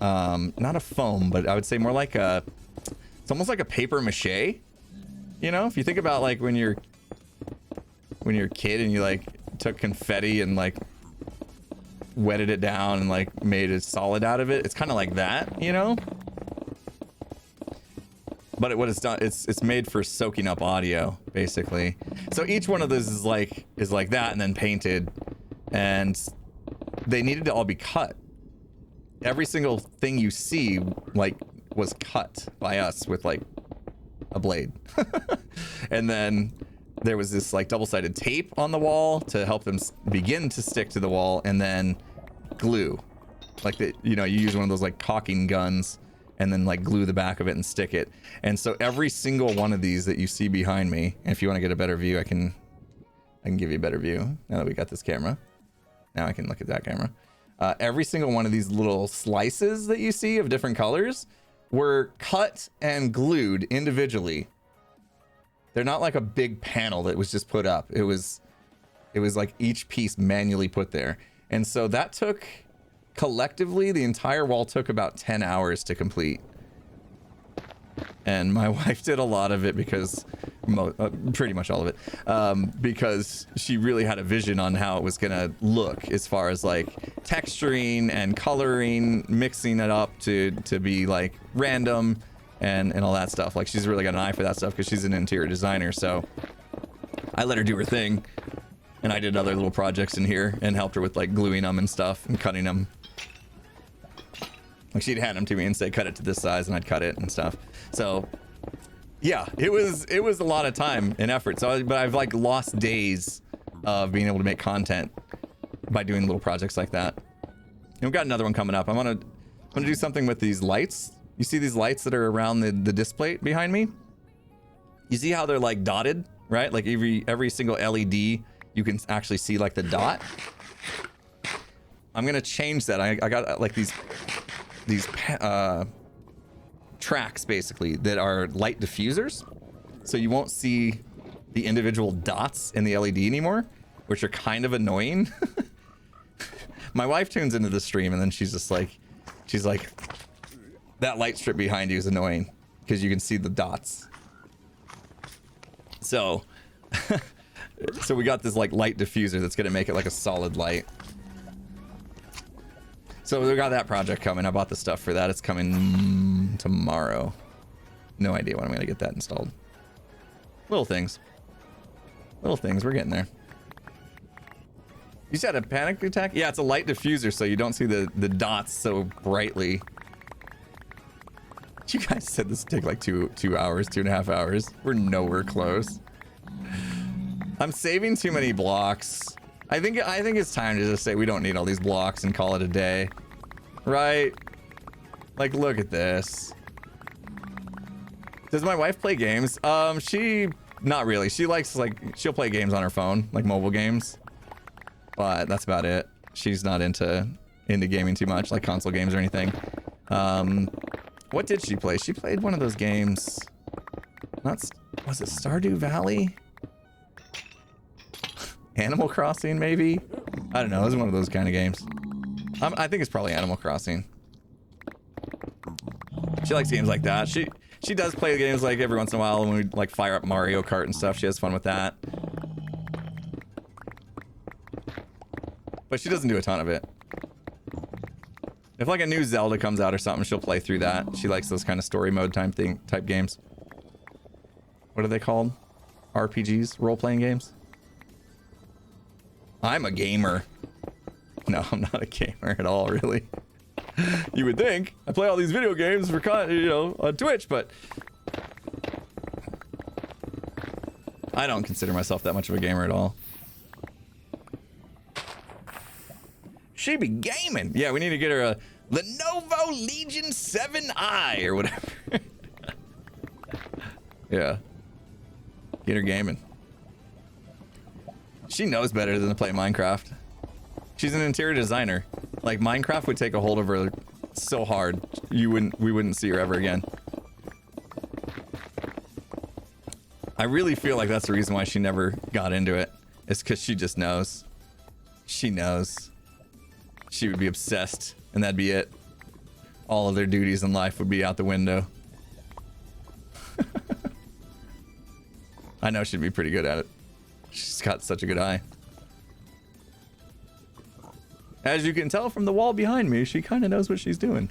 Speaker 1: not a foam, but I would say more like it's almost like a paper mache. You know, if you think about like when you're a kid and you like took confetti and like wetted it down and like made it solid out of it, it's kind of like that, you know. But what it's done, it's made for soaking up audio basically. So each one of those is like that and then painted, and they needed to all be cut. Every single thing you see like was cut by us with like a blade. And then there was this like double-sided tape on the wall to help them begin to stick to the wall, and then glue. Like you use one of those like caulking guns and then like glue the back of it and stick it. And so every single one of these that you see behind me, and if you want to get a better view, I can give you a better view now that we got this camera. Now I can look at that camera. Every single one of these little slices that you see of different colors were cut and glued individually. They're not like a big panel that was just put up. It was like each piece manually put there. And so that took, collectively, the entire wall took about 10 hours to complete. And my wife did a lot of it because, pretty much all of it, because she really had a vision on how it was gonna look as far as like texturing and coloring, mixing it up to be like random and all that stuff. Like she's really got an eye for that stuff because she's an interior designer. So I let her do her thing, and I did other little projects in here and helped her with like gluing them and stuff and cutting them. Like she'd hand them to me and say, cut it to this size, and I'd cut it and stuff. So yeah, it was a lot of time and effort. So, but I've like lost days of being able to make content by doing little projects like that. And we've got another one coming up. I want to do something with these lights. You see these lights that are around the disc plate behind me? You see how they're like dotted, right? Like every single LED, you can actually see like the dot. I'm gonna change that. I got like these tracks basically that are light diffusers, so you won't see the individual dots in the LED anymore, which are kind of annoying. My wife tunes into the stream and then she's like, that light strip behind you is annoying because you can see the dots. So so we got this like light diffuser that's gonna make it like a solid light. So we got that project coming. I bought the stuff for that. It's coming tomorrow. No idea when I'm gonna get that installed. Little things. We're getting there. You said a panic attack? Yeah, it's a light diffuser, so you don't see the dots so brightly. You guys said this would take like 2 hours, 2.5 hours. We're nowhere close. I'm saving too many blocks. I think it's time to just say we don't need all these blocks and call it a day. Right? Like, look at this. Does my wife play games? She, not really. She likes, like, she'll play games on her phone, like mobile games. but that's about it. She's not into gaming too much, like console games or anything. What did she play? She played one of those games. Was it Stardew Valley? Animal Crossing, maybe? I don't know. It was one of those kind of games. I think it's probably Animal Crossing. She likes games like that. She does play games like every once in a while when we like fire up Mario Kart and stuff. She has fun with that. But she doesn't do a ton of it. If like a new Zelda comes out or something, she'll play through that. She likes those kind of story mode type games. What are they called? RPGs? Role-playing games? I'm a gamer. No, I'm not a gamer at all, really. You would think. I play all these video games for on Twitch, but I don't consider myself that much of a gamer at all. She be gaming. Yeah, we need to get her a Lenovo Legion 7i or whatever. Yeah. Get her gaming. She knows better than to play Minecraft. She's an interior designer. Like Minecraft would take a hold of her so hard, we wouldn't see her ever again. I really feel like that's the reason why she never got into it. It's because she just knows. She knows. She would be obsessed, and that'd be it. All of their duties in life would be out the window. I know she'd be pretty good at it. She's got such a good eye. As you can tell from the wall behind me, she kind of knows what she's doing.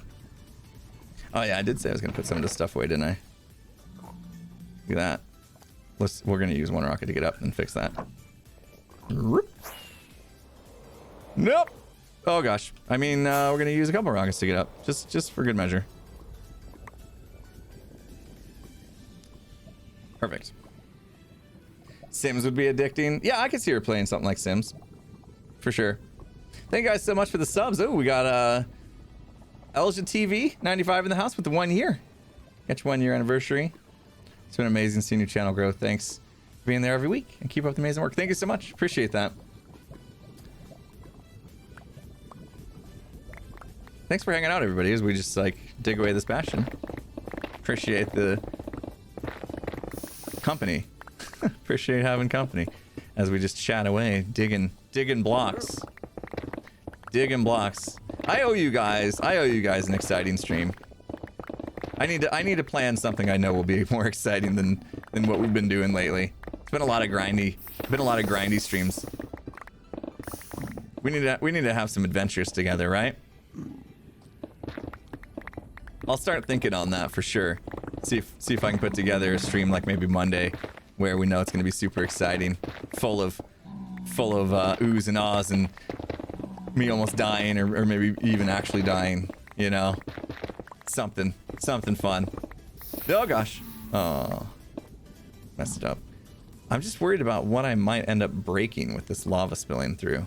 Speaker 1: Oh yeah, I did say I was going to put some of this stuff away, didn't I? Look at that. We're going to use one rocket to get up and fix that. Nope. Oh gosh. I mean, we're going to use a couple rockets to get up. Just for good measure. Perfect. Sims would be addicting. Yeah, I could see her playing something like Sims. For sure. Thank you guys so much for the subs. Oh, we got Elja TV 95 in the house with the 1 year. Got your 1 year anniversary. It's been amazing seeing your channel grow. Thanks for being there every week and keep up the amazing work. Thank you so much. Appreciate that. Thanks for hanging out, everybody, as we just like dig away this bastion. Appreciate the company. Appreciate having company as we just chat away, digging blocks. Digging blocks. I owe you guys an exciting stream. I need to plan something I know will be more exciting than what we've been doing lately. It's been a lot of grindy streams. We need to have some adventures together, right? I'll start thinking on that for sure. See if I can put together a stream like maybe Monday where we know it's going to be super exciting, full of oohs and ahs and me almost dying or maybe even actually dying, you know? Something fun. Oh gosh. Oh. Messed it up. I'm just worried about what I might end up breaking with this lava spilling through.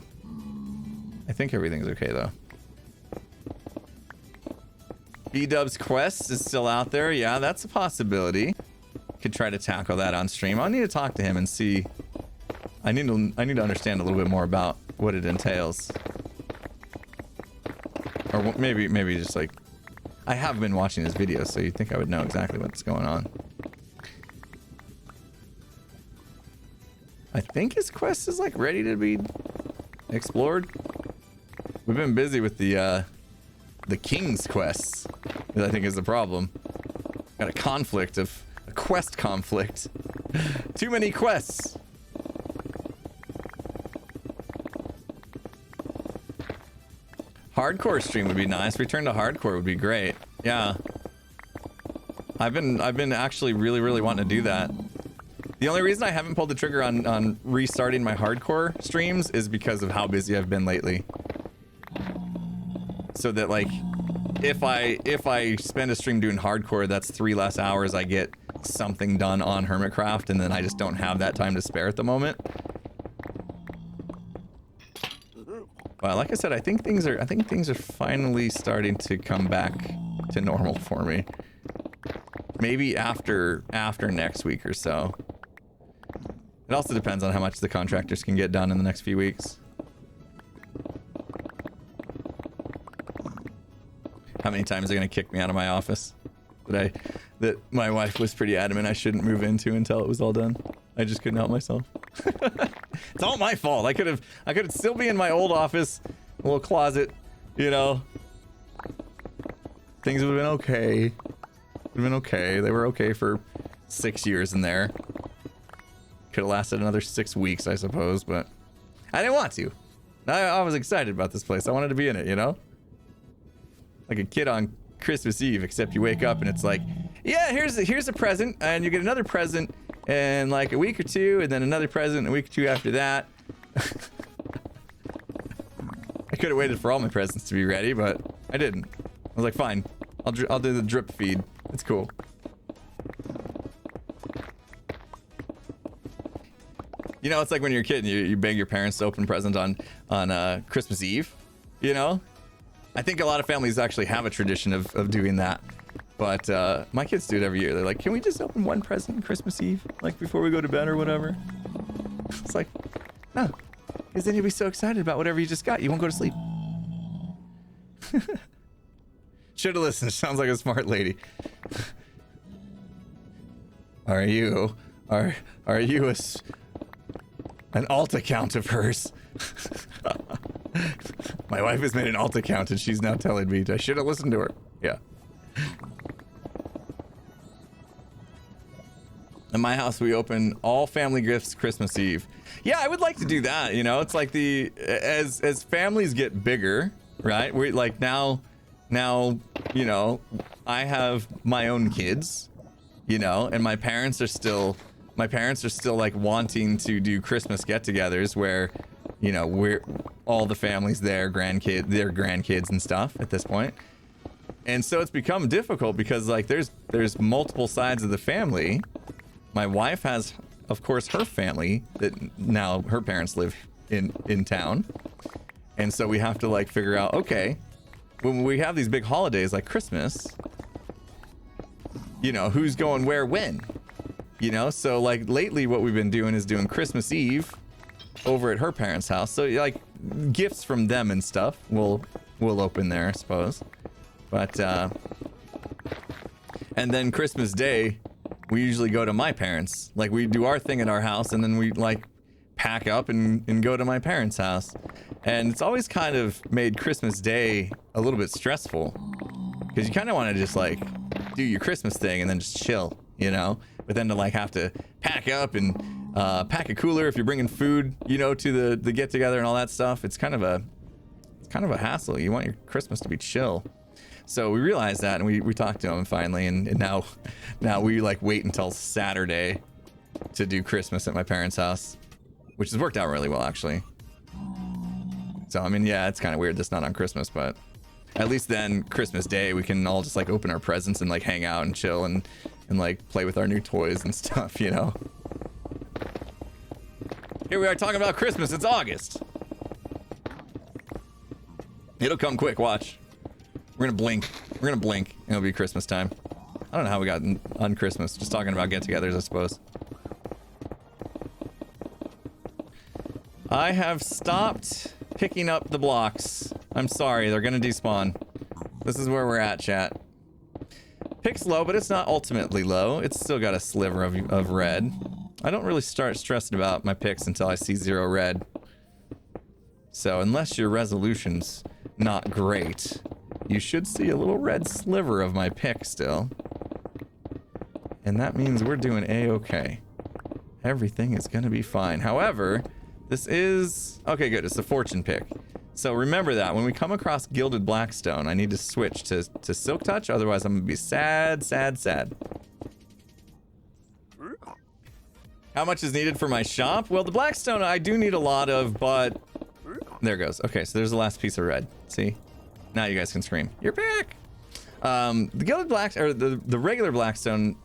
Speaker 1: I think everything's okay though. B-Dub's quest is still out there. Yeah, that's a possibility. Could try to tackle that on stream. I'll need to talk to him and see. I need to understand a little bit more about what it entails. Or maybe just like, I have been watching his videos, so you'd think I would know exactly what's going on. I think his quest is like ready to be explored. We've been busy with the king's quests, that I think is the problem. Got a quest conflict. Too many quests. Hardcore stream would be nice. Return to hardcore would be great. Yeah. I've been actually really wanting to do that. The only reason I haven't pulled the trigger on restarting my hardcore streams is because of how busy I've been lately. So that like if I spend a stream doing hardcore, that's 3 less hours I get something done on Hermitcraft, and then I just don't have that time to spare at the moment. Well, like I said, I think things are finally starting to come back to normal for me. Maybe after next week or so. It also depends on how much the contractors can get done in the next few weeks. How many times are they gonna kick me out of my office that my wife was pretty adamant I shouldn't move into until it was all done? I just couldn't help myself. It's all my fault. I could still be in my old office, a little closet, you know. Things would have been okay. Would have been okay. They were okay for 6 years in there. Could have lasted another 6 weeks, I suppose, but I didn't want to. I was excited about this place. I wanted to be in it, you know? Like a kid on Christmas Eve, except you wake up and it's like, yeah, here's a present, and you get another present in like a week or two, and then another present a week or two after that. I could have waited for all my presents to be ready, but I didn't. I was like, fine, I'll do the drip feed. It's cool. You know, it's like when you're a kid and you beg your parents to open presents on Christmas Eve, you know? I think a lot of families actually have a tradition of doing that. But my kids do it every year. They're like, can we just open one present on Christmas Eve? Like before we go to bed or whatever? It's like, no. Because then you'll be so excited about whatever you just got. You won't go to sleep. Should have listened. Sounds like a smart lady. Are you an alt account of hers? My wife has made an alt account and she's now telling me I should have listened to her. Yeah. In my house, we open all family gifts Christmas Eve. Yeah, I would like to do that. You know, it's like as families get bigger, right? We like now, you know, I have my own kids, you know, and my parents are still like wanting to do Christmas get-togethers where, you know, we're all the families there, their grandkids and stuff at this point. And so it's become difficult because like there's multiple sides of the family. My wife has, of course, her family that now her parents live in town. And so we have to like figure out, okay, when we have these big holidays like Christmas, you know, who's going where when? You know, so like lately what we've been doing is doing Christmas Eve over at her parents' house. So like gifts from them and stuff we'll open there, I suppose. But and then Christmas Day we usually go to my parents. Like we do our thing at our house and then we like pack up and go to my parents' house. And it's always kind of made Christmas Day a little bit stressful because you kind of want to just like do your Christmas thing and then just chill, you know? But then to like have to pack up and pack a cooler if you're bringing food, you know, to the get together and all that stuff. It's kind of a hassle. You want your Christmas to be chill. So we realized that and we talked to him finally, and now we like wait until Saturday to do Christmas at my parents' house, which has worked out really well actually. So I mean, yeah, it's kind of weird that's not on Christmas, but at least then Christmas Day we can all just like open our presents and like hang out and chill and like play with our new toys and stuff, you know. Here we are talking about Christmas. It's August. It'll come quick, watch. We're gonna blink and it'll be Christmas time. I don't know how we got on Christmas, just talking about get-togethers, I suppose. I have stopped picking up the blocks. I'm sorry, they're gonna despawn. This is where we're at, chat. Pick's low, but it's not ultimately low. It's still got a sliver of red. I don't really start stressing about my picks until I see 0 red. So unless your resolution's not great, you should see a little red sliver of my pick still. And that means we're doing A-okay. Everything is gonna be fine. However, this is... Okay, good, it's the fortune pick. So remember that when we come across Gilded Blackstone, I need to switch to Silk Touch, otherwise I'm gonna be sad, sad, sad. How much is needed for my shop? Well, the Blackstone I do need a lot of, but... There it goes. Okay, so there's the last piece of red. See? Now you guys can scream. You're back! The Gilded Black... Or the regular Blackstone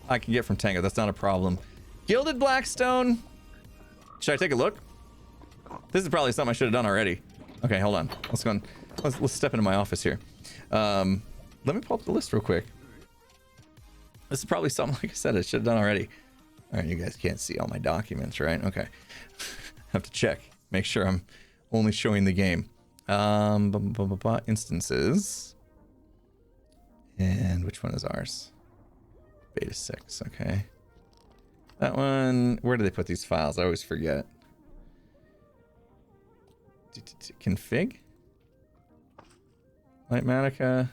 Speaker 1: I can get from Tango. That's not a problem. Gilded Blackstone... Should I take a look? This is probably something I should have done already. Okay, hold on. Let's step into my office here. Let me pull up the list real quick. This is probably something, like I said, I should have done already. All right, you guys can't see all my documents, right? Okay. Have to check. Make sure I'm only showing the game. Instances. And which one is ours? Beta 6, okay. That one, where do they put these files? I always forget. Config? Lightmatica.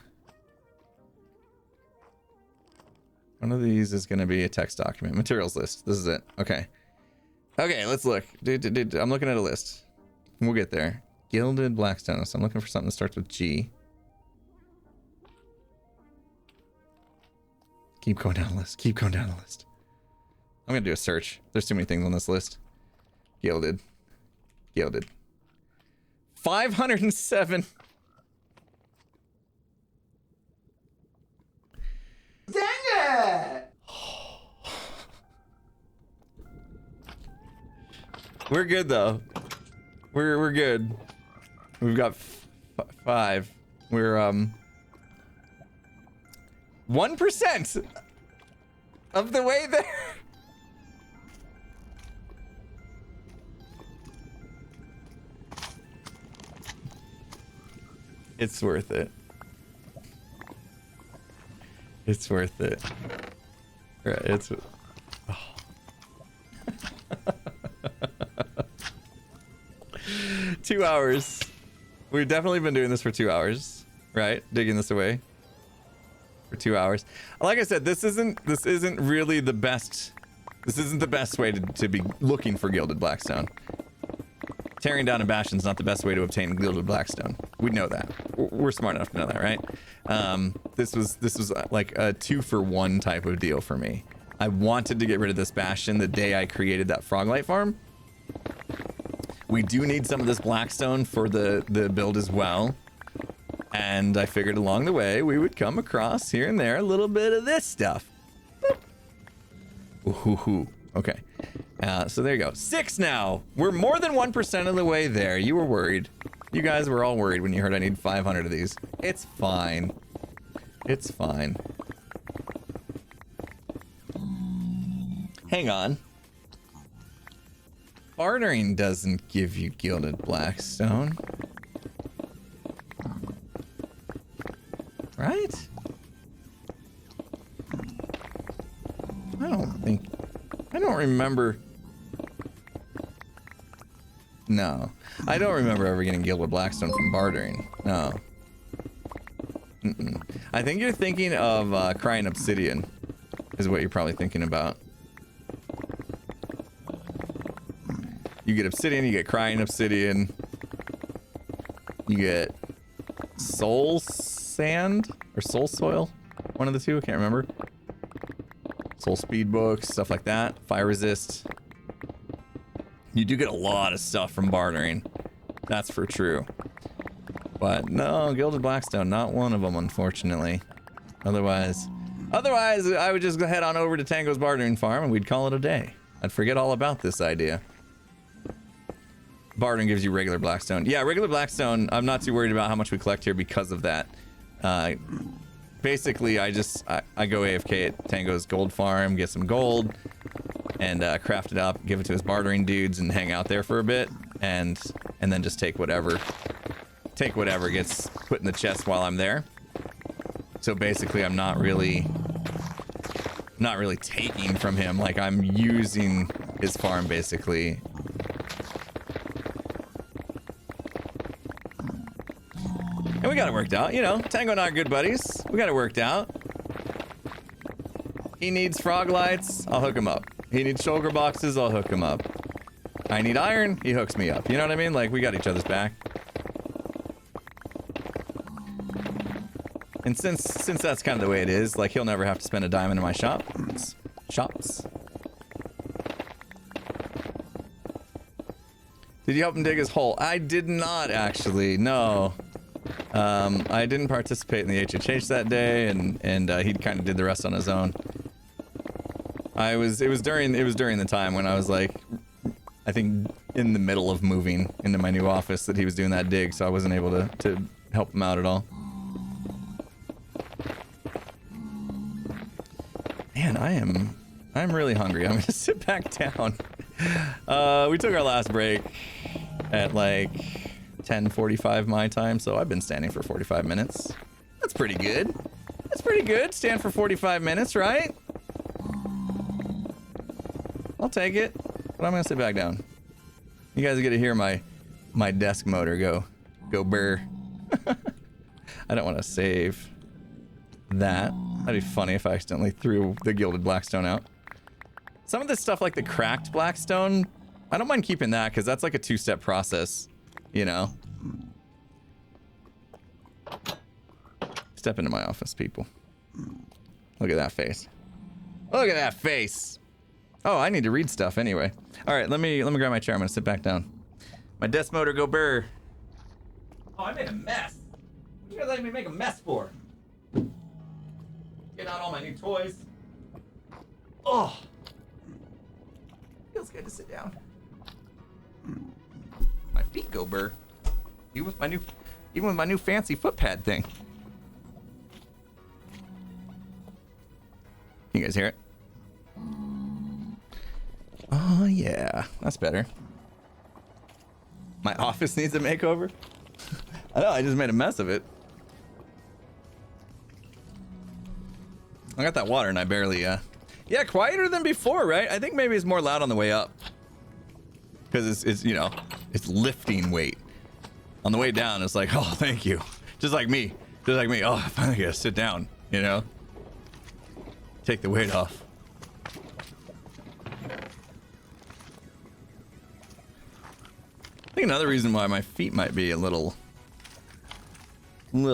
Speaker 1: One of these is going to be a text document. Materials list. This is it. Okay. Okay, let's look. I'm looking at a list. We'll get there. Gilded Blackstone. So I'm looking for something that starts with G. Keep going down the list. Keep going down the list. I'm going to do a search. There's too many things on this list. Gilded. Gilded. 507. Dang it! We're good though. We're good. We've got 5. We're 1% of the way there. It's worth it. It's worth it. Right, it's... Oh. 2 hours. We've definitely been doing this for 2 hours, right? Digging this away for 2 hours. Like I said, this isn't really the best. This isn't the best way to be looking for Gilded Blackstone. Tearing down a bastion is not the best way to obtain Gilded Blackstone. We know that. We're smart enough to know that, right? This was like a 2-for-1 type of deal for me. I wanted to get rid of this bastion the day I created that Froglight farm. We do need some of this Blackstone for the build as well. And I figured along the way we would come across here and there a little bit of this stuff. Ooh, okay. So there you go. 6 now. We're more than 1% of the way there. You were worried. You guys were all worried when you heard I need 500 of these. It's fine. It's fine. Hang on. Bartering doesn't give you Gilded Blackstone. Right? I don't remember. No. I don't remember ever getting Gilded Blackstone from bartering. No. I think you're thinking of Crying Obsidian, is what you're probably thinking about. You get Obsidian, you get Crying Obsidian, you get Soul Sand or Soul Soil, one of the two, I can't remember. Soul Speed books, stuff like that. Fire Resist. You do get a lot of stuff from bartering. That's for true. But no, Gilded Blackstone, not one of them, unfortunately. Otherwise, I would just head on over to Tango's bartering farm and we'd call it a day. I'd forget all about this idea. Bartering gives you regular Blackstone. Yeah, regular Blackstone, I'm not too worried about how much we collect here because of that. Basically, I go AFK at Tango's gold farm, get some gold, and craft it up, give it to his bartering dudes, and hang out there for a bit, and then just take whatever gets put in the chest while I'm there. So basically, I'm not really taking from him. Like, I'm using his farm basically. And we got it worked out, you know. Tango and I are good buddies. We got it worked out. He needs frog lights, I'll hook him up. He needs shulker boxes, I'll hook him up. I need iron, he hooks me up. You know what I mean? Like, we got each other's back. And since that's kind of the way it is, like, he'll never have to spend a diamond in my shops. Did you help him dig his hole? I did not, actually, no. I didn't participate in the HHH that day, and he kind of did the rest on his own. It was during the time when I was like, I think in the middle of moving into my new office that he was doing that dig, so I wasn't able to help him out at all. Man, I'm really hungry. I'm gonna sit back down. We took our last break at like 10:45 my time, so I've been standing for 45 minutes. That's pretty good. That's pretty good. Stand for 45 minutes, right? I'll take it. But I'm gonna sit back down. You guys get to hear my desk motor go burr. I don't want to save that. That'd be funny if I accidentally threw the gilded blackstone out. Some of this stuff, like the cracked blackstone, I don't mind keeping that because that's like a two-step process, you know. Step into my office, people. Look at that face. Look at that face. Oh, I need to read stuff anyway. All right, let me grab my chair. I'm gonna sit back down. My desk motor go burr. Oh, I made a mess. What you guys letting me make a mess for? Get out all my new toys. Oh, feels good to sit down. My feet go burr. Even with my new fancy foot pad thing. You guys hear it? Oh yeah, that's better. My office needs a makeover. I know, I just made a mess of it. I got that water and I barely, yeah, quieter than before, right? I think maybe it's more loud on the way up. Because it's, you know, it's lifting weight. On the way down, it's like, oh, thank you. Just like me. Oh, I finally gotta sit down, you know? Take the weight off. I think another reason why my feet might be a little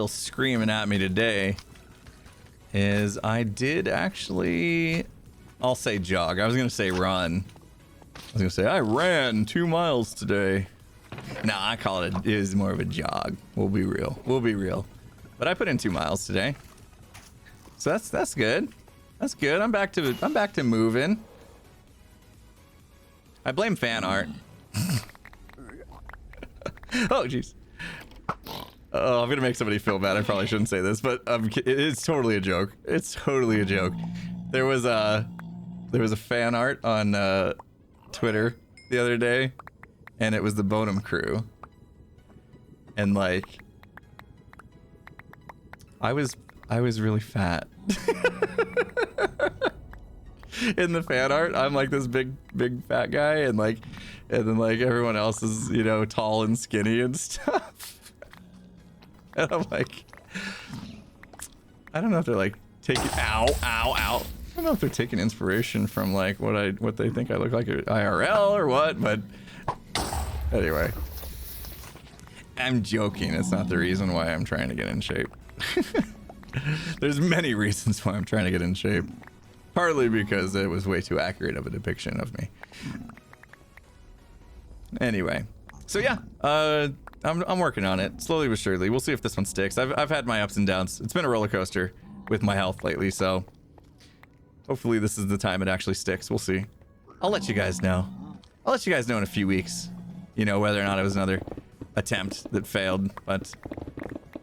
Speaker 1: screaming at me today is I did actually, I'll say jog. I was gonna say run. I was gonna say I ran 2 miles today. No, I call it is more of a jog. We'll be real. But I put in 2 miles today, so that's good. That's good. I'm back to moving. I blame fan art. Oh jeez. Oh, I'm gonna make somebody feel bad. I probably shouldn't say this, but it's totally a joke. It's totally a joke. There was a fan art on Twitter the other day, and it was the Bonham crew, and like I was really fat. In the fan art, I'm like this big fat guy, and then like everyone else is, you know, tall and skinny and stuff. And I'm like, I don't know if they're like taking ow. I don't know if they're taking inspiration from like what they think I look like at IRL or what, but anyway. I'm joking. It's not the reason why I'm trying to get in shape. There's many reasons why I'm trying to get in shape. Partly because it was way too accurate of a depiction of me. Anyway, so yeah, I'm working on it slowly but surely. We'll see if this one sticks. I've had my ups and downs. It's been a roller coaster with my health lately, so hopefully this is the time it actually sticks. We'll see. I'll let you guys know. I'll let you guys know in a few weeks, you know, whether or not it was another attempt that failed, but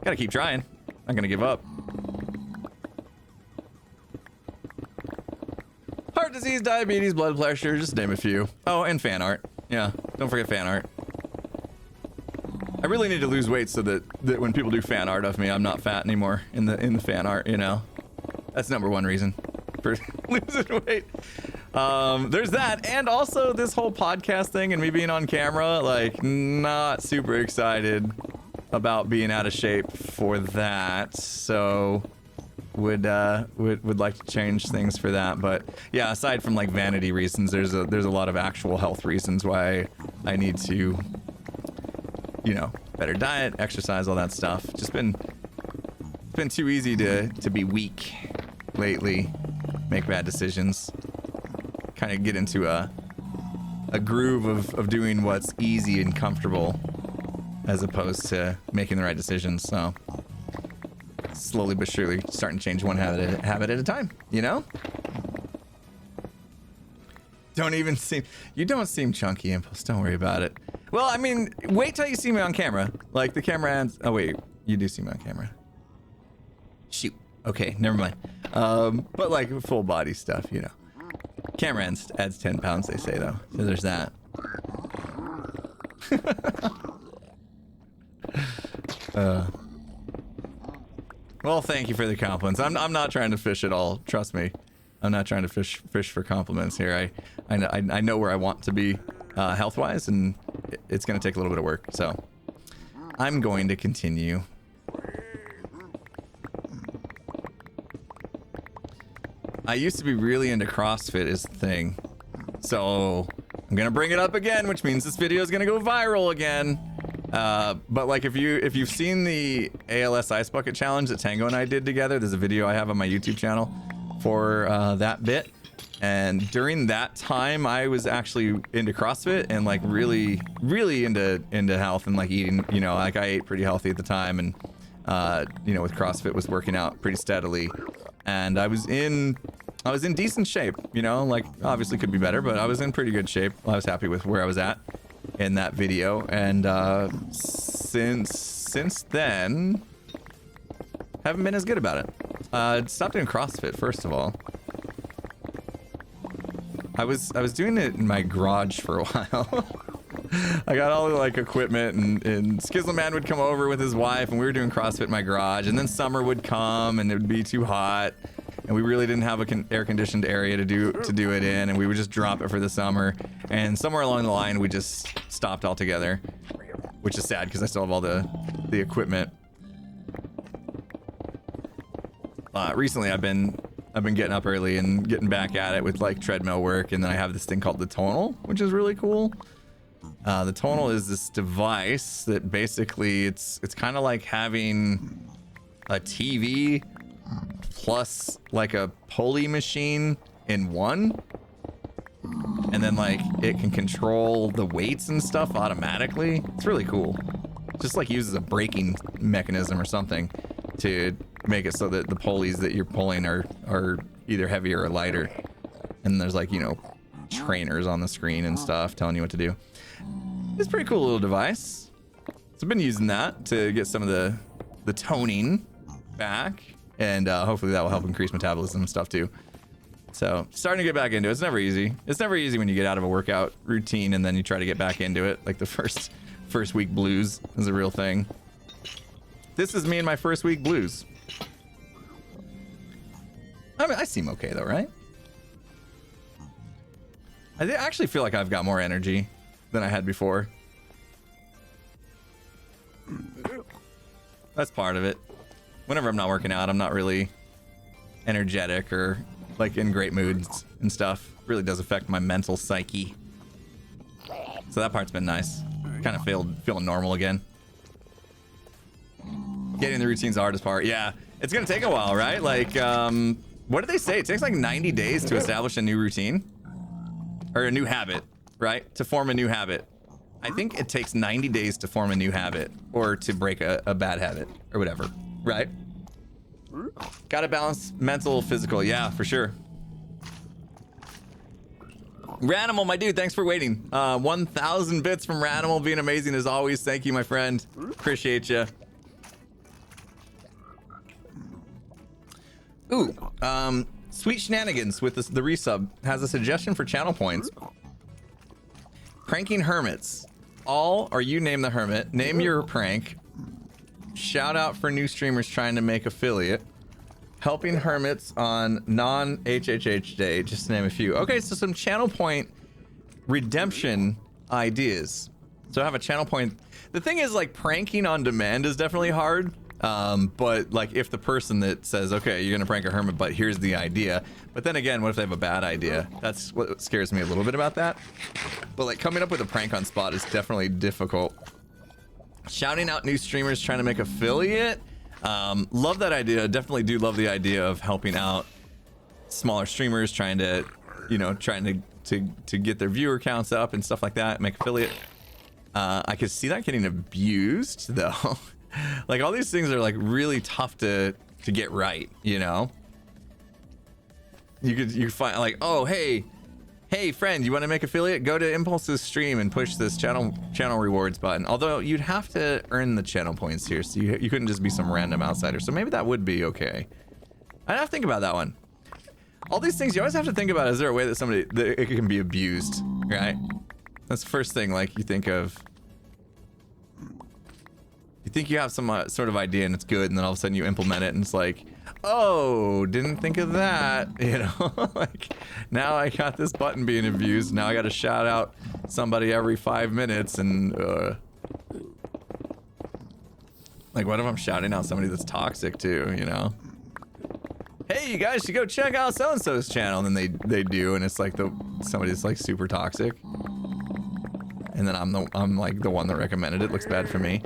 Speaker 1: gotta keep trying. Not gonna give up. Heart disease, diabetes, blood pressure, just name a few. Oh, and fan art. Yeah, don't forget fan art. I really need to lose weight so that when people do fan art of me, I'm not fat anymore in the fan art, you know. That's #1 reason for losing weight. There's that, and also this whole podcast thing and me being on camera, like, not super excited about being out of shape for that, so would like to change things for that. But yeah, aside from like vanity reasons, there's a lot of actual health reasons why I need to, you know, better diet, exercise, all that stuff. Just been too easy to be weak lately, make bad decisions, kind of get into a groove of doing what's easy and comfortable as opposed to making the right decisions. So slowly but surely starting to change one habit at a time, you know? You don't seem chunky, Impulse. Don't worry about it. Well, I mean, wait till you see me on camera. Like the camera adds, oh wait, you do see me on camera. Shoot. Okay, never mind. But like full body stuff, you know. Camera adds 10 pounds, they say though. So there's that. Well, thank you for the compliments. I'm not trying to fish at all. Trust me. I'm not trying to fish for compliments here. I know where I want to be health-wise, and it's going to take a little bit of work. So I'm going to continue. I used to be really into CrossFit is the thing. So I'm going to bring it up again, which means this video is going to go viral again. But like if you've seen the ALS Ice Bucket Challenge that Tango and I did together, there's a video I have on my YouTube channel for that bit. And during that time, I was actually into CrossFit and like really into health and like eating, you know, like I ate pretty healthy at the time, and you know, with CrossFit was working out pretty steadily, and I was in decent shape, you know, like obviously could be better, but I was in pretty good shape. I was happy with where I was at in that video, and since then haven't been as good about it. Stopped doing CrossFit first of all. I was doing it in my garage for a while. I got all the like equipment, and Skizzleman would come over with his wife, and we were doing CrossFit in my garage, and then summer would come and it would be too hot, and we really didn't have an air-conditioned area to do it in, and we would just drop it for the summer, and somewhere along the line we just stopped altogether, which is sad because I still have all the equipment. Recently I've been getting up early and getting back at it with like treadmill work, and then I have this thing called the Tonal, which is really cool. The Tonal is this device that basically it's kind of like having a TV plus like a pulley machine in one, and then like it can control the weights and stuff automatically. It's really cool. Just like uses a braking mechanism or something to make it so that the pulleys that you're pulling are either heavier or lighter, and there's like, you know, trainers on the screen and stuff telling you what to do. It's a pretty cool little device. So I've been using that to get some of the toning back, and hopefully that will help increase metabolism and stuff too. So starting to get back into it. It's never easy. It's never easy when you get out of a workout routine and then you try to get back into it. Like the first week blues is a real thing. This is me in my first week blues. I mean, I seem okay though, right? I actually feel like I've got more energy than I had before. That's part of it. Whenever I'm not working out, I'm not really energetic or like in great moods and stuff. It really does affect my mental psyche. So that part's been nice. Kind of feeling normal again. Getting the routine's the hardest part. Yeah, it's gonna take a while, right? Like, what did they say? It takes like 90 days to establish a new routine or a new habit, right? To form a new habit. I think it takes 90 days to form a new habit or to break a bad habit or whatever, right? Gotta balance mental, physical. Yeah, for sure. Ranimal, my dude, thanks for waiting. 1,000 bits from Ranimal, being amazing as always. Thank you, my friend. Appreciate you. Ooh, Sweet Shenanigans with the resub has a suggestion for channel points. Pranking Hermits. All, or you name the hermit, name your prank. Shout out for new streamers trying to make affiliate. Helping hermits on non-HHH day, just to name a few. Okay, so some channel point redemption ideas. So I have a channel point. The thing is, like, pranking on demand is definitely hard. But like if the person that says, okay, you're gonna prank a hermit, but here's the idea, but then again, what if they have a bad idea? That's what scares me a little bit about that. But like coming up with a prank on spot is definitely difficult. Shouting out new streamers trying to make affiliate. Love that idea. Definitely do love the idea of helping out smaller streamers trying to get their viewer counts up and stuff like that, make affiliate. I could see that getting abused though. Like all these things are like really tough to get right, you know. You could find like, oh hey friend, you want to make affiliate? Go to Impulse's stream and push this channel rewards button. Although you'd have to earn the channel points here, so you couldn't just be some random outsider. So maybe that would be okay. I'd have to think about that one. All these things you always have to think about. Is there a way that it can be abused, right? That's the first thing like you think of. You think you have some sort of idea and it's good, and then all of a sudden you implement it and it's like, oh, didn't think of that, you know? Like, now I got this button being abused, now I gotta shout out somebody every 5 minutes, and like, what if I'm shouting out somebody that's toxic too, you know? Hey, you guys should go check out so-and-so's channel, and then they do, and it's like somebody that's like super toxic, and then I'm like the one that recommended it. Looks bad for me.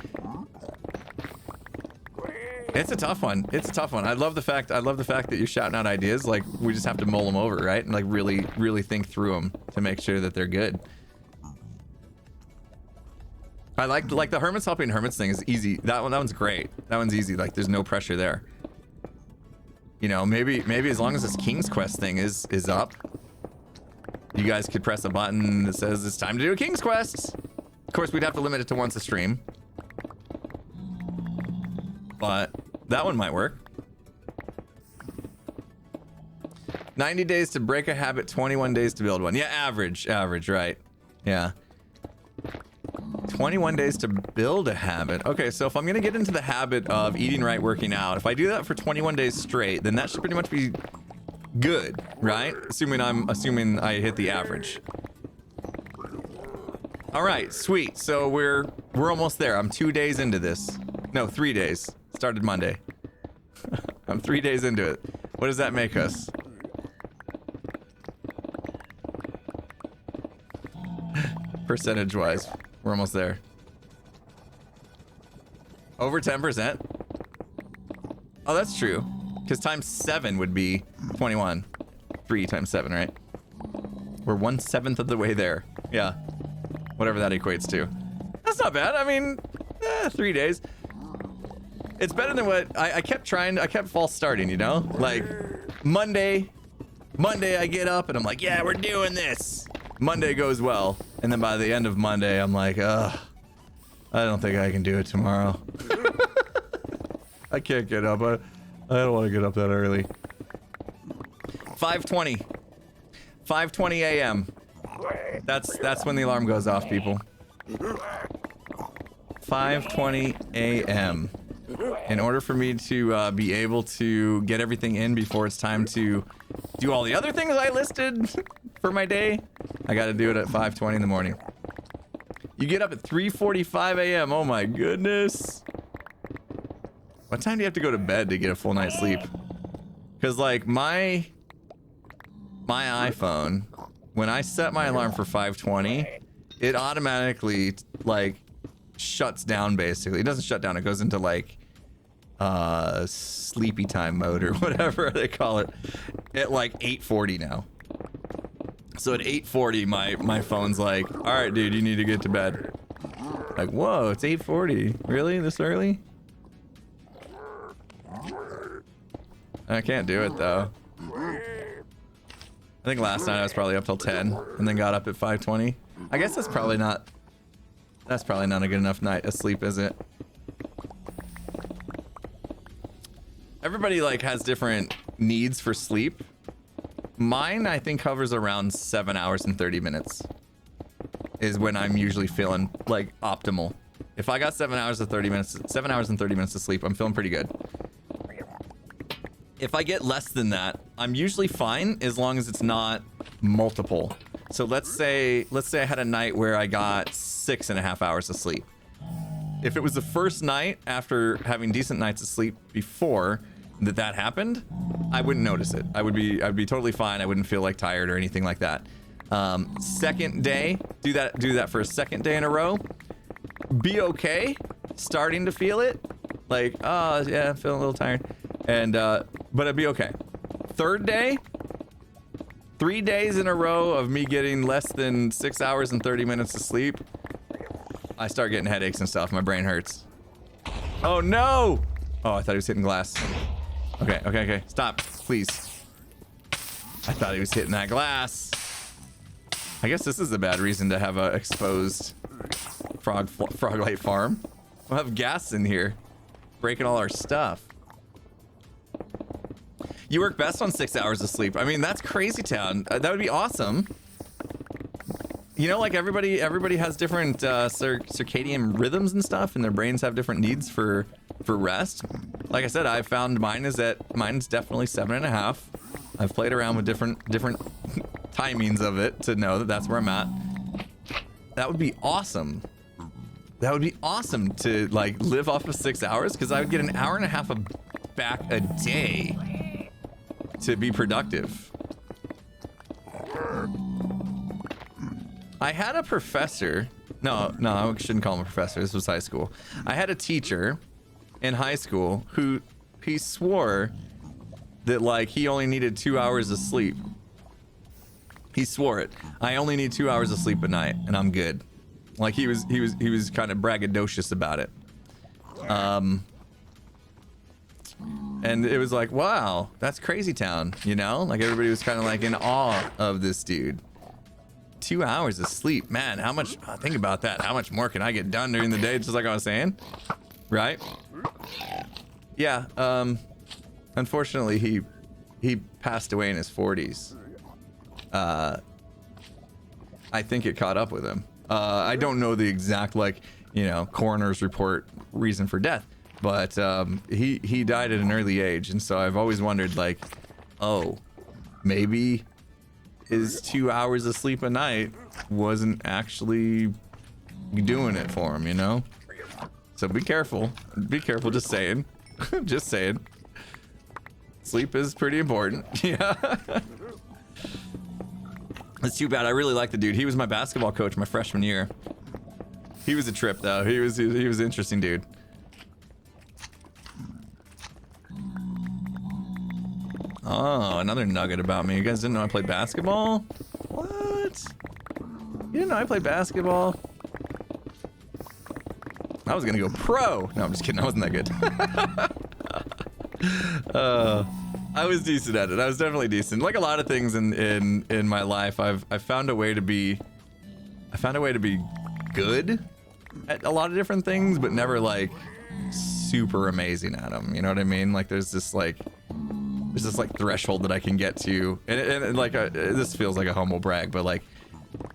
Speaker 1: It's a tough one. It's a tough one. I love the fact that you're shouting out ideas. Like, we just have to mull them over, right? And like really think through them to make sure that they're good. I like the Hermits helping Hermits thing is easy. That one's great. That one's easy. Like, there's no pressure there. You know, maybe as long as this King's Quest thing is up, you guys could press a button that says it's time to do a King's Quest. Of course, we'd have to limit it to once a stream. But that one might work. 90 days to break a habit, 21 days to build one. Yeah, average, right. Yeah. 21 days to build a habit. Okay, so if I'm gonna get into the habit of eating right, working out, if I do that for 21 days straight, then that should pretty much be good, right? Assuming I hit the average. All right, sweet. So we're almost there. I'm 2 days into this. No, 3 days. Started Monday. I'm 3 days into it. What does that make us? Percentage wise, we're almost there. Over 10%. Oh, that's true. Because times 7 would be 21. 3 times 7, right? We're 1/7 of the way there. Yeah. Whatever that equates to. That's not bad. I mean, 3 days. It's better than what I kept trying. I kept false starting, you know? Like, Monday I get up and I'm like, yeah, we're doing this. Monday goes well. And then by the end of Monday, I'm like, ugh, I don't think I can do it tomorrow. I can't get up. I don't want to get up that early. 5:20. 5:20 a.m. That's when the alarm goes off, people. 5:20 a.m. In order for me to be able to get everything in before it's time to do all the other things I listed for my day, I got to do it at 5:20 in the morning. You get up at 3:45 a.m. Oh my goodness. What time do you have to go to bed to get a full night's sleep? Because like my iPhone, when I set my alarm for 5:20, it automatically like shuts down basically. It doesn't shut down, it goes into like sleepy time mode or whatever they call it at like 8:40 now. So at 8:40 my phone's like, all right dude, you need to get to bed. Like, whoa, it's 8:40. Really? This early? I can't do it though. I think last night I was probably up till 10 and then got up at 5:20. I guess that's probably not a good enough night of sleep, is it? Everybody like has different needs for sleep. Mine, I think, hovers around 7 hours and 30 minutes is when I'm usually feeling like optimal. If I got 7 hours and 30 minutes of sleep, I'm feeling pretty good. If I get less than that, I'm usually fine as long as it's not multiple. So let's say I had a night where I got 6.5 hours of sleep. If it was the first night after having decent nights of sleep before that happened, I wouldn't notice it. I'd be totally fine. I wouldn't feel like tired or anything like that. Second day, do that for a second day in a row. Be okay, starting to feel it. Like, oh yeah, I'm feeling a little tired. And but it'd be okay. Third day, 3 days in a row of me getting less than 6 hours and 30 minutes of sleep, I start getting headaches and stuff. My brain hurts. Oh no! Oh, I thought he was hitting glass. Okay. Stop, please. I thought he was hitting that glass. I guess this is a bad reason to have a exposed frog-light farm. We'll have gas in here, breaking all our stuff. You work best on 6 hours of sleep. I mean, that's crazy town. That would be awesome. You know, like everybody has different circadian rhythms and stuff, and their brains have different needs for rest. Like I said, I found mine's definitely 7.5. I've played around with different timings of it to know that that's where I'm at. That would be awesome. That would be awesome to like live off of 6 hours, because I would get an hour and a half back a day to be productive. I had a professor. No, I shouldn't call him a professor. This was high school. I had a teacher in high school who he swore that like he only needed 2 hours of sleep. He swore it. I only need 2 hours of sleep a night and I'm good. Like he was kind of braggadocious about it. And it was like, wow, that's crazy town, you know? Like everybody was kind of like in awe of this dude. 2 hours of sleep, man. How much? Think about that. How much more can I get done during the day? Just like I was saying, right? Yeah. Unfortunately, he passed away in his 40s. I think it caught up with him. I don't know the exact coroner's report reason for death, but he died at an early age, and so I've always wondered oh, maybe his 2 hours of sleep a night wasn't actually doing it for him, you know? So be careful. Be careful, just saying. Just saying. Sleep is pretty important. Yeah. It's too bad. I really like the dude. He was my basketball coach my freshman year. He was a trip though. He was an interesting dude. Oh, another nugget about me. You guys didn't know I played basketball? What? You didn't know I played basketball? I was gonna go pro. No, I'm just kidding. I wasn't that good. I was decent at it. I was definitely decent. Like a lot of things in my life, I've found a way to be good at a lot of different things, but never like super amazing at them. You know what I mean? Like there's this threshold that I can get to, and this feels like a humble brag, but like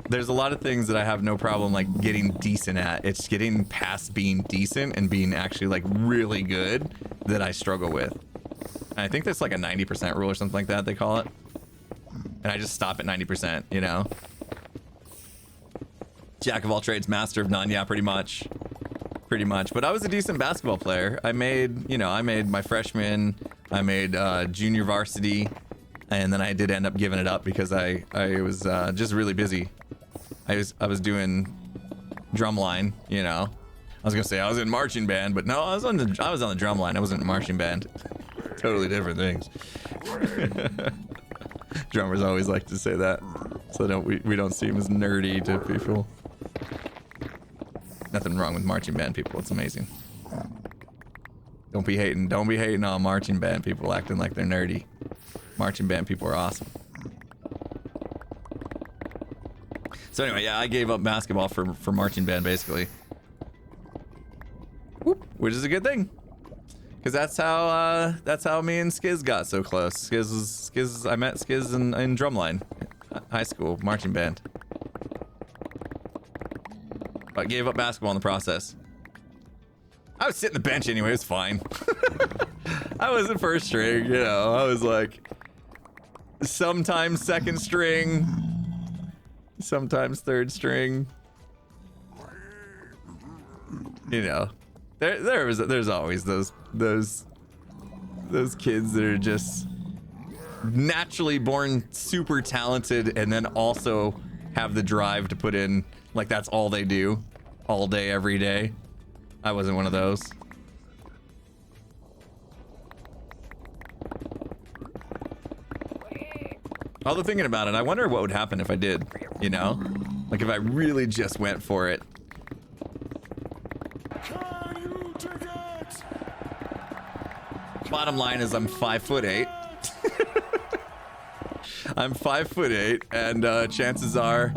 Speaker 1: there's a lot of things that I have no problem like getting decent at. It's getting past being decent and being actually like really good that I struggle with. And I think that's like a 90% rule or something like that they call it. And I just stop at 90%, you know? Jack of all trades, master of none. Yeah, pretty much. Pretty much. But I was a decent basketball player. I made my freshman, I made junior varsity, and then I did end up giving it up because I was just really busy. I was doing drumline, you know? I was gonna say I was in marching band, but no, I was on the drumline. I wasn't in marching band. Totally different things. Drummers always like to say that, so we don't seem as nerdy to people. Nothing wrong with marching band people. It's amazing. Don't be hating on marching band people acting like they're nerdy. Marching band people are awesome. So anyway, yeah, I gave up basketball for marching band basically. Whoop, which is a good thing. Cause that's how me and Skiz got so close. Skiz I met Skiz in drumline, high school marching band. But gave up basketball in the process. I was sitting the bench anyway. It was fine. I was in first string, you know. I was like sometimes second string, sometimes third string. You know. There's always those kids that are just naturally born super talented and then also have the drive to put in like that's all they do all day every day. I wasn't one of those. Although thinking about it, I wonder what would happen if I did, you know? Like if I really just went for it. Bottom line is I'm 5'8". I'm 5'8", and chances are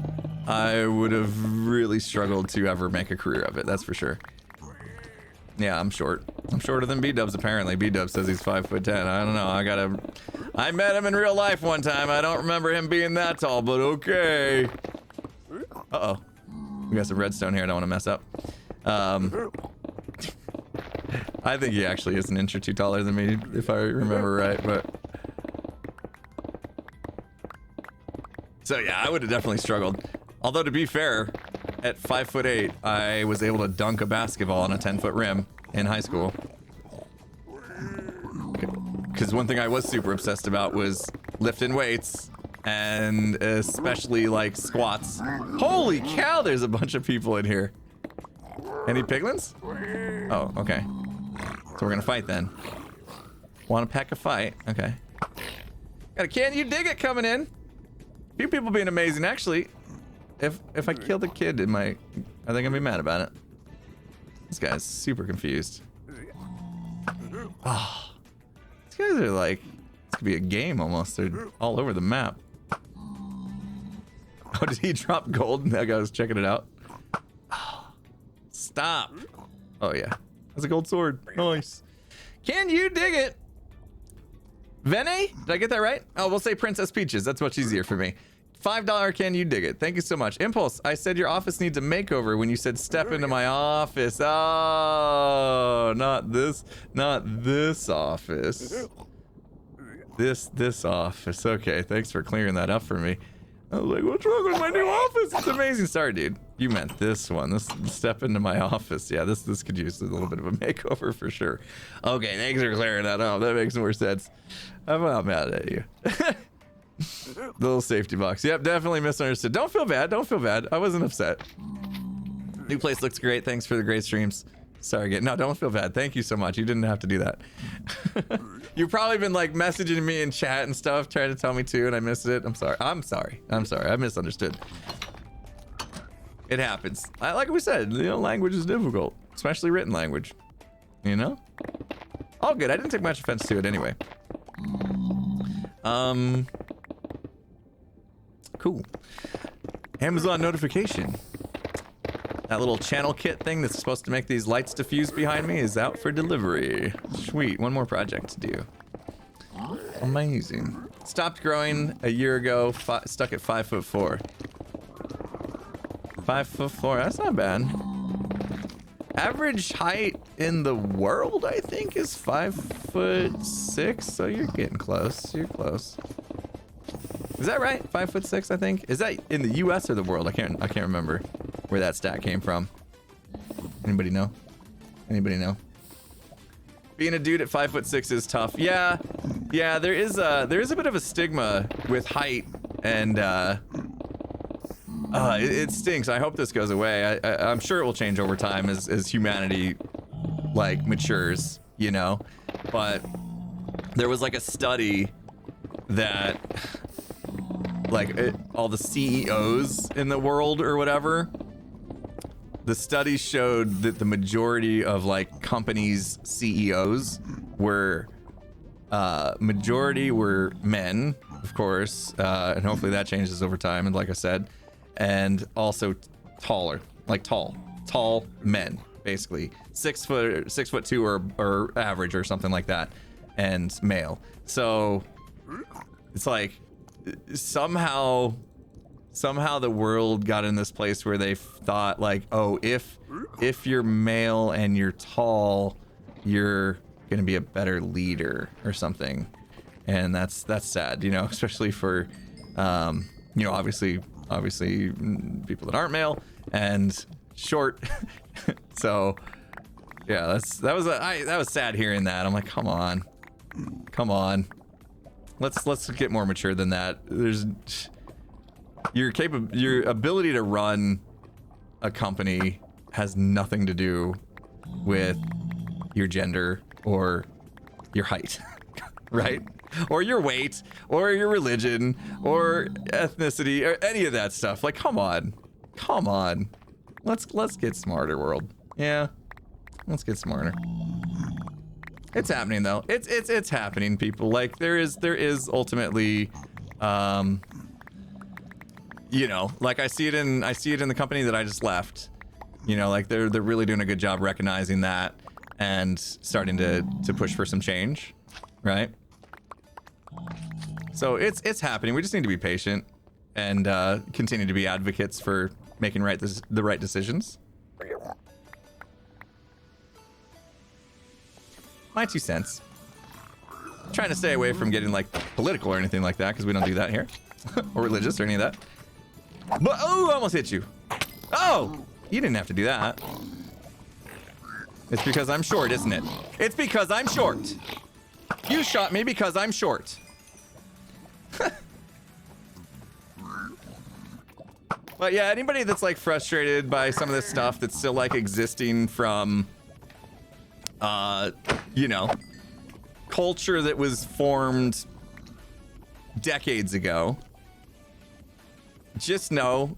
Speaker 1: I would have really struggled to ever make a career of it. That's for sure. Yeah, I'm short. I'm shorter than B-Dubs apparently. B-Dubs says he's 5'10". I don't know. I met him in real life one time. I don't remember him being that tall, but okay. Uh-oh. We got some redstone here I don't want to mess up. I think he actually is an inch or two taller than me, if I remember right, but... So yeah, I would have definitely struggled. Although to be fair, at 5'8", I was able to dunk a basketball on a 10-foot rim in high school. Because one thing I was super obsessed about was lifting weights, and especially like squats. Holy cow, there's a bunch of people in here. Any piglins? Oh, okay. So we're gonna fight then. Want to pack a fight? Okay. Got a Can You Dig It coming in. Few people being amazing. Actually, if I kill the kid in my, are they gonna be mad about it? This guy's super confused. Oh. These guys are like, this could be a game almost. They're all over the map. Oh, did he drop gold? That guy was checking it out. Oh, stop. Oh yeah, that's a gold sword. Nice. Can you dig it? Vene? Did I get that right? Oh, we'll say Princess Peaches. That's much easier for me. $5 Can You Dig It? Thank you so much. Impulse, I said your office needs a makeover when you said step into my office. Oh, not this office. This office. Okay, thanks for clearing that up for me. I was like, what's wrong with my new office? It's amazing. Sorry, dude. You meant this one. This step into my office. Yeah, this could use a little bit of a makeover for sure. Okay, thanks for clearing that up. That makes more sense. I'm not mad at you. The little safety box. Yep, definitely misunderstood. Don't feel bad. Don't feel bad. I wasn't upset. New place looks great. Thanks for the great streams. Sorry again. No, don't feel bad. Thank you so much. You didn't have to do that. You've probably been like messaging me in chat and stuff, trying to tell me to, and I missed it. I'm sorry. I misunderstood. It happens. Like we said, language is difficult, especially written language. All good. I didn't take much offense to it anyway. Cool. Amazon notification. That little channel kit thing that's supposed to make these lights diffuse behind me is out for delivery. Sweet. One more project to do. Amazing. Stopped growing a year ago. Stuck at 5'4". 5'4". That's not bad. Average height in the world, I think, is 5'6". So you're getting close. You're close. Is that right? 5'6", I think. Is that in the U.S. or the world? I can't remember where that stat came from. Anybody know? Anybody know? Being a dude at 5'6" is tough. Yeah, there is a bit of a stigma with height, and it stinks. I hope this goes away. I'm sure it will change over time as humanity like matures, But there was like a study that all the CEOs in the world or whatever, the study showed that the majority of like companies' CEOs were men, of course, and hopefully that changes over time. And like I said, and also taller, like tall men, basically 6'2" or average or something like that, and male. So it's like somehow the world got in this place where they thought like, oh, if you're male and you're tall, you're gonna be a better leader or something. And that's sad, especially for obviously people that aren't male and short. So yeah, that was sad hearing that. I'm like, come on. Let's get more mature than that. There's your ability to run a company has nothing to do with your gender or your height, right? Or your weight, or your religion, or ethnicity, or any of that stuff. Like, come on. Let's get smarter, world. Yeah, let's get smarter. It's happening though. It's happening, people. Like there is ultimately, like I see it in the company that I just left. Like they're really doing a good job recognizing that and starting to push for some change, right? So it's happening. We just need to be patient and continue to be advocates for making the right decisions. My 2 cents. Trying to stay away from getting like political or anything like that because we don't do that here. Or religious or any of that. But oh, I almost hit you. Oh, you didn't have to do that. It's because I'm short, isn't it? It's because I'm short. You shot me because I'm short. But yeah, anybody that's like frustrated by some of this stuff that's still like existing from, you know, culture that was formed decades ago, just know,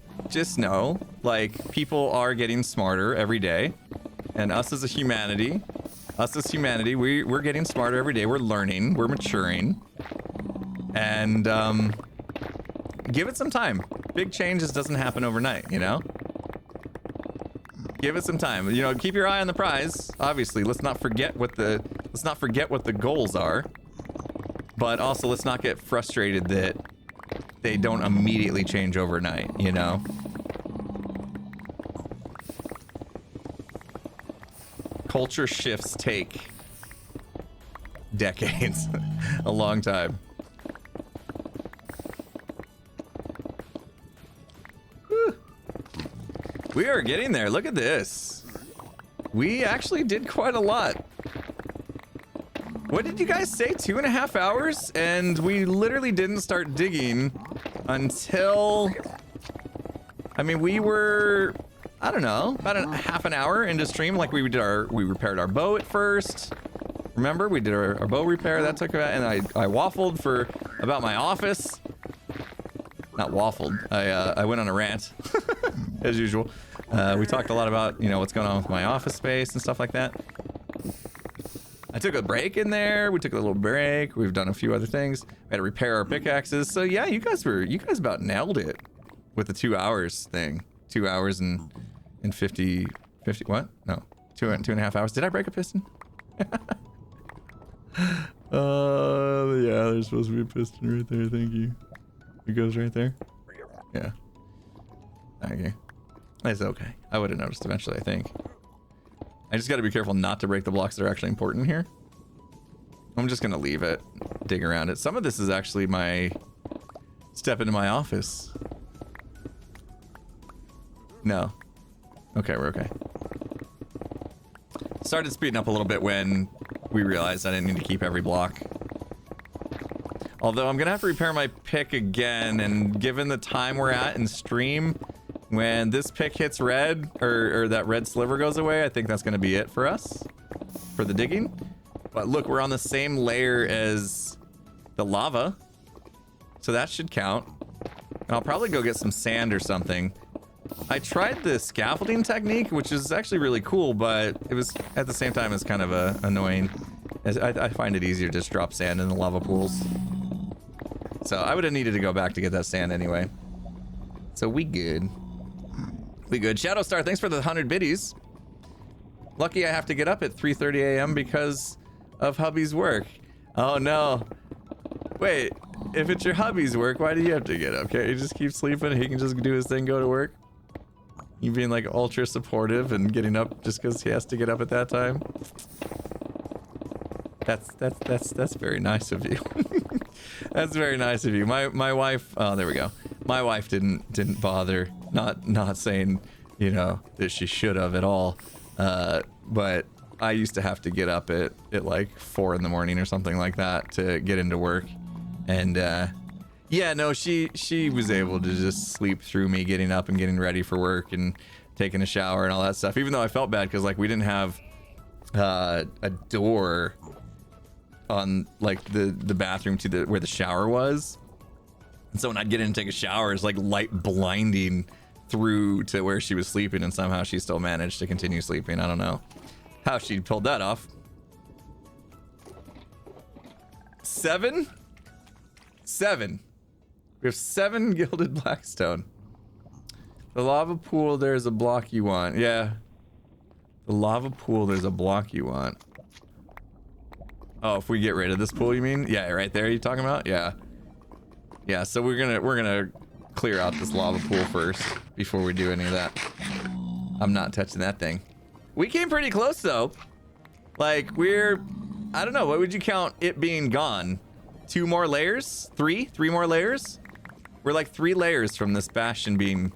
Speaker 1: like, people are getting smarter every day, and us as humanity, we're getting smarter every day. We're learning, we're maturing, and give it some time. Big changes doesn't happen overnight, you know? Give it some time. You know, keep your eye on the prize. Obviously, let's not forget what the goals are. But also, let's not get frustrated that they don't immediately change overnight, you know? Culture shifts take decades, a long time. Whew. We are getting there. Look at this. We actually did quite a lot. What did you guys say? 2.5 hours? And we literally didn't start digging until... I mean, we were... I don't know, about a half an hour into stream. Like we repaired our bow at first. Remember, we did our bow repair. That took about... And I waffled for about my office. Not waffled. I went on a rant, as usual. We talked a lot about, you know, what's going on with my office space and stuff like that. I took a break in there. We took a little break. We've done a few other things. We had to repair our pickaxes. So yeah, you guys about nailed it with the 2 hours thing. 2 hours and 50 what? No, 2.5 hours. Did I break a piston? Yeah, there's supposed to be a piston right there. Thank you. It goes right there. Yeah. Thank you. It's okay. I would have noticed eventually, I think. I just got to be careful not to break the blocks that are actually important here. I'm just going to leave it, dig around it. Some of this is actually my step into my office. No. Okay, we're okay. Started speeding up a little bit when we realized I didn't need to keep every block. Although I'm going to have to repair my pick again, and given the time we're at in stream, when this pick hits red, or that red sliver goes away, I think that's going to be it for us, for the digging. But look, we're on the same layer as the lava, so that should count. And I'll probably go get some sand or something. I tried the scaffolding technique, which is actually really cool, but it was, at the same time, it's kind of annoying. I find it easier to just drop sand in the lava pools. So I would have needed to go back to get that sand anyway. So we good. We good. Shadowstar, thanks for the 100 biddies. Lucky I have to get up at 3:30 a.m. because of hubby's work. Oh no. Wait, if it's your hubby's work, why do you have to get up? Can't you just keep sleeping and he can just do his thing, go to work? You being like ultra supportive and getting up just because he has to get up at that time? That's very nice of you. That's very nice of you. My wife, oh, there we go. My wife didn't bother, not saying, you know, that she should have at all. But I used to have to get up at like 4 in the morning or something like that to get into work. And yeah, no, she was able to just sleep through me getting up and getting ready for work and taking a shower and all that stuff. Even though I felt bad because like we didn't have a door on like the bathroom to where the shower was. And so when I'd get in and take a shower, it's like light blinding through to where she was sleeping, and somehow she still managed to continue sleeping. I don't know how she pulled that off. 7? 7. We have 7 gilded blackstone. The lava pool, there's a block you want. Yeah. The lava pool, there's a block you want. Oh, if we get rid of this pool, you mean? Yeah, right there, you talking about? Yeah. Yeah, so we're gonna clear out this lava pool first before we do any of that. I'm not touching that thing. We came pretty close though. Like I don't know, what would you count it being gone? 2 more layers? 3 more layers? We're like 3 layers from this bastion being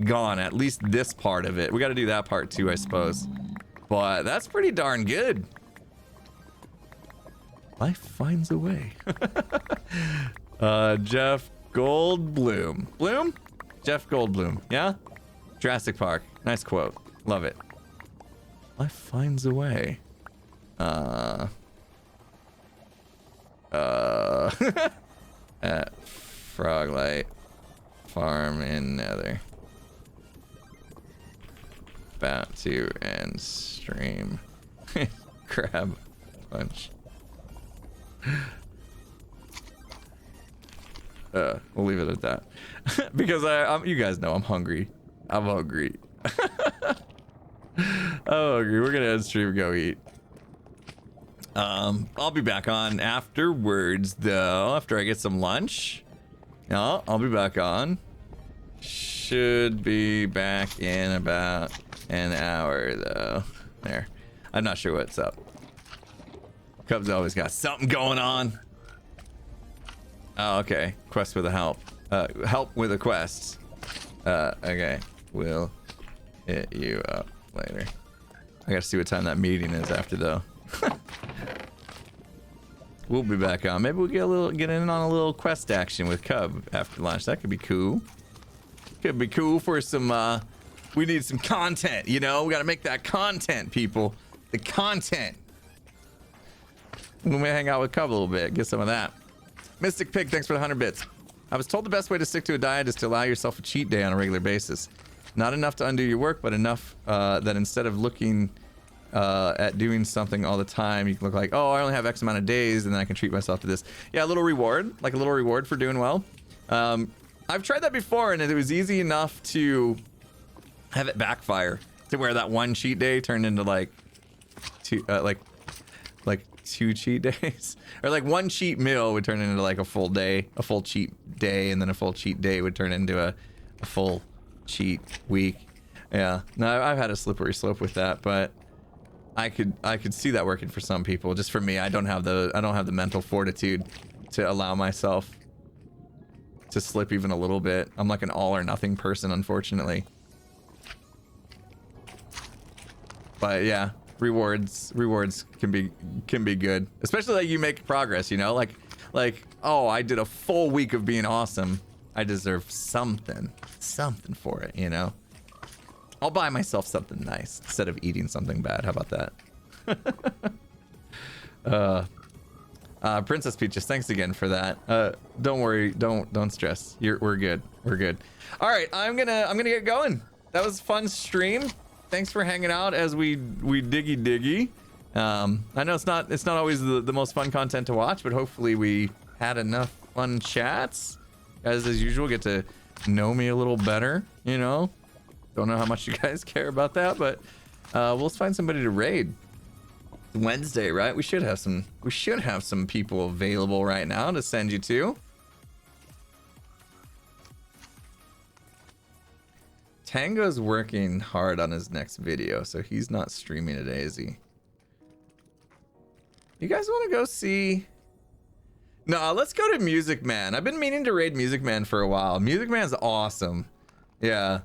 Speaker 1: gone, at least this part of it. We got to do that part too, I suppose. But that's pretty darn good. Life finds a way. Jeff Goldblum. Bloom? Jeff Goldblum, yeah? Jurassic Park. Nice quote. Love it. Life finds a way. At Froglight Farm in Nether. About to end stream. Crab punch. We'll leave it at that. Because I'm, you guys know I'm hungry. I'm hungry. I'm hungry. We're gonna end stream and go eat. I'll be back on afterwards though, after I get some lunch. No, I'll be back on. Should be back in about an hour though. There. I'm not sure what's up. Cubs always got something going on. Oh, okay. Quest with a help. Help with a quest. Okay. We'll hit you up later. I gotta see what time that meeting is after though. We'll be back on. Maybe we'll get in on a little quest action with Cub after lunch. That could be cool. Could be cool for some we need some content, you know? We gotta make that content, people. The content. We may hang out with Cub a little bit, get some of that. Mystic Pig, thanks for the 100 bits. I was told the best way to stick to a diet is to allow yourself a cheat day on a regular basis. Not enough to undo your work, but enough that instead of looking at doing something all the time, you can look like, oh, I only have X amount of days and then I can treat myself to this. Yeah, a little reward, like a little reward for doing well. I've tried that before and it was easy enough to have it backfire to where that one cheat day turned into like two, like 2 cheat days, or like one cheat meal would turn into like a full day, a full cheat day, and then a full cheat day would turn into a full cheat week. Yeah, no, I've had a slippery slope with that, but I could see that working for some people. Just for me, I don't have the mental fortitude to allow myself to slip even a little bit. I'm like an all or nothing person, unfortunately. But yeah, rewards can be good, especially like you make progress, you know, like oh, I did a full week of being awesome. I deserve something for it, you know. I'll buy myself something nice instead of eating something bad. How about that? Princess Peaches, thanks again for that. Don't worry, don't stress. We're good. All right, I'm gonna get going. That was a fun stream. Thanks for hanging out as we diggy. I know it's not always the most fun content to watch, but hopefully we had enough fun chats. Guys, as usual, get to know me a little better, you know. Don't know how much you guys care about that, but we'll find somebody to raid. Wednesday, right? We should have some people available right now to send you to. Tango's working hard on his next video, so he's not streaming today, is he? You guys want to go see? No, let's go to Music Man. I've been meaning to raid Music Man for a while. Music Man's awesome. Yeah.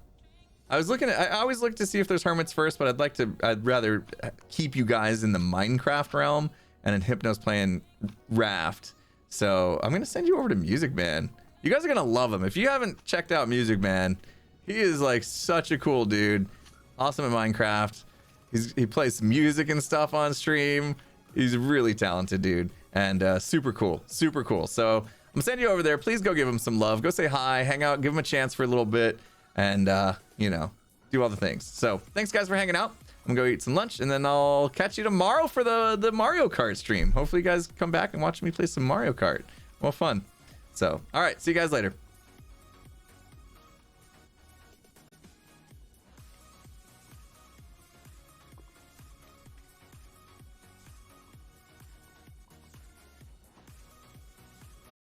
Speaker 1: I always look to see if there's Hermits first, but I'd rather keep you guys in the Minecraft realm, and then Hypno's playing Raft. So I'm gonna send you over to Music Man. You guys are gonna love him. If you haven't checked out Music Man, he is like such a cool dude. Awesome at Minecraft. He plays some music and stuff on stream. He's a really talented dude and super cool. So I'm gonna send you over there. Please go give him some love. Go say hi, hang out, give him a chance for a little bit, and you know, do all the things. So thanks guys for hanging out. I'm gonna go eat some lunch, and then I'll catch you tomorrow for the Mario Kart stream. Hopefully you guys come back and watch me play some Mario Kart. Well, fun. So all right, see you guys later.